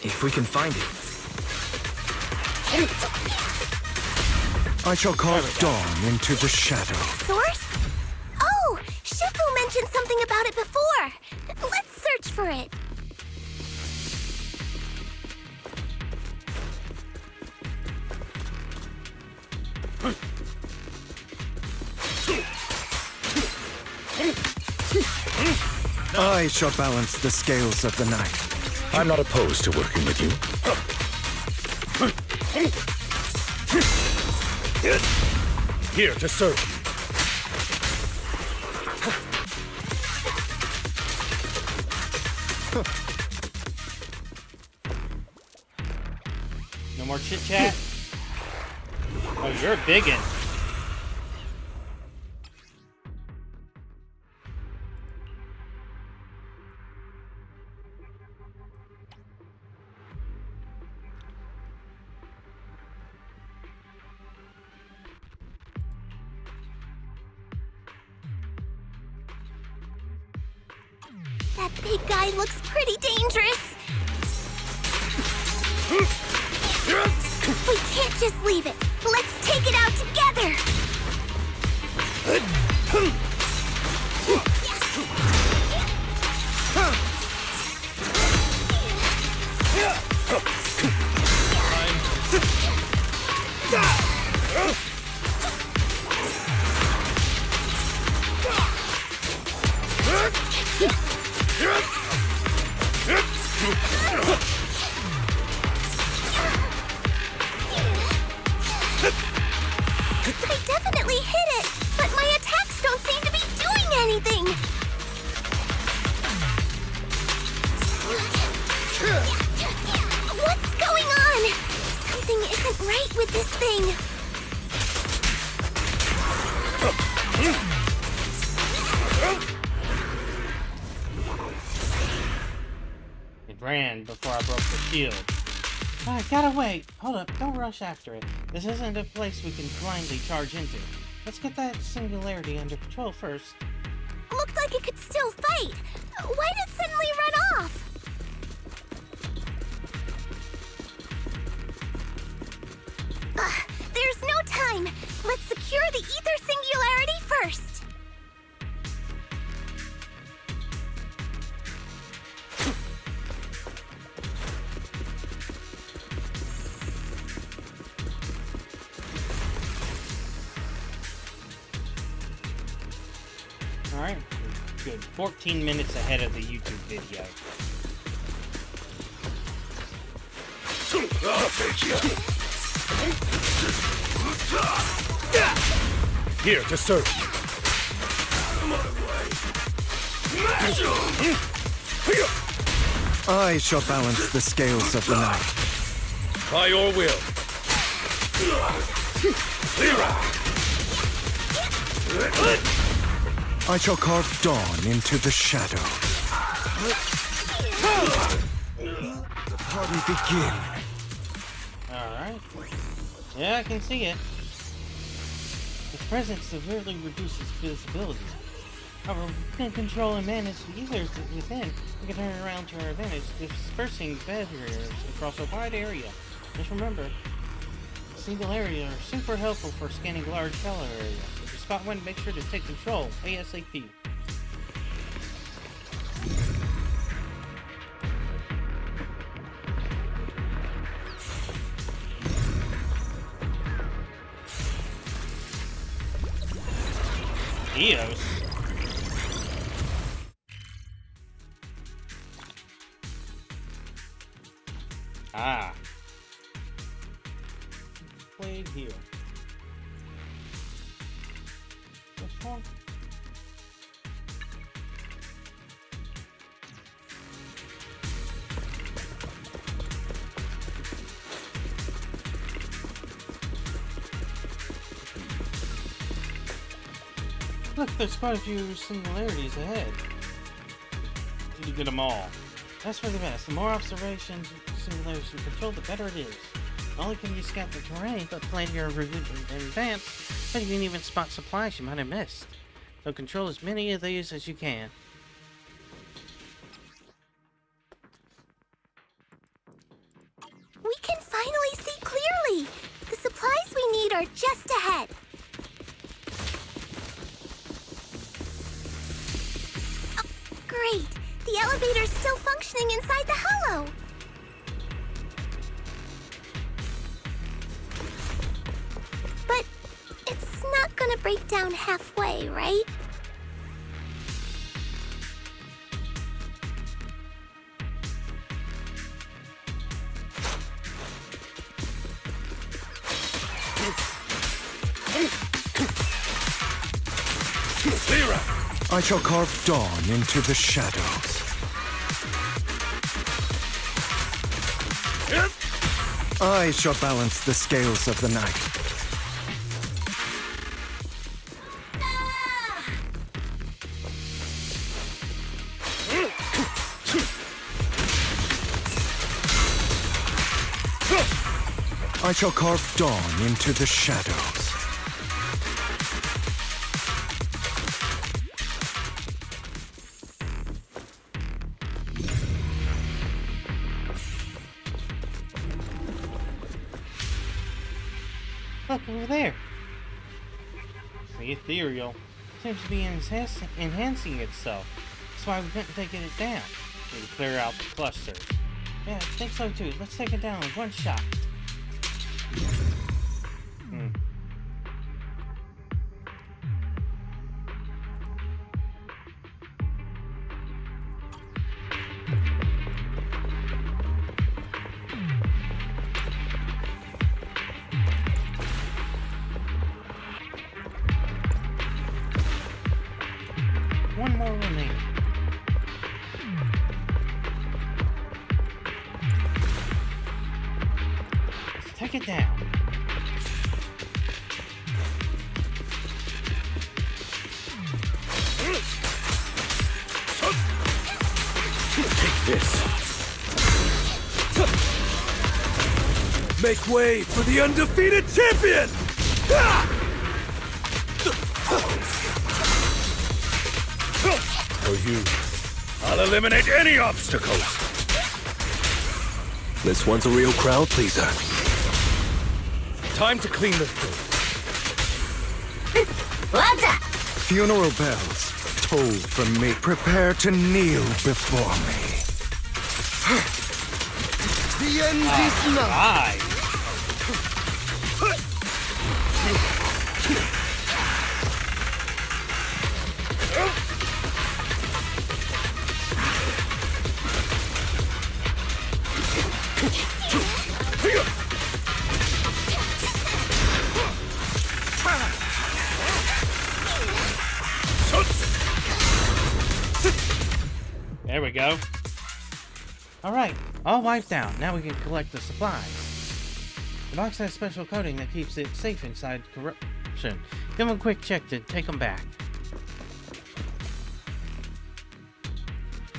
If we can find it. I shall carve dawn into the shadow. Source? Oh, Shifu mentioned something about it before. Let's search for it. I shall balance the scales of the night. I'm not opposed to working with you. Here to serve. No more chit chat. Oh, you're biggin'. That big guy looks pretty dangerous. We can't just leave it. Let's take it out together. I definitely hit it, but my attacks don't seem to be doing anything. What's going on? Something isn't right with this thing. It ran before I broke the shield. I gotta wait. Hold up, don't rush after it. This isn't a place we can blindly charge into. Let's get that singularity under control first. Looked like it could still fight. Why did it suddenly run off? There's no time. Let's secure the ether singularity first. Alright, good. 14 minutes ahead of the YouTube video. I'll take you. Here to serve. I shall balance the scales of the night. By your will. I shall carve dawn into the shadow. The party begin. Alright. Yeah, I can see it. Its presence severely reduces visibility. However, we can control and manage the ethers within. We can turn it around to our advantage, dispersing barriers across a wide area. Just remember, single areas are super helpful for scanning large color areas. If you spot one, make sure to take control ASAP. Eos. Ah. Played here. This one? Look, there's quite a few similarities ahead. You get them all. That's for the best. The more observations, similarities you control, the better it is. Not only can you scout the terrain, but plan your revision in advance, but you can even spot supplies you might have missed. So control as many of these as you can. We can finally see clearly! The supplies we need are just ahead. Oh, great! The elevator's still functioning inside the hollow! But it's not gonna break down halfway, right? I shall carve dawn into the shadows. I shall balance the scales of the night. I shall carve dawn into the shadows. Look over there. The ethereal seems to be enhancing itself. That's why we couldn't take it down. We need to clear out the clusters. Yeah, I think so too. Let's take it down with one shot. One more remaining. Let's take it down. Take this. Make way for the undefeated champion! For you, I'll eliminate any obstacles. This one's a real crowd pleaser. Time to clean the thing. Funeral bells toll from me. Prepare to kneel before me. The end is nigh. go. Alright, all wiped down. Now we can collect the supplies. The box has special coating that keeps it safe inside corruption. Give them a quick check to take them back.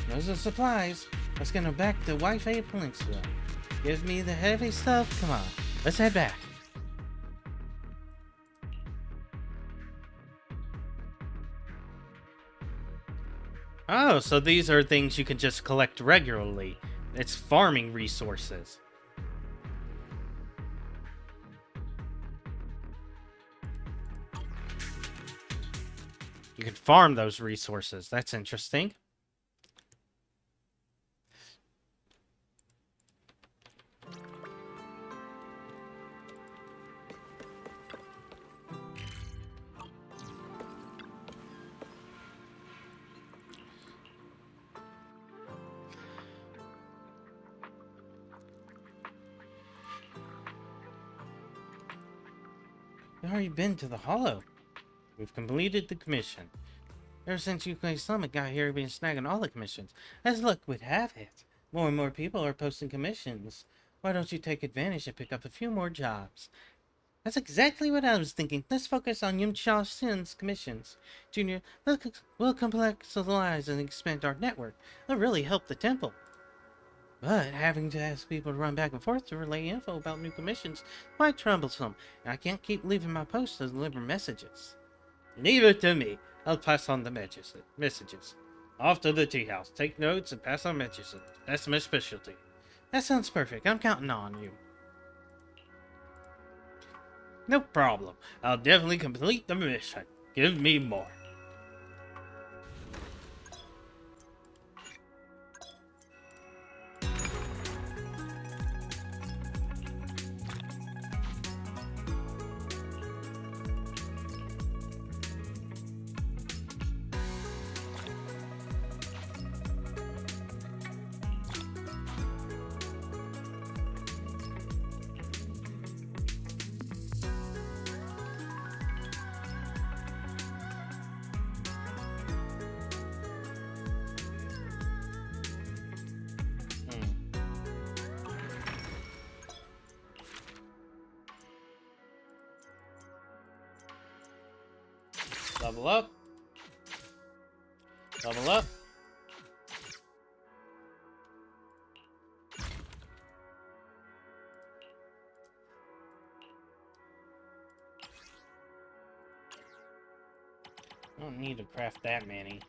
Those are supplies. Let's get them back to Wi-Fi Peninsula. Give me the heavy stuff. Come on, let's head back. Oh, so these are things you can just collect regularly. It's farming resources. You can farm those resources. That's interesting. You've already been to the Hollow. We've completed the commission. Ever since UK Summit got here, we've been snagging all the commissions. As luck would have it, more and more people are posting commissions. Why don't you take advantage and pick up a few more jobs? That's exactly what I was thinking. Let's focus on Yum-Cha Sin's commissions. Junior, we'll complexize and expand our network. It'll really help the temple. But having to ask people to run back and forth to relay info about new commissions quite troublesome, and I can't keep leaving my post to deliver messages. Leave it to me. I'll pass on the messages. Off to the tea house. Take notes and pass on messages. That's my specialty. That sounds perfect. I'm counting on you. No problem. I'll definitely complete the mission. Give me more. Level up. Level up. I don't need to craft that many.